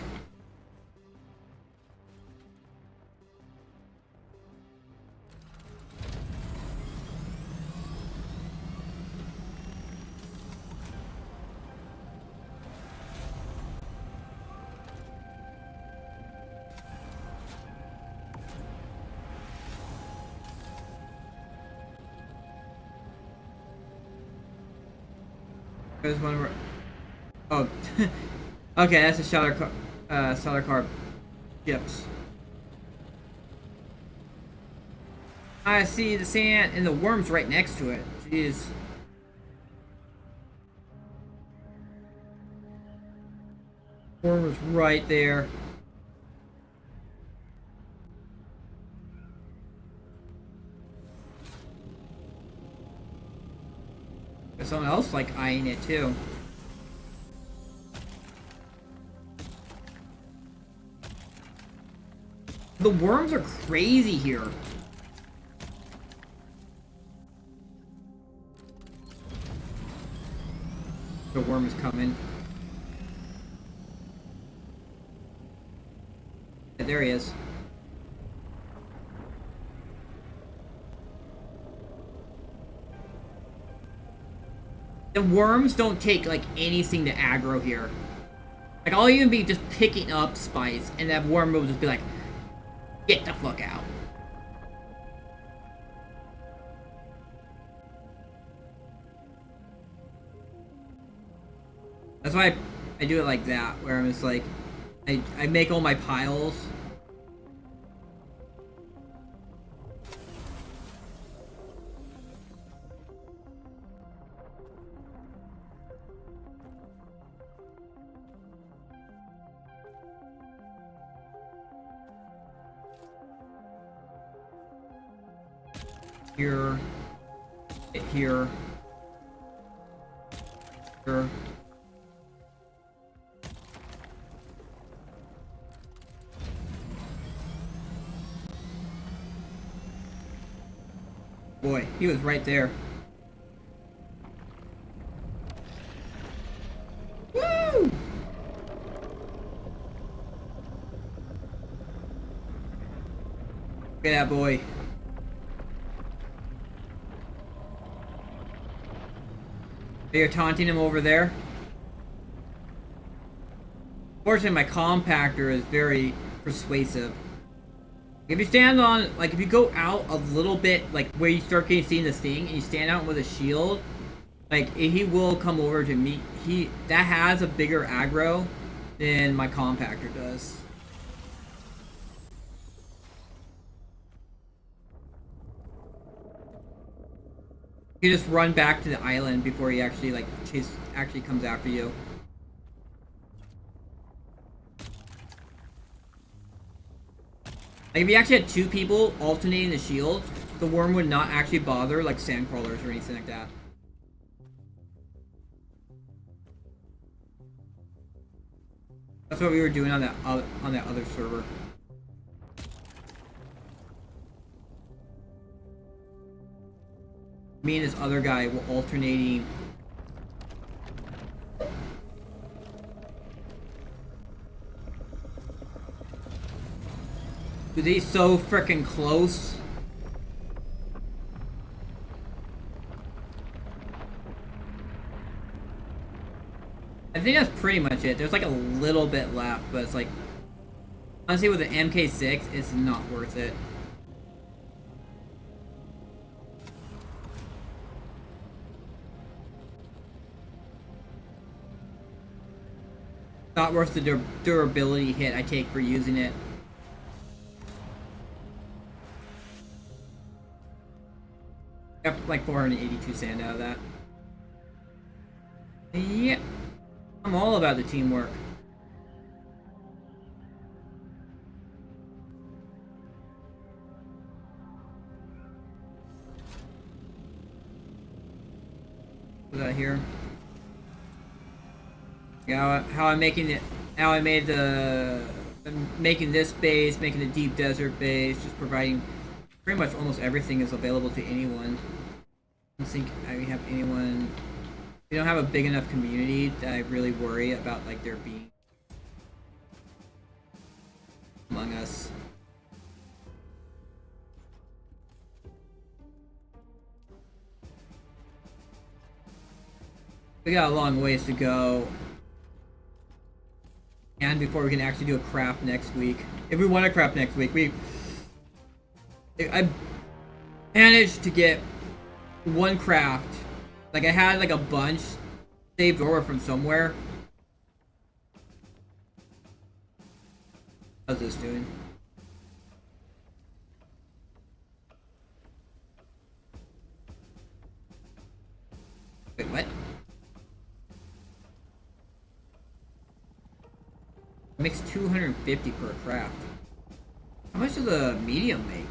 S1: There's one where... Oh. Okay, that's a Solar Carb chips. I see the sand and the worms right next to it. Jeez. Worm was right there. There's someone else like eyeing it too. The worms are crazy here. The worm is coming. Yeah, there he is. The worms don't take like anything to aggro here. Like I'll even be just picking up spice and that worm will just be like, get the fuck out. That's why I do it like that, where I'm just like, I make all my piles. Here. Here. Here. Boy, he was right there. Woo! Look at that boy. You're taunting him over there. Fortunately, my compactor is very persuasive. If you stand on, like, if you go out a little bit, like, where you start getting seeing this thing, and you stand out with a shield, like, he will come over to me. That has a bigger aggro than my compactor does. You just run back to the island before he actually, like, actually comes after you. Like, if you actually had two people alternating the shields, the worm would not actually bother, like, sand crawlers or anything like that. That's what we were doing on that other server. Me and this other guy were alternating. Dude, they so freaking close. I think that's pretty much it. There's like a little bit left, but it's like, honestly, with the MK6, it's not worth it. Not worth the durability hit I take for using it. Got like 482 sand out of that. Yeah, I'm all about the teamwork. What's that here? Yeah, how I'm making it. How I made making this base, making the deep desert base, just providing pretty much almost everything is available to anyone. I don't think I have anyone. We don't have a big enough community that I really worry about like there being among us. We got a long ways to go. And before we can actually do a craft next week. If we want to craft next week, I managed to get one craft. Like I had like a bunch saved over from somewhere. How's this doing? Wait, what? It makes 250 per craft. How much does a medium make?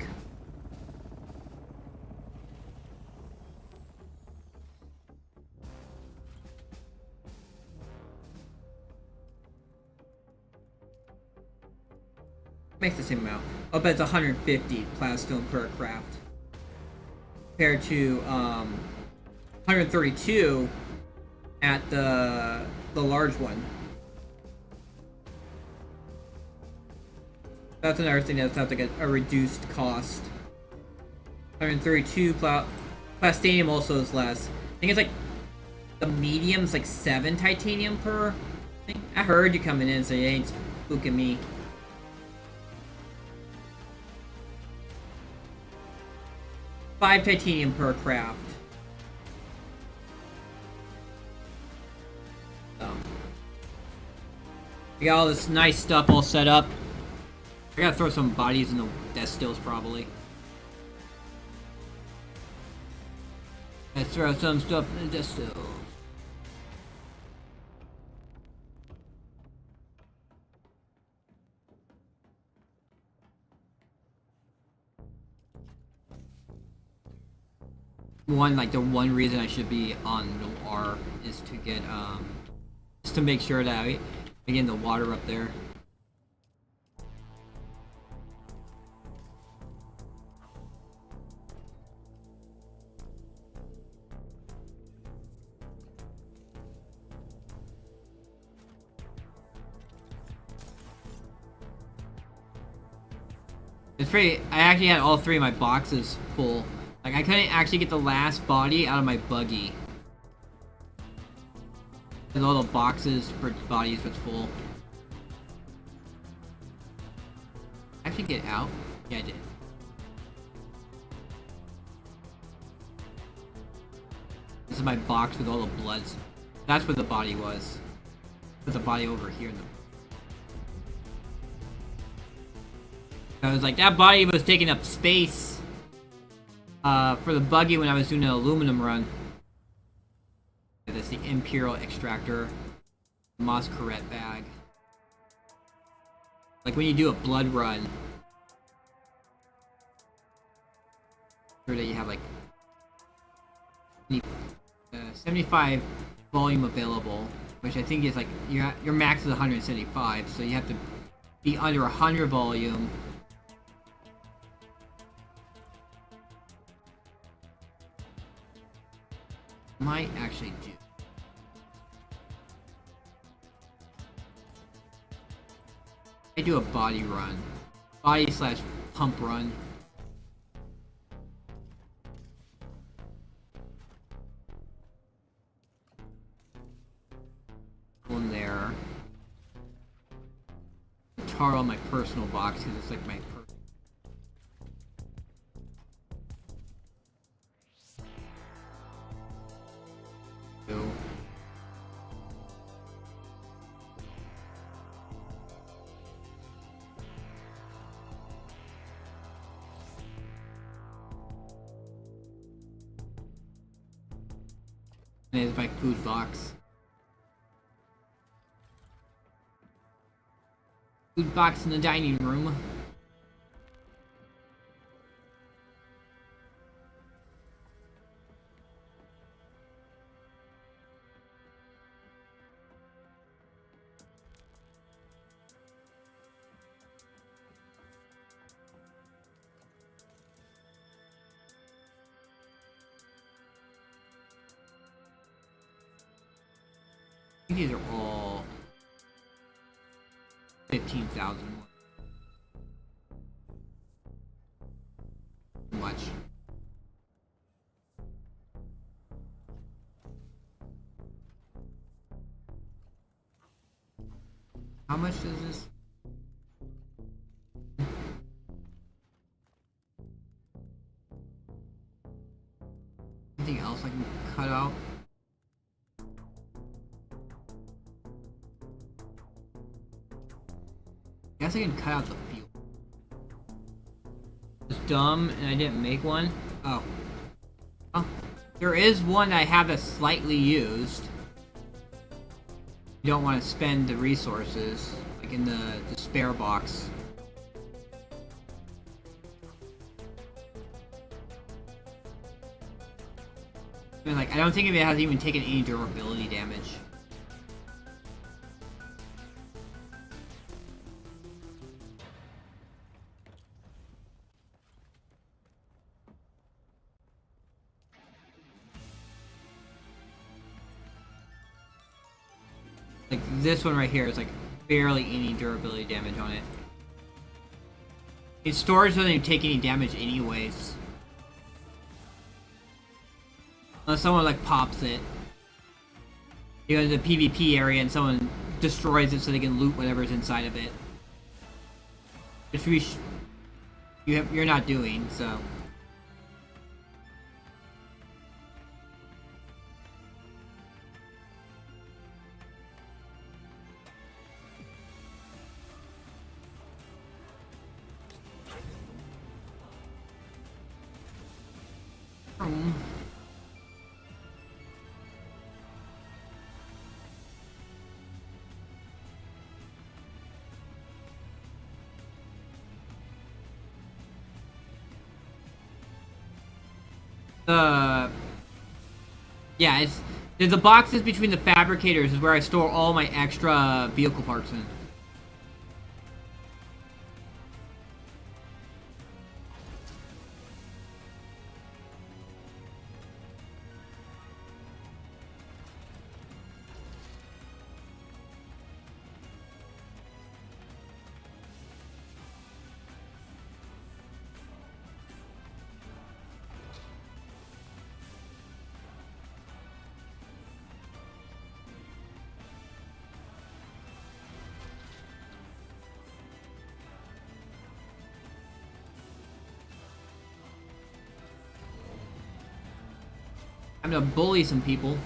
S1: Makes the same amount. I'll bet it's 150 plastone per craft. Compared to 132 at the large one. That's another thing that's have to get a reduced cost. 132 plastanium also is less. I think it's like the medium's like 7 titanium per thing. I heard you coming in, so you ain't spooking me. $5 titanium per craft. So we got all this nice stuff all set up. I gotta throw some bodies in the death stills probably. Let's throw some stuff in the death stills. The one reason I should be on Noir is to get just to make sure that I get the water up there. It's pretty. I actually had all 3 of my boxes full. Like, I couldn't actually get the last body out of my buggy. Because all the boxes for bodies was full. I actually get out? Yeah, I did. This is my box with all the bloods. That's where the body was. Put the body over here in the... I was like, that body was taking up space. For the buggy when I was doing an aluminum run. That's the Imperial Extractor. Moscaret bag. Like when you do a blood run. Sure that you have like 75 volume available. Which I think is like, your max is 175. So you have to be under 100 volume. Might actually do. I do a body run. Body slash pump run. One there. Tar on my personal box because it's like my and it's my food box. Food box in the dining room. I think these are all 15,000 more. Too much. How much does this? Anything else I can cut out? Guess I can cut out the fuel. It's dumb, and I didn't make one. Oh. Oh. There is one I have that's slightly used. You don't want to spend the resources, like in the spare box. I mean, like, I don't think it has even taken any durability damage. Like, this one right here is, like, barely any durability damage on it. Its storage doesn't even take any damage anyways. Unless someone, like, pops it. You go to the PvP area and someone destroys it so they can loot whatever's inside of it. Which you're not doing, so... Yeah, it's the boxes between the fabricators is where I store all my extra vehicle parts in. I'm gonna bully some people.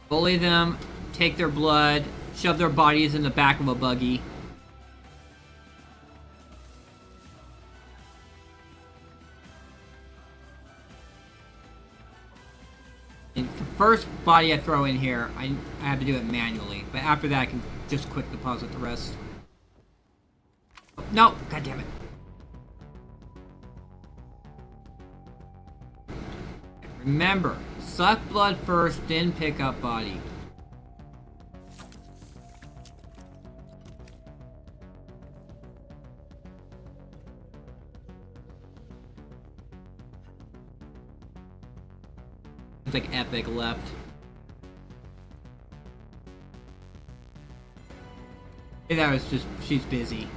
S1: Bully them, take their blood, shove their bodies in the back of a buggy. First body I throw in here, I have to do it manually, but after that I can just quick deposit the rest. Oh, no! God damn it. Remember, suck blood first, then pick up body. It's like epic left. Hey, that was just, she's busy.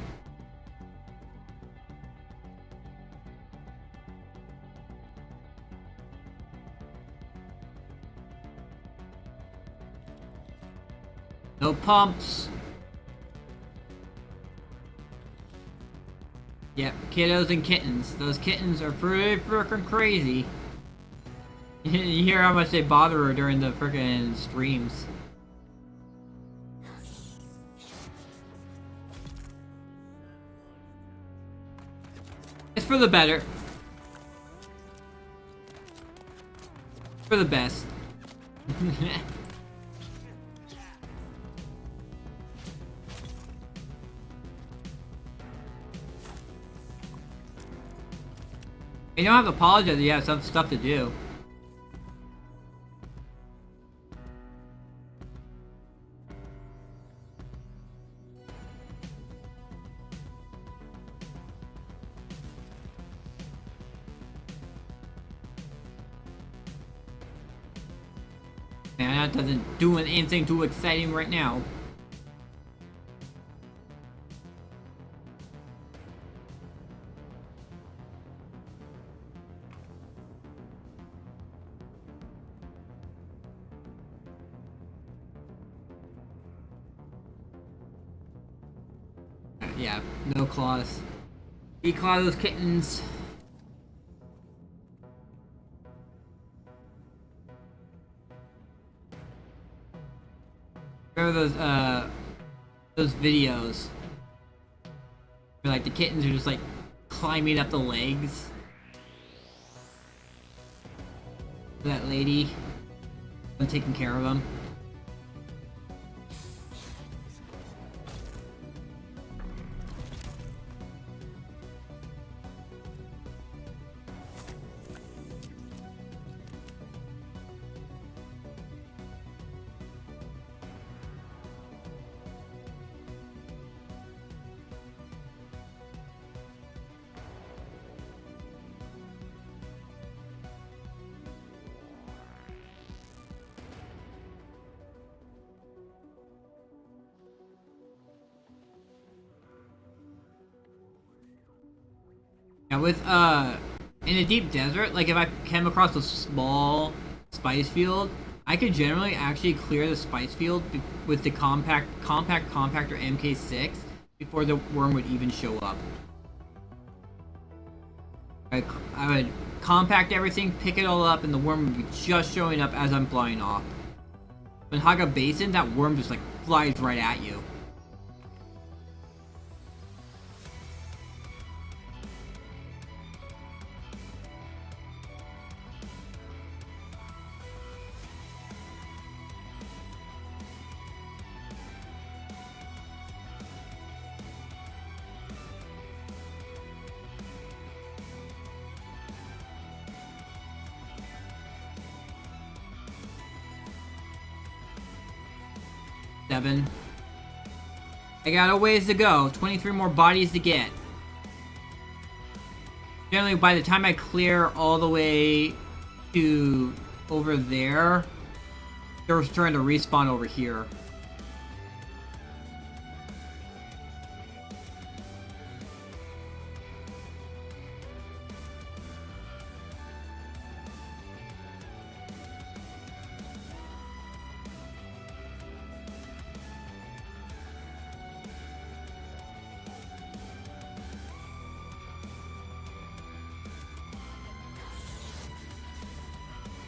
S1: No pumps. Yep, kiddos and kittens. Those kittens are pretty freaking crazy. You hear how much they bother her during the frickin' streams. It's for the better. For the best. You don't have to apologize, you have some stuff to do. Man, that doesn't do anything too exciting right now. Yeah, no claws. Declaw those kittens. Remember those videos where like the kittens are just like climbing up the legs? That lady, I'm taking care of them. Yeah, with in a deep desert, like if I came across a small spice field, I could generally actually clear the spice field with the compactor MK6 before the worm would even show up. I would compact everything, pick it all up, and the worm would be just showing up as I'm flying off. In Haga Basin, that worm just like flies right at you. Seven. I got a ways to go. 23 more bodies to get. Generally, by the time I clear all the way to over there, they're starting to respawn over here.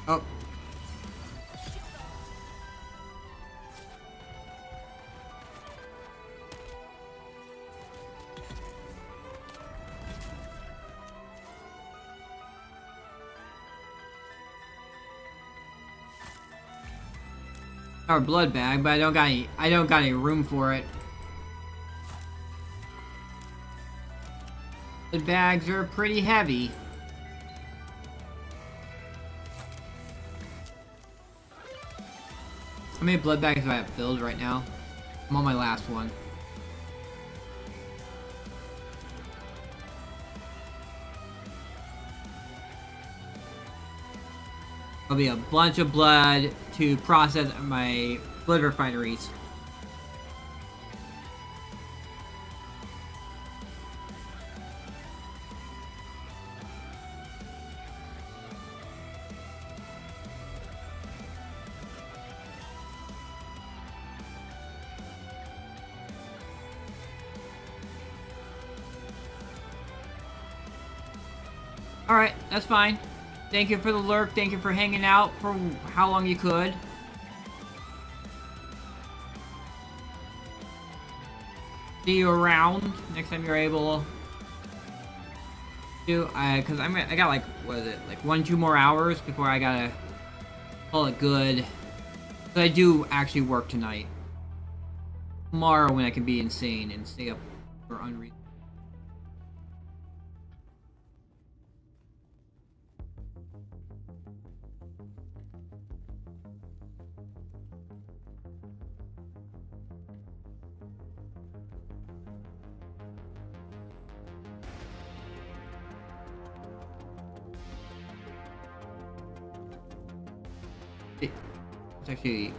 S1: Oh. Our blood bag, but I don't got any room for it. The bags are pretty heavy. How many blood bags do I have filled right now? I'm on my last one. There'll be a bunch of blood to process my blood refineries. Alright, that's fine. Thank you for the lurk. Thank you for hanging out for how long you could. See you around next time you're able to. Cause I got like, what is it? Like 1-2 more hours before I gotta call it good. But I do actually work tonight. Tomorrow when I can be insane and stay up for unreasonable. It's actually...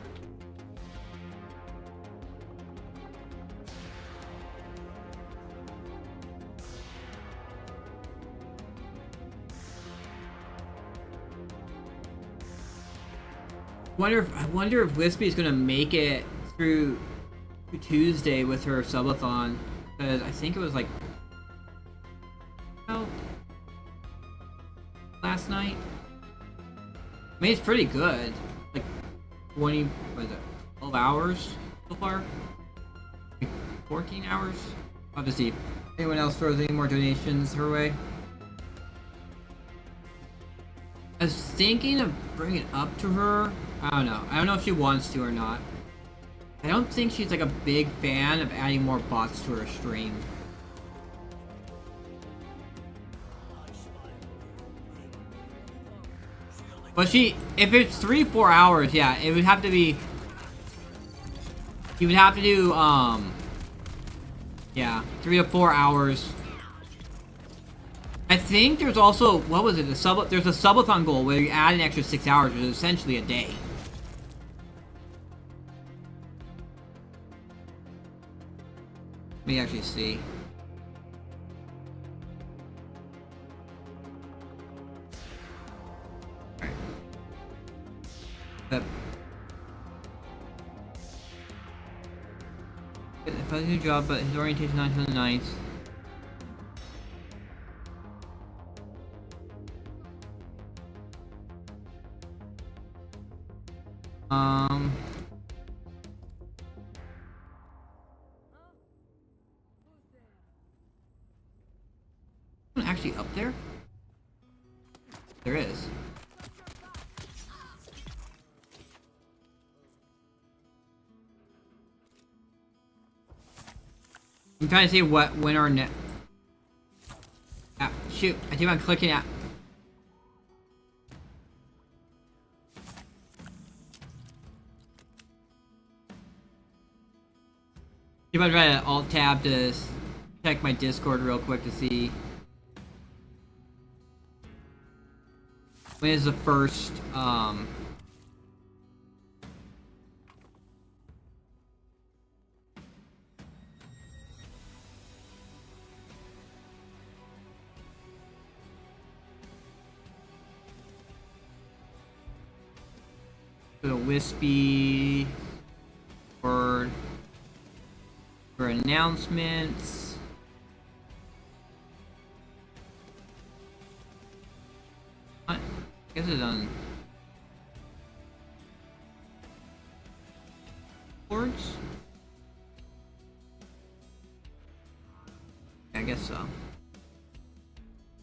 S1: I wonder if Wispy is gonna make it through Tuesday with her subathon. Because I think it was like last night. I mean, it's pretty good. Like 20, what is it, 12 hours so far? 14 hours? I'll have to see. Anyone else throws any more donations her way? I was thinking of bringing it up to her. I don't know. I don't know if she wants to or not. I don't think she's like a big fan of adding more bots to her stream. But if it's 3-4 hours, yeah, it would have to be. You would have to do, yeah, 3 to 4 hours. I think there's also, what was it? There's a subathon goal where you add an extra 6 hours, which is essentially a day. Let me actually see. Alright. If I do a job, but his orientation not until the 9th. Actually up there? There is. I'm trying to see when our net. Ah, shoot! I keep on clicking at. Keep on trying to alt tab to check my Discord real quick to see when is the first the wispy word for announcements. What? I guess it's on boards. I guess so.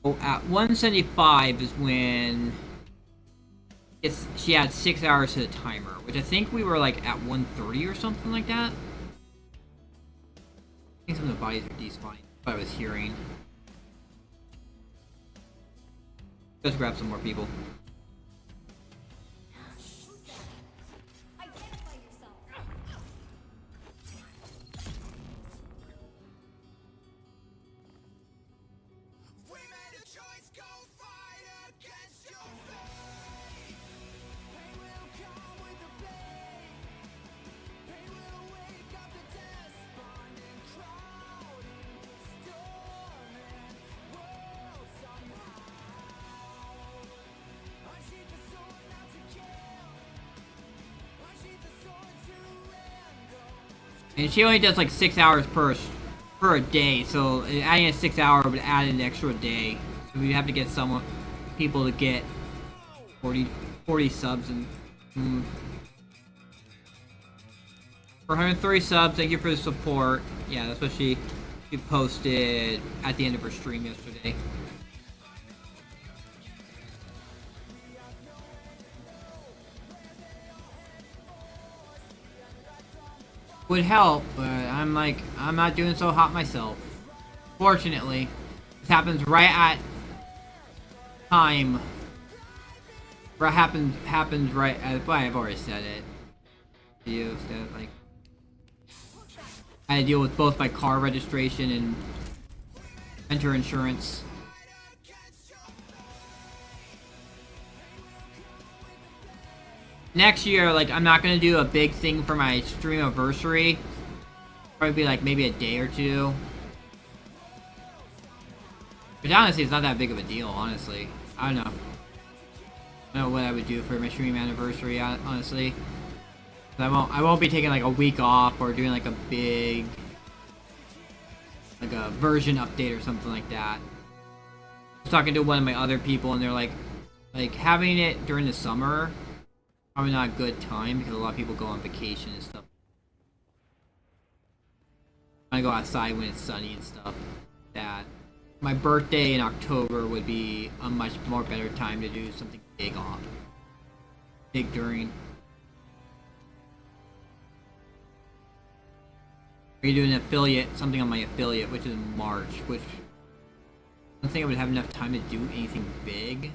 S1: Oh, at 175 is when she had 6 hours to the timer, which I think we were like at 130 or something like that. I think some of the bodies are despawning. What I was hearing. Let's grab some more people. And she only does like 6 hours per a day, so adding a 6 hour would add an extra day. So we'd have to get people to get 40 subs and for 130 subs. Thank you for the support. Yeah, that's what she posted at the end of her stream yesterday. Would help, but I'm not doing so hot myself. Fortunately, this happens right at time. Happens right at. Well, I've already said it. You said like I had to deal with both my car registration and renter insurance. Next year, like, I'm not gonna do a big thing for my stream anniversary. Probably be like maybe a day or two. But honestly, it's not that big of a deal, honestly. I don't know. I don't know what I would do for my stream anniversary, honestly. I won't be taking like a week off or doing like a big version update or something like that. I was talking to one of my other people, and they're like having it during the summer, probably not a good time because a lot of people go on vacation and stuff. I go outside when it's sunny and stuff. That my birthday in October would be a much more better time to do something big off. Big during. We're doing an affiliate, something on my affiliate, which is in March, which I don't think I would have enough time to do anything big.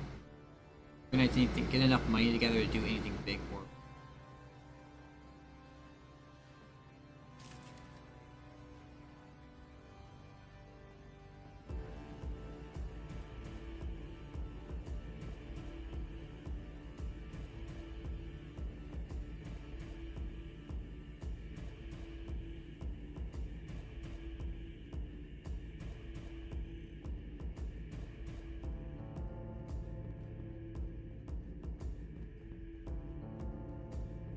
S1: I'm gonna need to get enough money together to do anything big for it.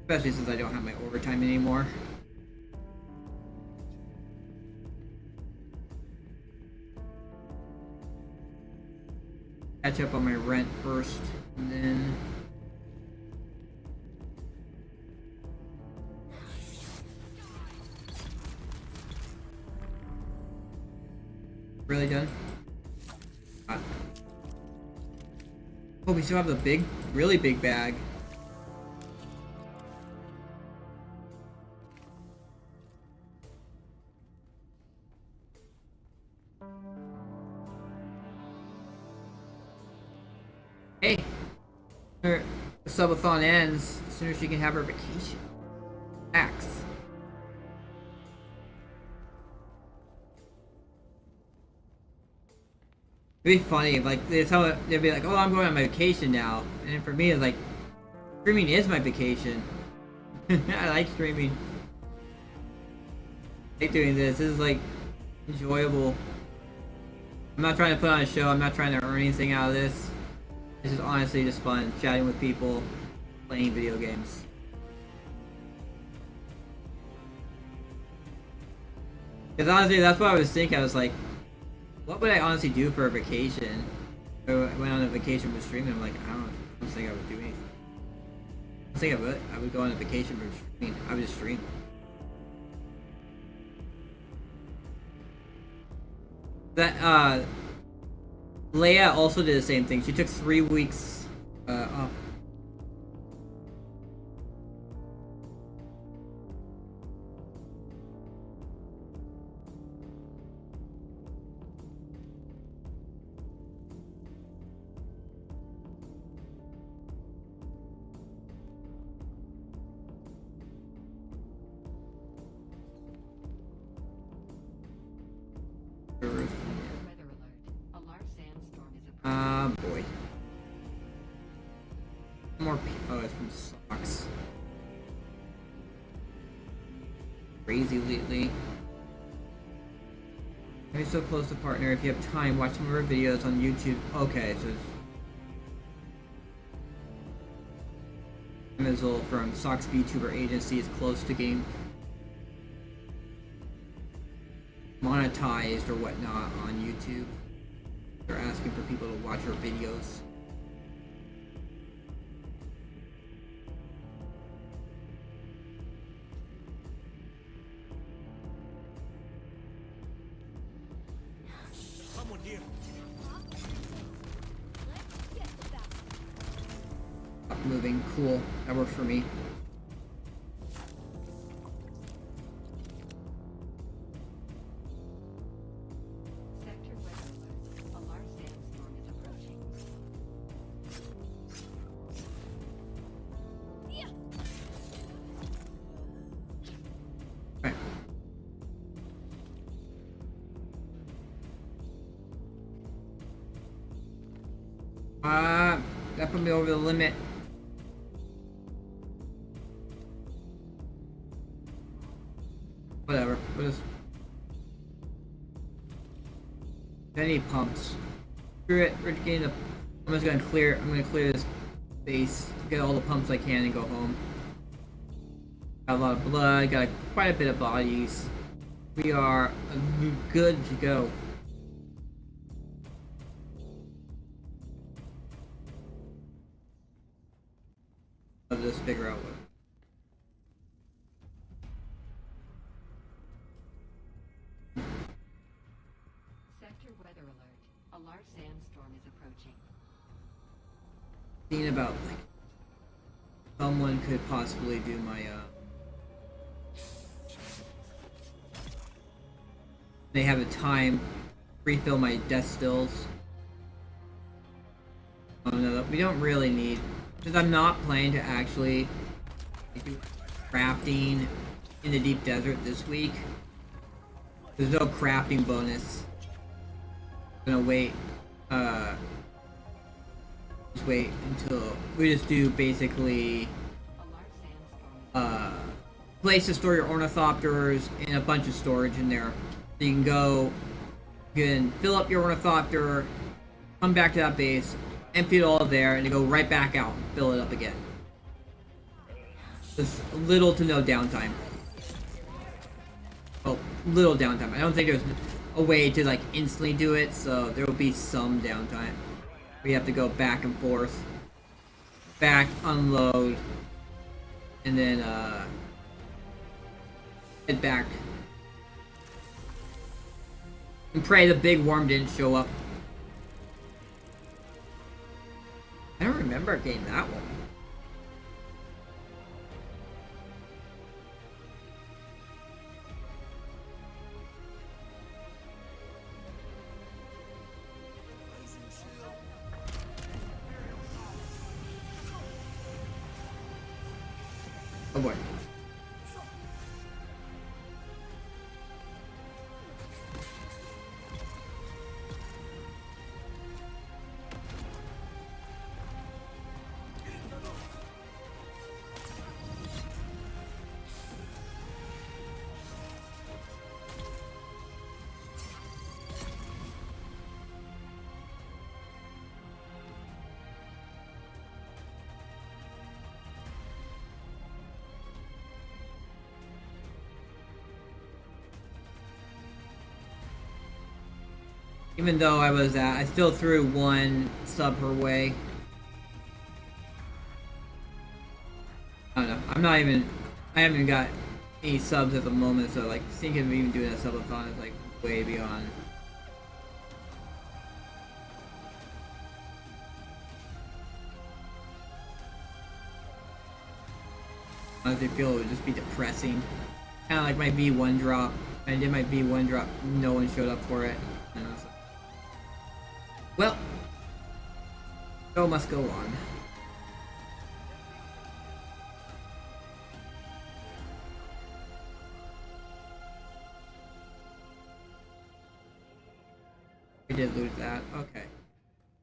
S1: Especially since I don't have my overtime anymore. Catch up on my rent first, and then really done. Oh, we still have the big, really big bag. Hey, her subathon ends, the sooner she can have her vacation. Max. It'd be funny, like they'd be like, "Oh, I'm going on my vacation now," and then for me, it's like, streaming is my vacation. I like streaming. I like doing this. This is like enjoyable. I'm not trying to put on a show. I'm not trying to earn anything out of this. This is honestly just fun, chatting with people, playing video games. Because honestly, that's what I was thinking. I was like, what would I honestly do for a vacation? If I went on a vacation with streaming, I'm like, I don't think I would do anything. I don't think I would. I would go on a vacation for streaming. I would just stream. That, Leia also did the same thing. She took 3 weeks off. Boy. More oh, it's from socks. Crazy lately. You're so close to partner. If you have time, watch some of our videos on YouTube. Okay, so Mizzle from Socks VTuber Agency is close to game monetized or whatnot on YouTube. They're asking for people to watch our videos.
S5: Someone here.
S1: Stop moving. Cool. That works for me. That put me over the limit. Whatever. What is? I need pumps. Screw it. We're getting the. I'm just gonna clear. I'm gonna clear this base. Get all the pumps I can and go home. Got a lot of blood. Got quite a bit of bodies. We are good to go. I'll just figure out what.
S7: Sector weather alert. A large sandstorm is approaching.
S1: Thinking about like someone could possibly do my they have a time refill my death stills. Oh no, we don't really need, because I'm not planning to actually do crafting in the deep desert this week. There's no crafting bonus. I'm gonna wait. Just wait until we just do basically place to store your ornithopters and a bunch of storage in there. So you can go, you can fill up your ornithopter, come back to that base, empty it all there, and then go right back out and fill it up again. There's little to no downtime. Oh, little downtime. I don't think there's a way to like instantly do it, so there will be some downtime. We have to go back and forth, back, unload, and then head back. And pray the big worm didn't show up. I don't remember getting that one. Oh boy. Even though I still threw one sub her way. I don't know. I haven't even got any subs at the moment, so like thinking of even doing a subathon is like way beyond. I honestly feel it would just be depressing. Kind of like my V1 drop. I did my V1 drop, no one showed up for it. And I was like, well, show must go on. We did lose that. Okay.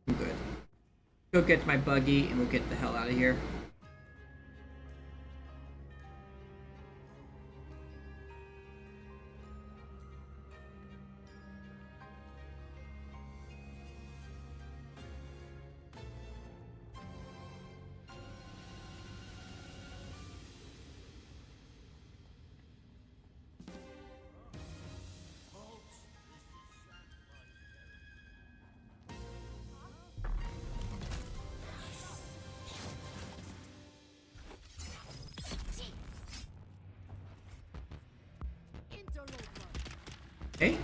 S1: I'm good. Go get to my buggy and we'll get the hell out of here. Okay.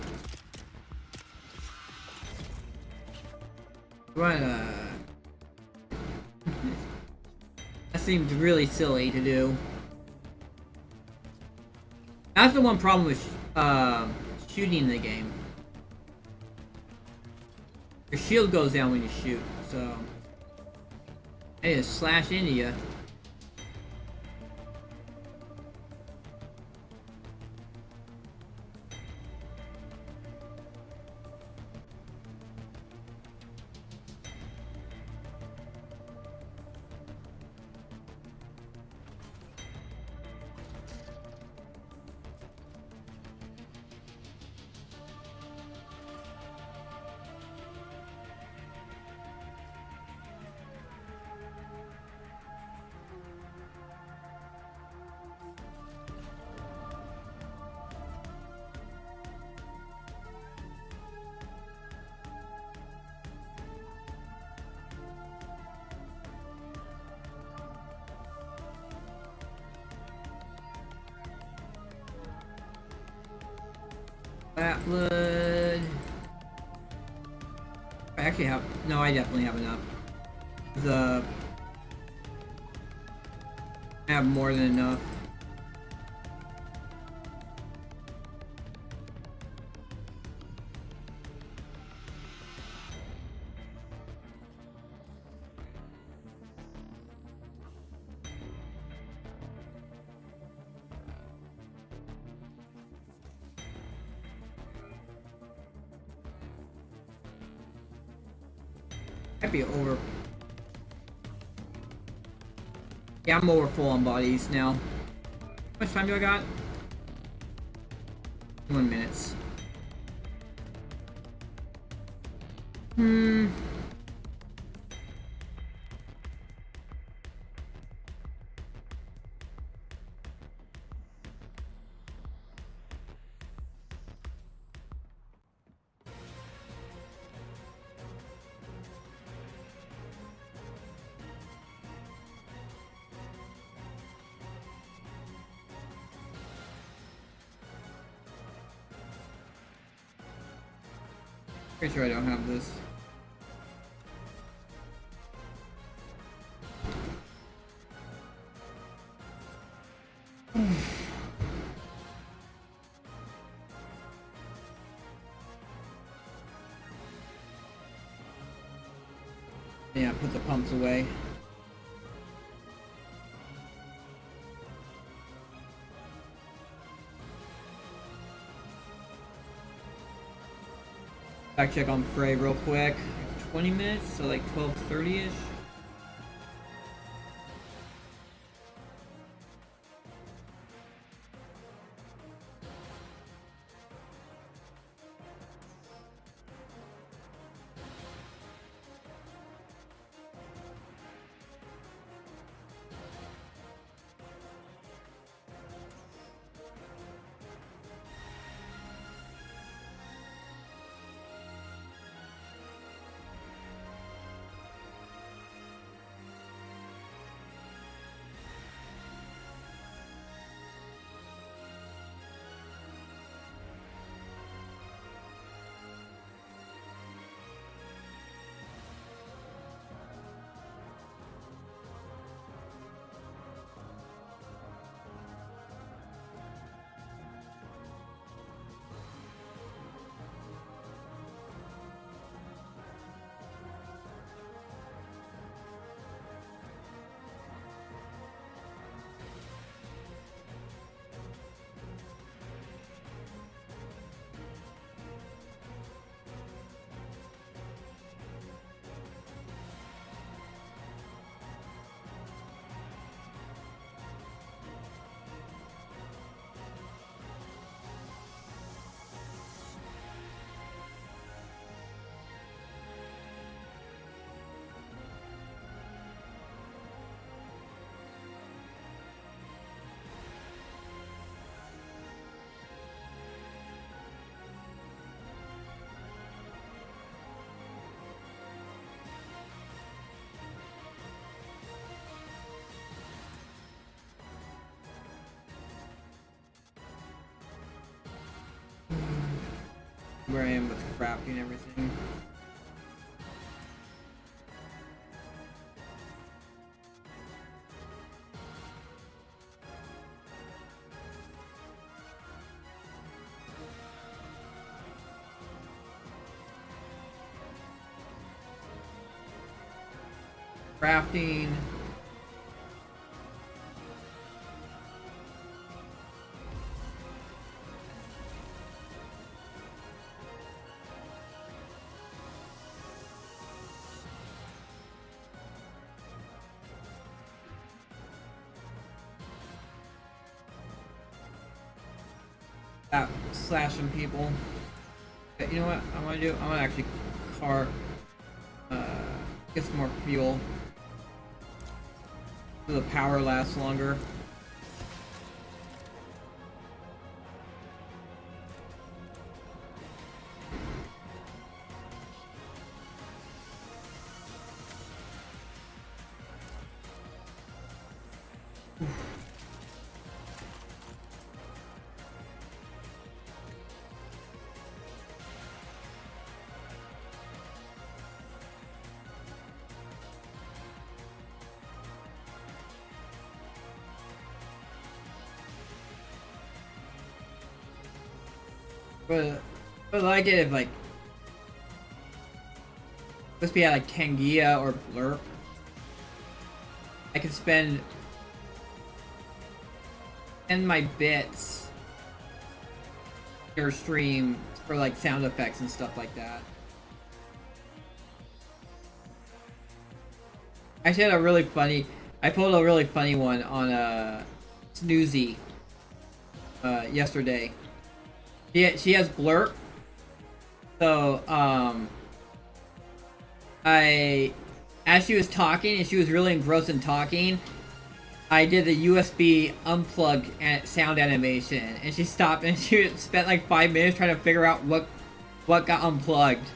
S1: That seems really silly to do. That's the one problem with shooting in the game. Your shield goes down when you shoot, so I just slash into you. would... I actually have... No, I definitely have enough. I have more than enough. Might be over. Yeah, I'm over full on bodies now. How much time do I got? 1 minute. Pretty sure I don't have this. Yeah, put the pumps away. Back check on Fray real quick. 20 minutes, so like 12:30ish. Where I am with crafting and everything. Crafting. Slashing people. But you know what I'm gonna do? I'm gonna actually get some more fuel so the power lasts longer. But like it if like let's be at like Kangia or Blurp. I could spend my bits your stream for like sound effects and stuff like that. I actually had a really funny. I pulled a really funny one on Snoozy yesterday. She has Blurp, so as she was talking and she was really engrossed in talking, I did the USB unplug sound animation, and she stopped and she spent like 5 minutes trying to figure out what got unplugged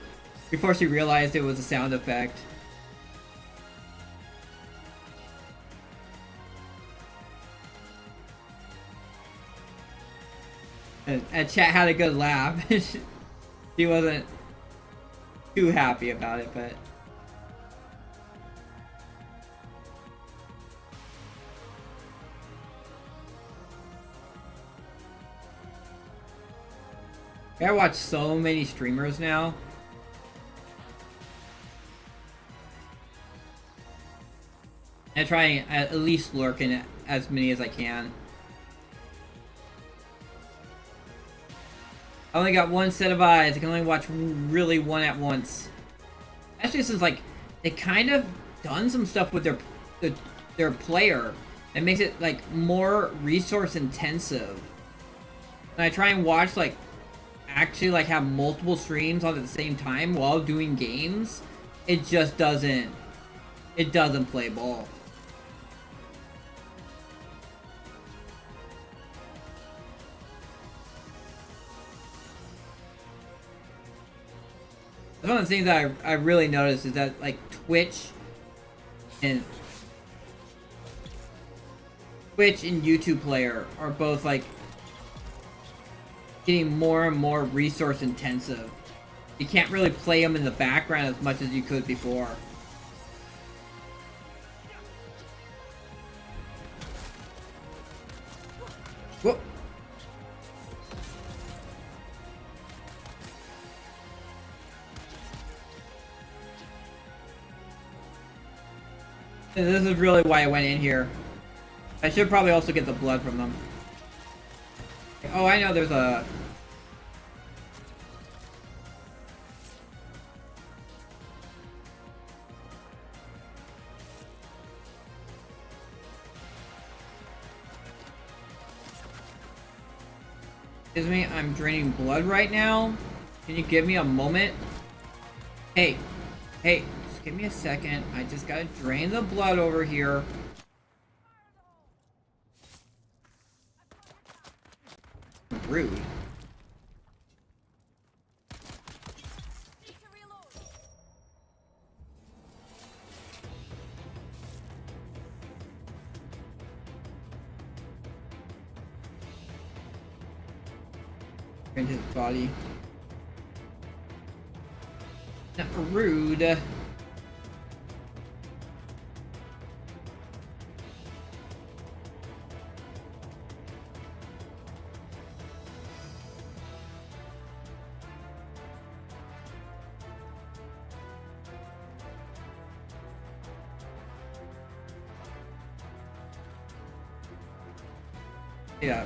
S1: before she realized it was a sound effect. And chat had a good laugh. She wasn't too happy about it, but I watch so many streamers now. I try and at least lurk in as many as I can. I only got one set of eyes. I can only watch really one at once. Especially since like they kind of done some stuff with their player that makes it like more resource intensive. And I try and watch like actually like have multiple streams on at the same time while doing games. It just doesn't play ball. One of the things that I really noticed is that like Twitch and YouTube player are both like getting more and more resource intensive. You can't really play them in the background as much as you could before. Whoop. And this is really why I went in here. I should probably also get the blood from them. Oh, I know there's a... Excuse me, I'm draining blood right now. Can you give me a moment? Hey, just give me a second. I just gotta drain the blood over here. Rude.
S4: Need to reload.
S1: In his body. Not rude. Yeah,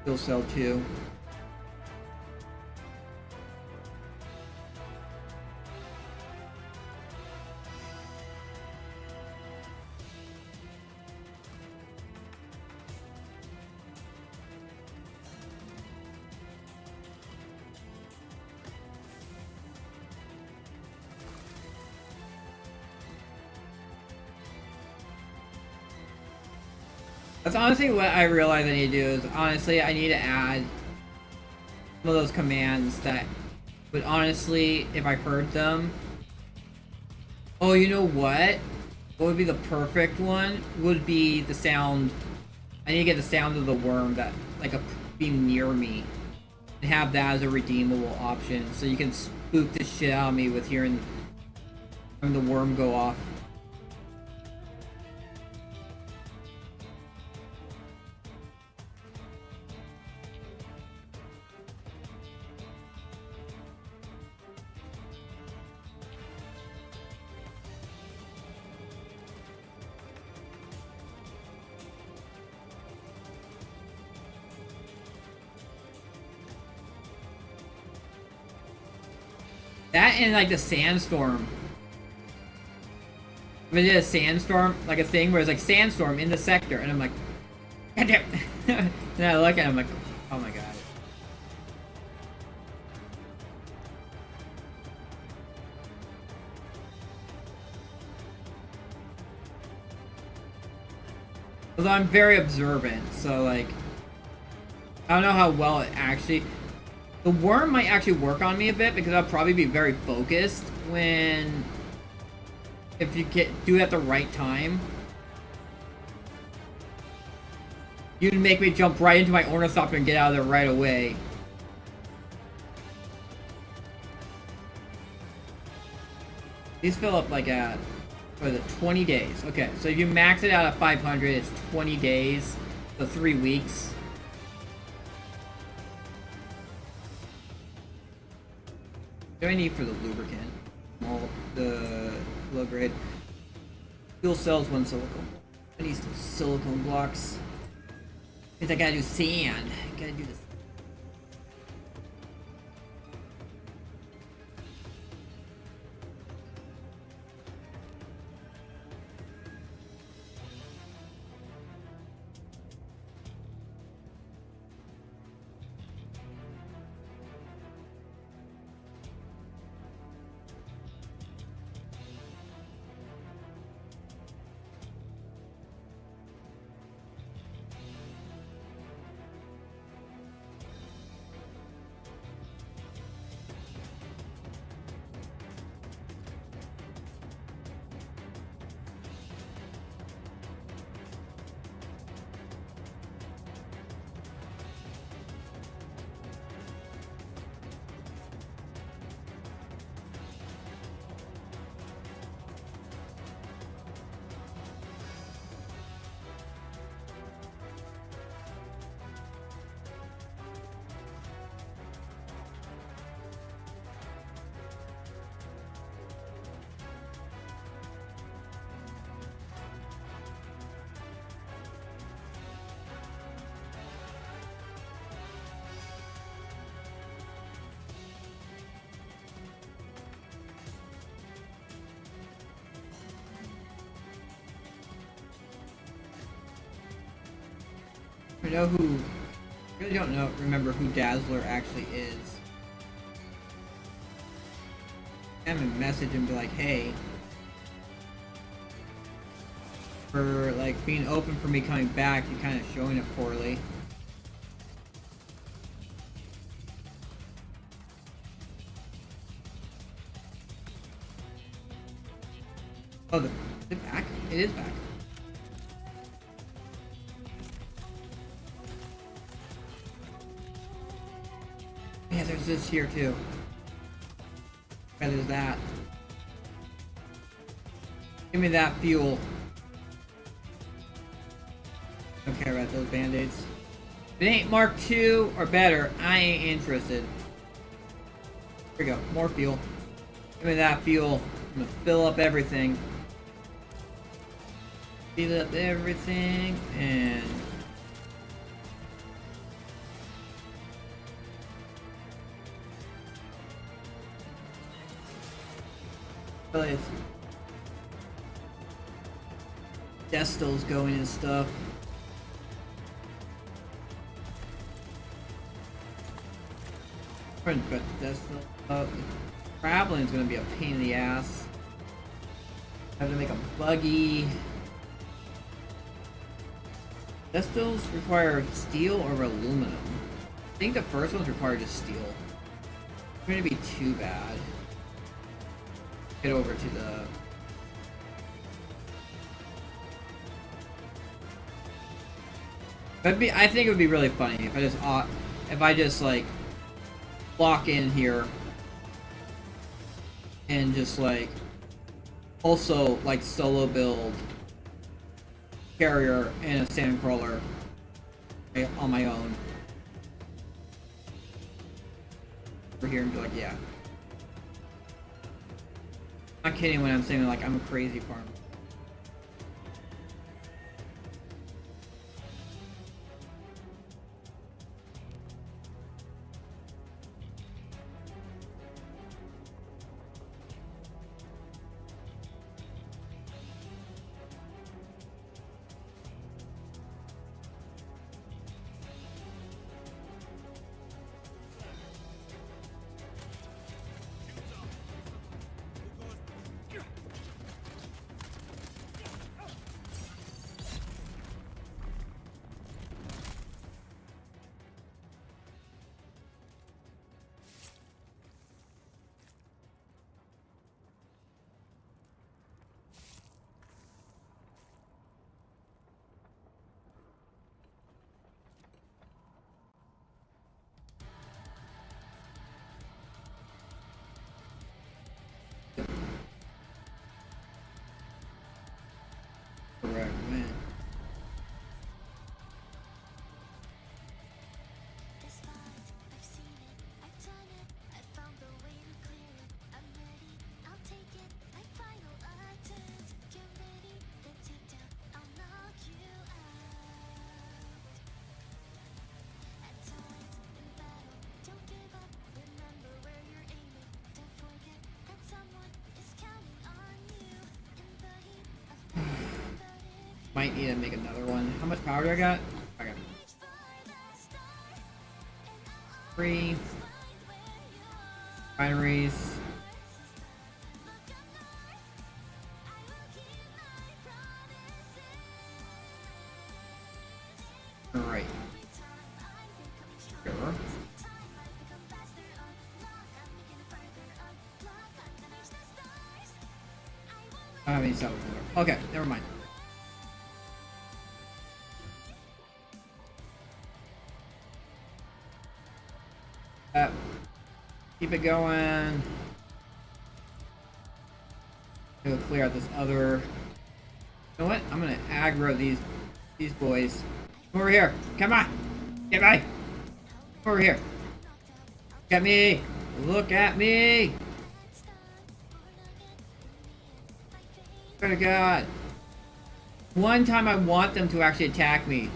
S1: still sell too. That's honestly what I realize I need to do is honestly I need to add some of those commands that would honestly, if I heard them... Oh, you know what? What would be the perfect one? Would be the sound... I need to get the sound of the worm that, like, be near me. And have that as a redeemable option. So you can spook the shit out of me with hearing the worm go off. That and like the sandstorm. We did a sandstorm, like a thing where it's like sandstorm in the sector, and I'm like, God damn. Then I look at him like, oh my god. Although I'm very observant, so like, I don't know how well it actually. The worm might actually work on me a bit because I'll probably be very focused when, if you do it at the right time. You'd make me jump right into my ornithopter and get out of there right away. These fill up like at, what is it, 20 days. Okay, so if you max it out at 500, it's 20 days, so 3 weeks. What do I need for the lubricant? The low grade. Fuel cells, 1 silicone. I need some silicone blocks. Because I gotta do sand. I gotta do this. I know who. I really don't remember who Dazzler actually is. I'm gonna message him, be like, hey, for like being open for me coming back, you're kind of showing it poorly. Oh, is it back? It is back. Yeah, there's this here too. Yeah, there's that. Give me that fuel. Don't care about those band-aids. If it ain't Mark II or better, I ain't interested. Here we go, more fuel. Give me that fuel. I'm gonna fill up everything. Fill up everything and really it's Destil's going and stuff. But Destil, traveling's gonna be a pain in the ass. I have to make a buggy. Destils require steel or aluminum. I think the first one's required just steel. It's going to be too bad. Get over to the... I think it would be really funny if I just like lock in here and just like also like solo build carrier and a sandcrawler on my own. Over here and be like, yeah. I'm not kidding when I'm saying like I'm a crazy farmer. Might need to make another one. How much power do I got? I got 3 refineries. Alright. Sure. I don't have any cells more. Okay, never mind. Keep it going. We'll clear out this other. You know what? I'm gonna aggro these boys. Come over here. Come on. Get me. Come over here. Look at me. Look at me. Oh God. One time I want them to actually attack me.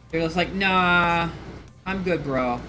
S1: They're just like, nah, I'm good, bro.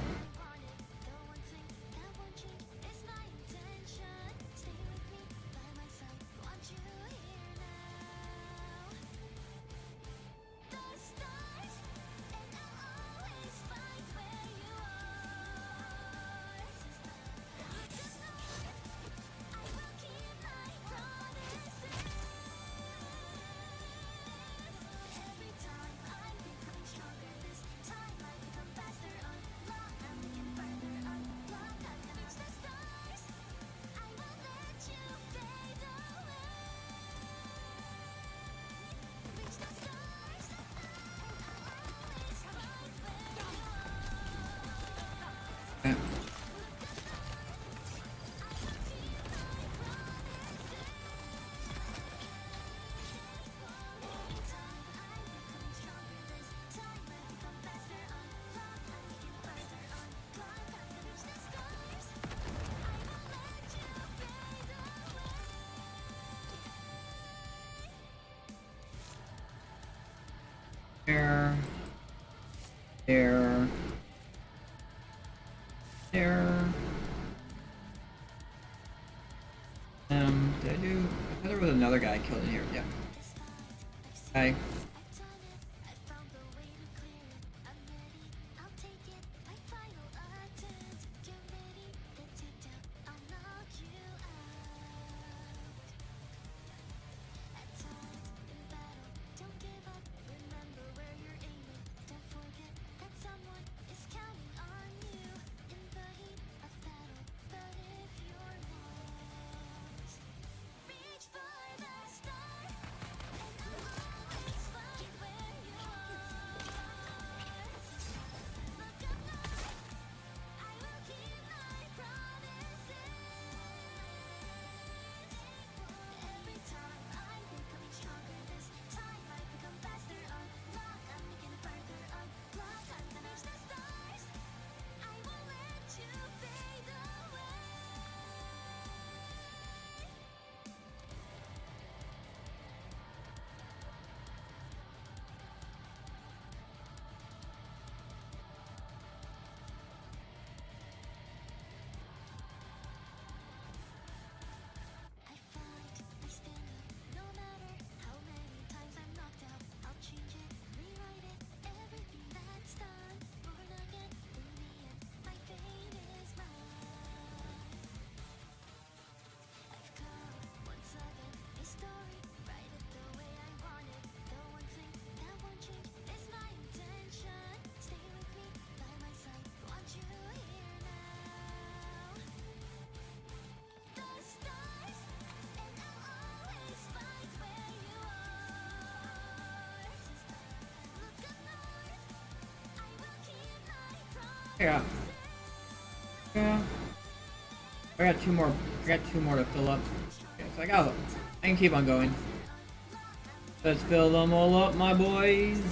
S1: There. There. There. Did I do? I thought there was another guy killed in here. Yeah. Okay. Yeah. Yeah. I got two more. I got two more to fill up. Okay, so I got them. I can keep on going. Let's fill them all up, my boys.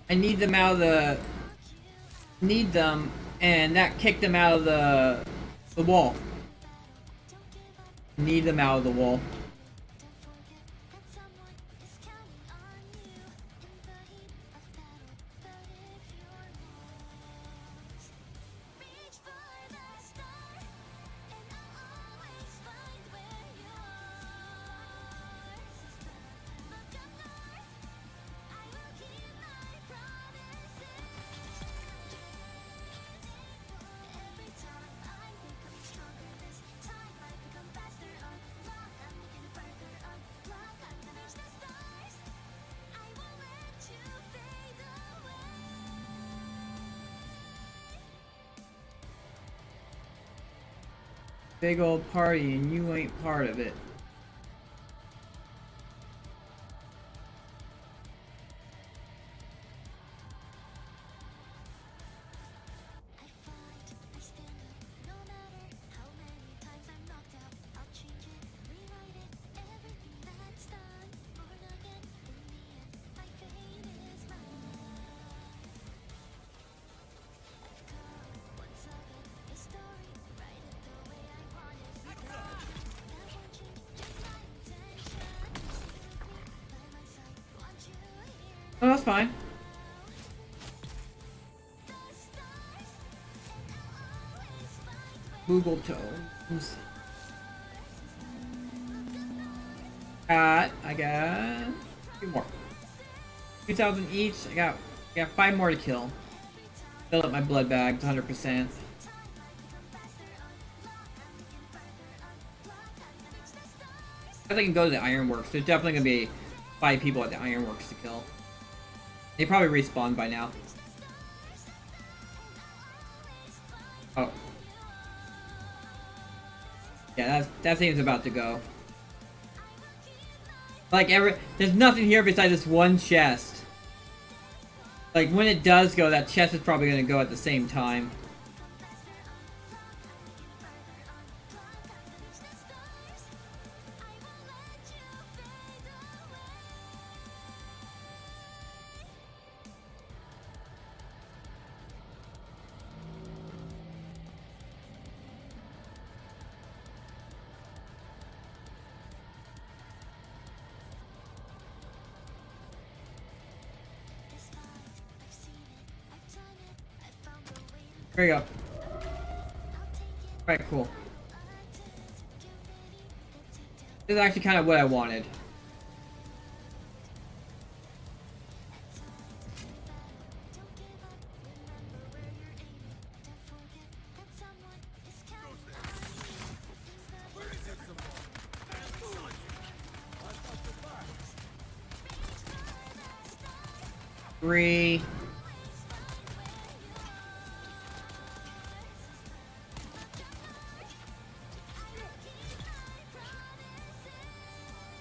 S1: I need them out of the... Need them, and that kicked them out of the wall. Need them out of the wall. Big old party and you ain't part of it. Oh, that's fine. Google tones. I got 2 more. 2,000 each. I got 5 more to kill. Fill up my blood bags 100%. I think I can go to the ironworks. There's definitely gonna be 5 people at the ironworks to kill. They probably respawned by now. Oh. Yeah, that thing's about to go. Like, there's nothing here besides this one chest. Like, when it does go, that chest is probably gonna go at the same time. There you go. Alright, cool. This is actually kind of what I wanted. Three.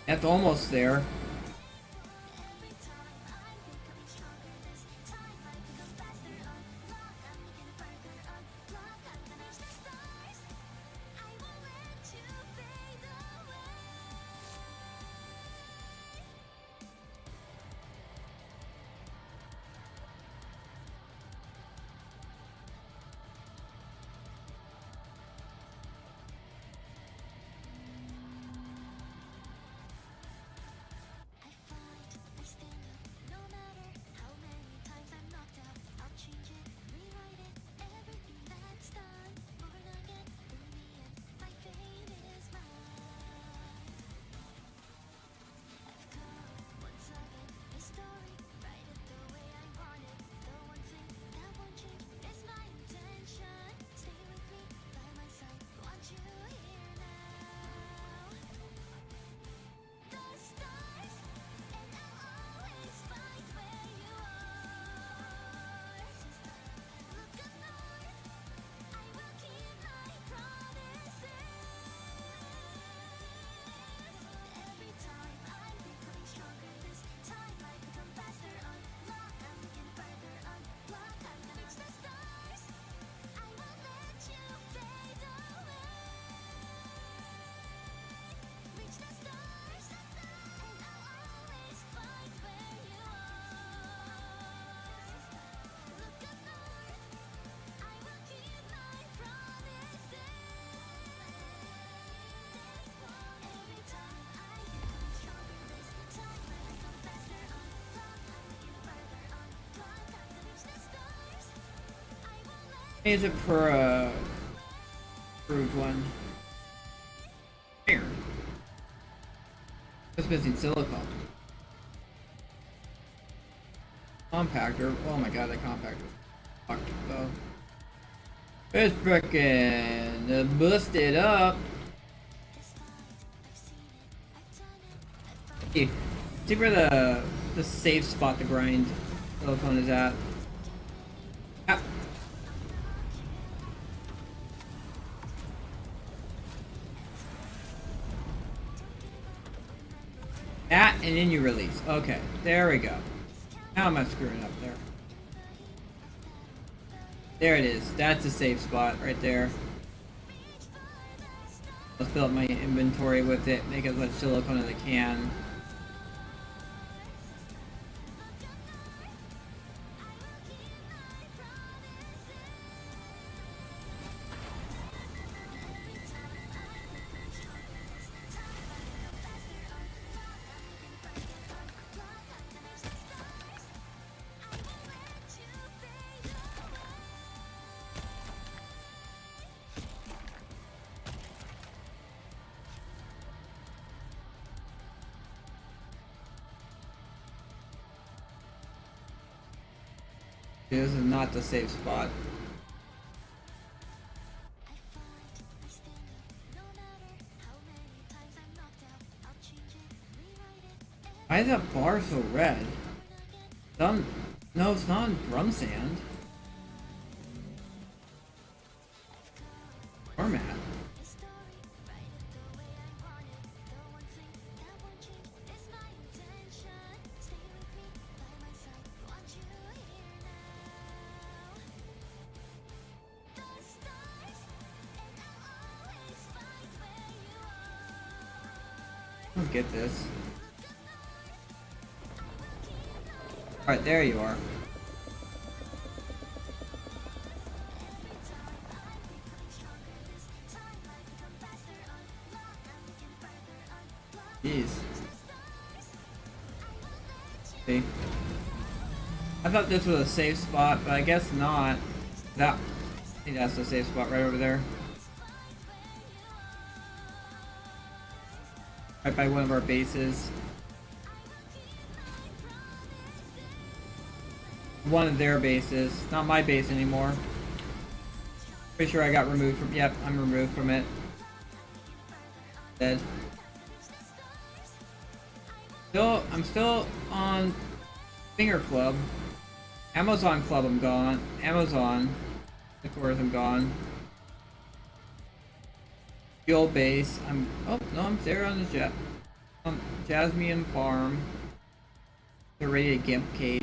S1: That's almost there. Is it per approved one? Iron. Just missing silicone. Compactor. Oh my god, that compactor. Fucked though. It's frickin' busted up. Hey, see where the safe spot to grind silicone is at. Ah. That and then you release. Okay, there we go. How am I screwing up there? There it is. That's a safe spot right there. Let's fill up my inventory with it. Make as much silicone as I can. This is not the safe spot. Why is that bar so red? No, it's not drum sand. Format. I don't get this. Alright, there you are. Jeez. See? I thought this was a safe spot, but I guess not. That, I think that's the safe spot right over there. Right by one of our bases. One of their bases. Not my base anymore. Pretty sure I got removed from... Yep, I'm removed from it. Dead. I'm still on Finger Club. Amazon Club, I'm gone. Amazon. Of course, I'm gone. Fuel base. Oh no, I'm there on the Jasmine Farm. They're ready to gimp cage.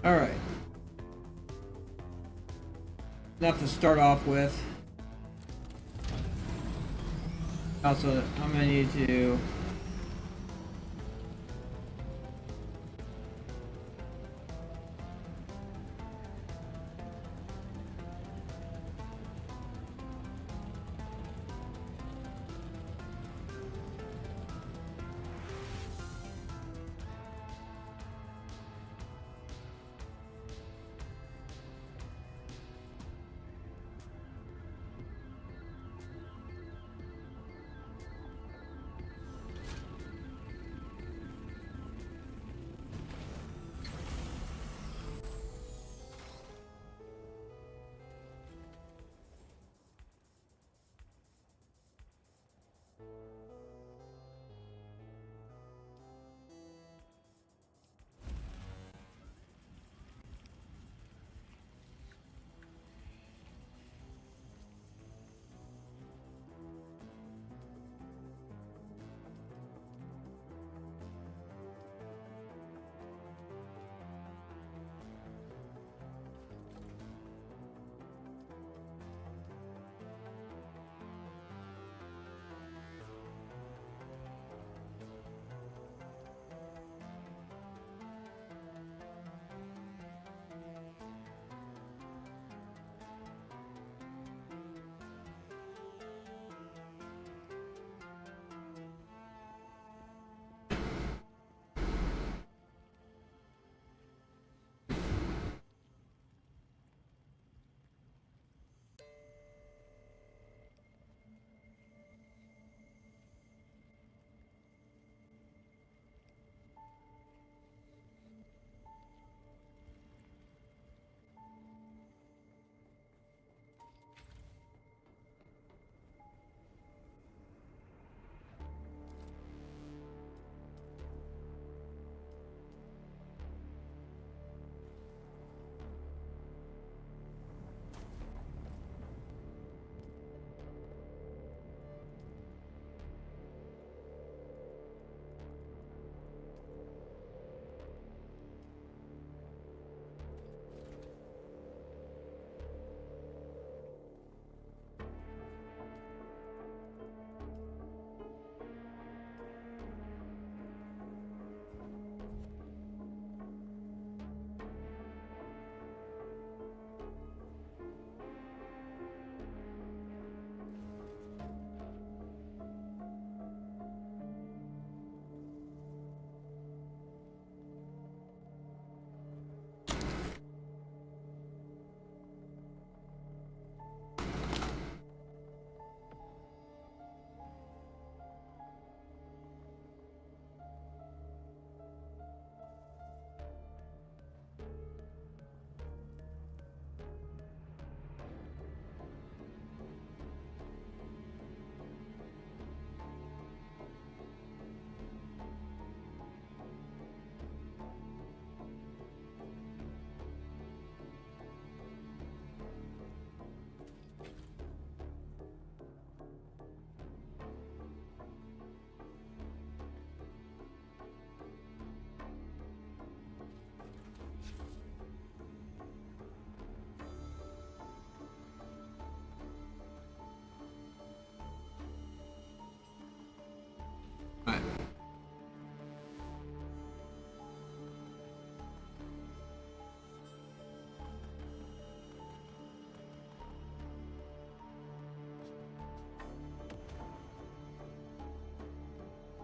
S1: Alright. Enough to start off with. Also, I'm gonna need to...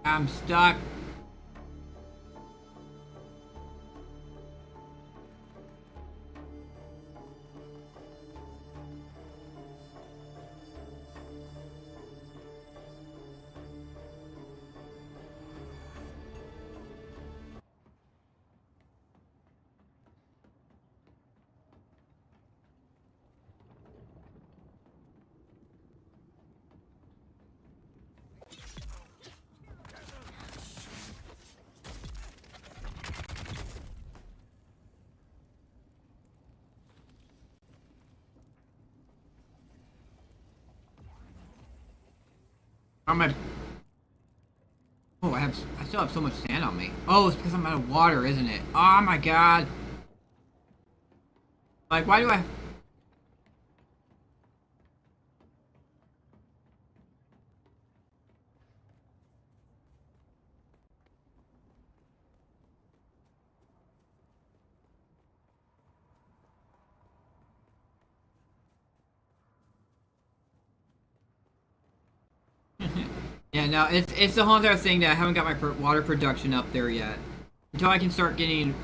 S1: I'm stuck. I'm at. Oh, I still have so much sand on me. Oh, it's because I'm out of water, isn't it? Oh my god. Like, why do I? Yeah, no, it's the whole entire thing that I haven't got my water production up there yet. Until I can start getting.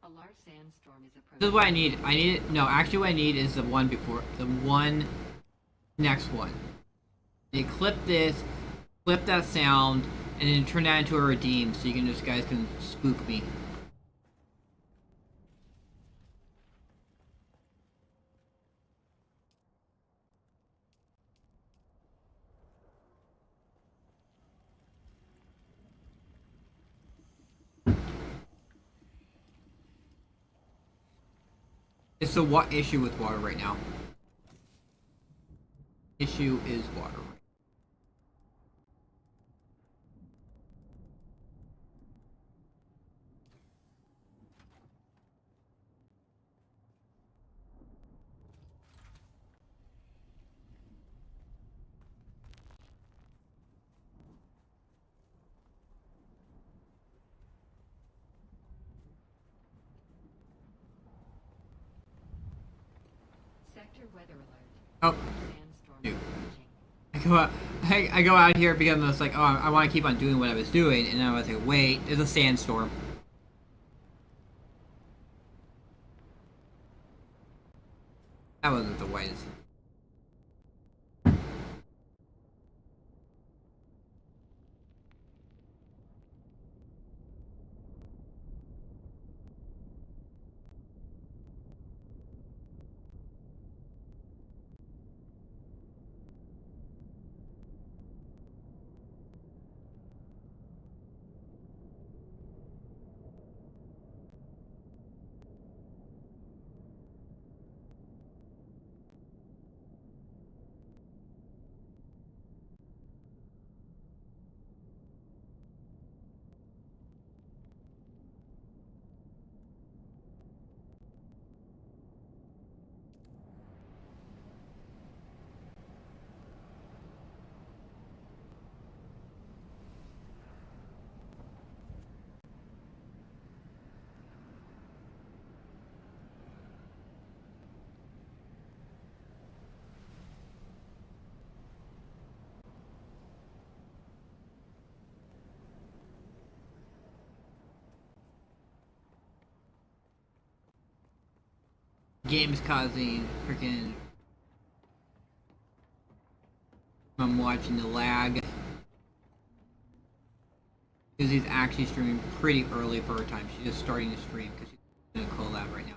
S7: A large sandstorm is approaching.
S1: This is what I need. I need it. No, actually, what I need is the one before the one next one. They clip this, clip that sound, and then turn that into a redeem, so you can just guys can spook me. It's the what issue with water right now. Issue is water.
S7: Sector weather alert.
S1: Oh,
S7: Sandstorm
S1: Dude.
S7: is approaching.
S1: I go out here because I was like, oh, I want to keep on doing what I was doing, and then I was like, wait, there's a sandstorm. That wasn't the wisest. Game's causing freaking. I'm watching the lag. Because he's actually streaming pretty early for her time. She's just starting to stream because she's in a collab right now.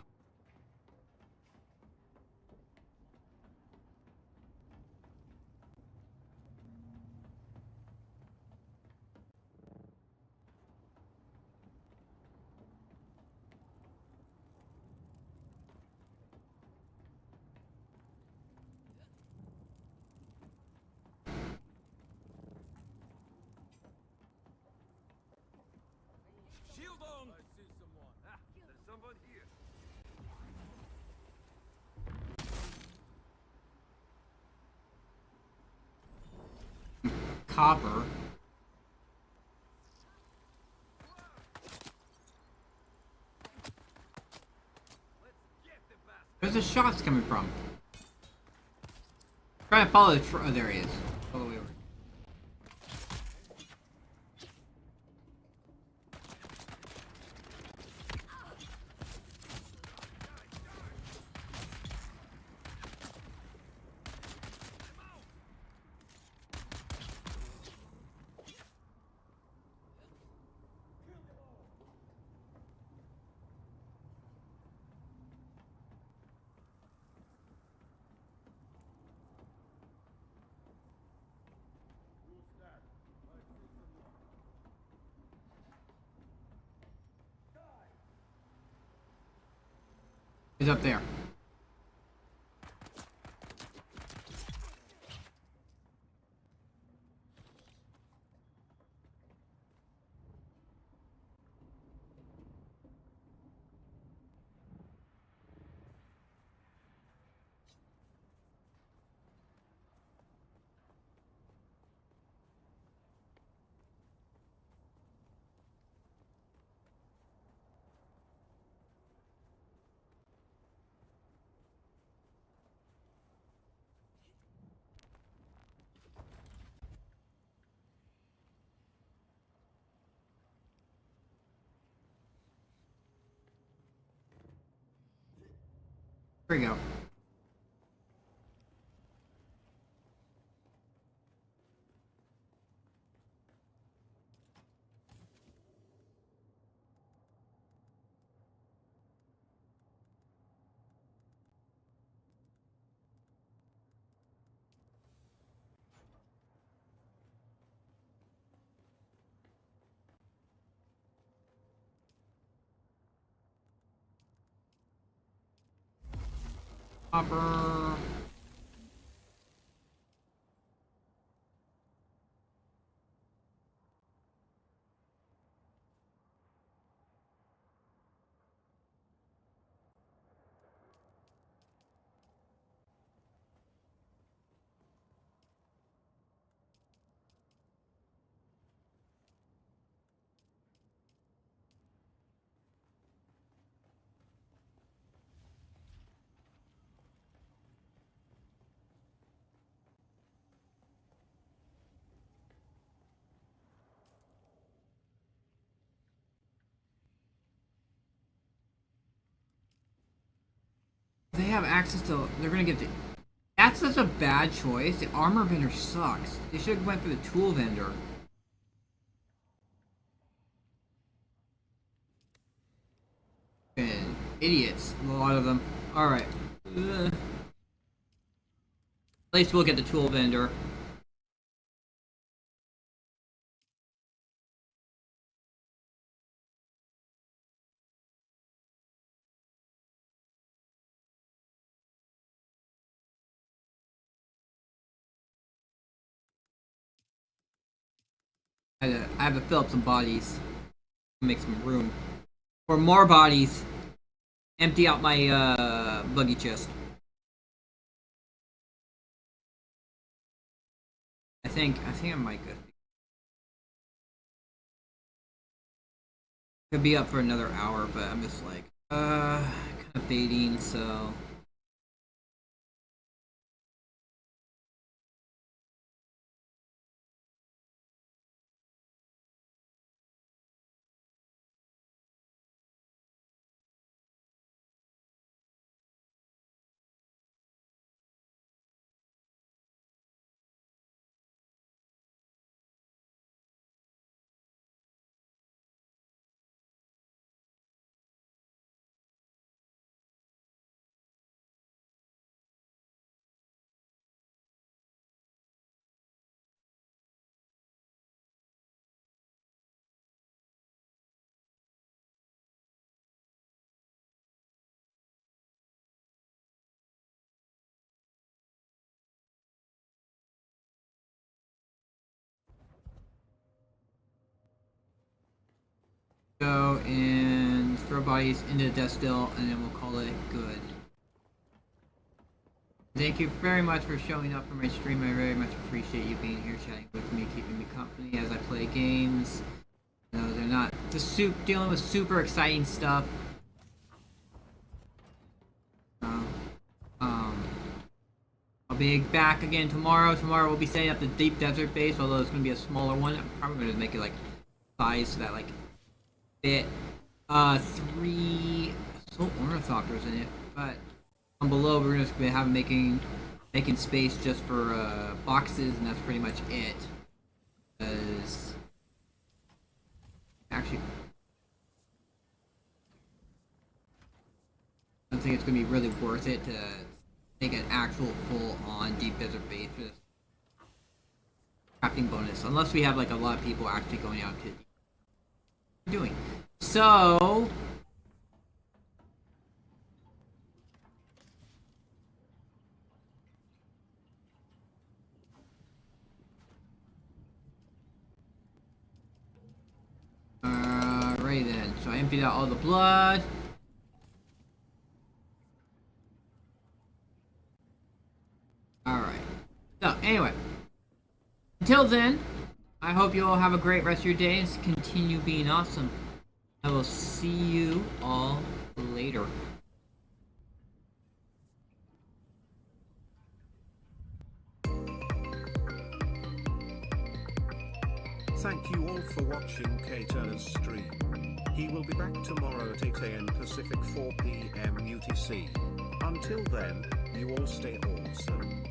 S5: Shield on! I see someone. Ah, there's someone here.
S1: Copper.
S5: Let's get the bastard.
S1: Where's the shots coming from? Trying to follow the oh, there he is. All the way over. He's up there. Here we go. Hopper. They have access to. They're gonna get the. That's such a bad choice. The armor vendor sucks. They should have went for the tool vendor. And idiots, a lot of them. All right. At least we'll get the tool vendor. I have to fill up some bodies. Make some room. For more bodies. Empty out my buggy chest. I think I might go. Could be up for another hour, but I'm just like kind of baiting, so go and throw bodies into the death still, and then we'll call it good. Thank you very much for showing up for my stream. I very much appreciate you being here, chatting with me, keeping me company as I play games. You know, they're not dealing with super exciting stuff. I'll be back again tomorrow. Tomorrow we'll be setting up the deep desert base, although it's gonna be a smaller one. I'm probably gonna make it like size so that like fit 3 soul ornithopters in it, but down below we're just gonna have making space just for boxes, and that's pretty much it. Because actually, I don't think it's gonna be really worth it to make an actual full-on deep desert base for this crafting bonus, unless we have like a lot of people actually going out to doing. So So I emptied out all the blood. Alright. So, anyway. Until then, I hope you all have a great rest of your day and continue being awesome. I will see you all later.
S8: Thank you all for watching K-Turner's stream. He will be back tomorrow at 8 AM Pacific, 4 PM UTC. Until then, you all stay awesome.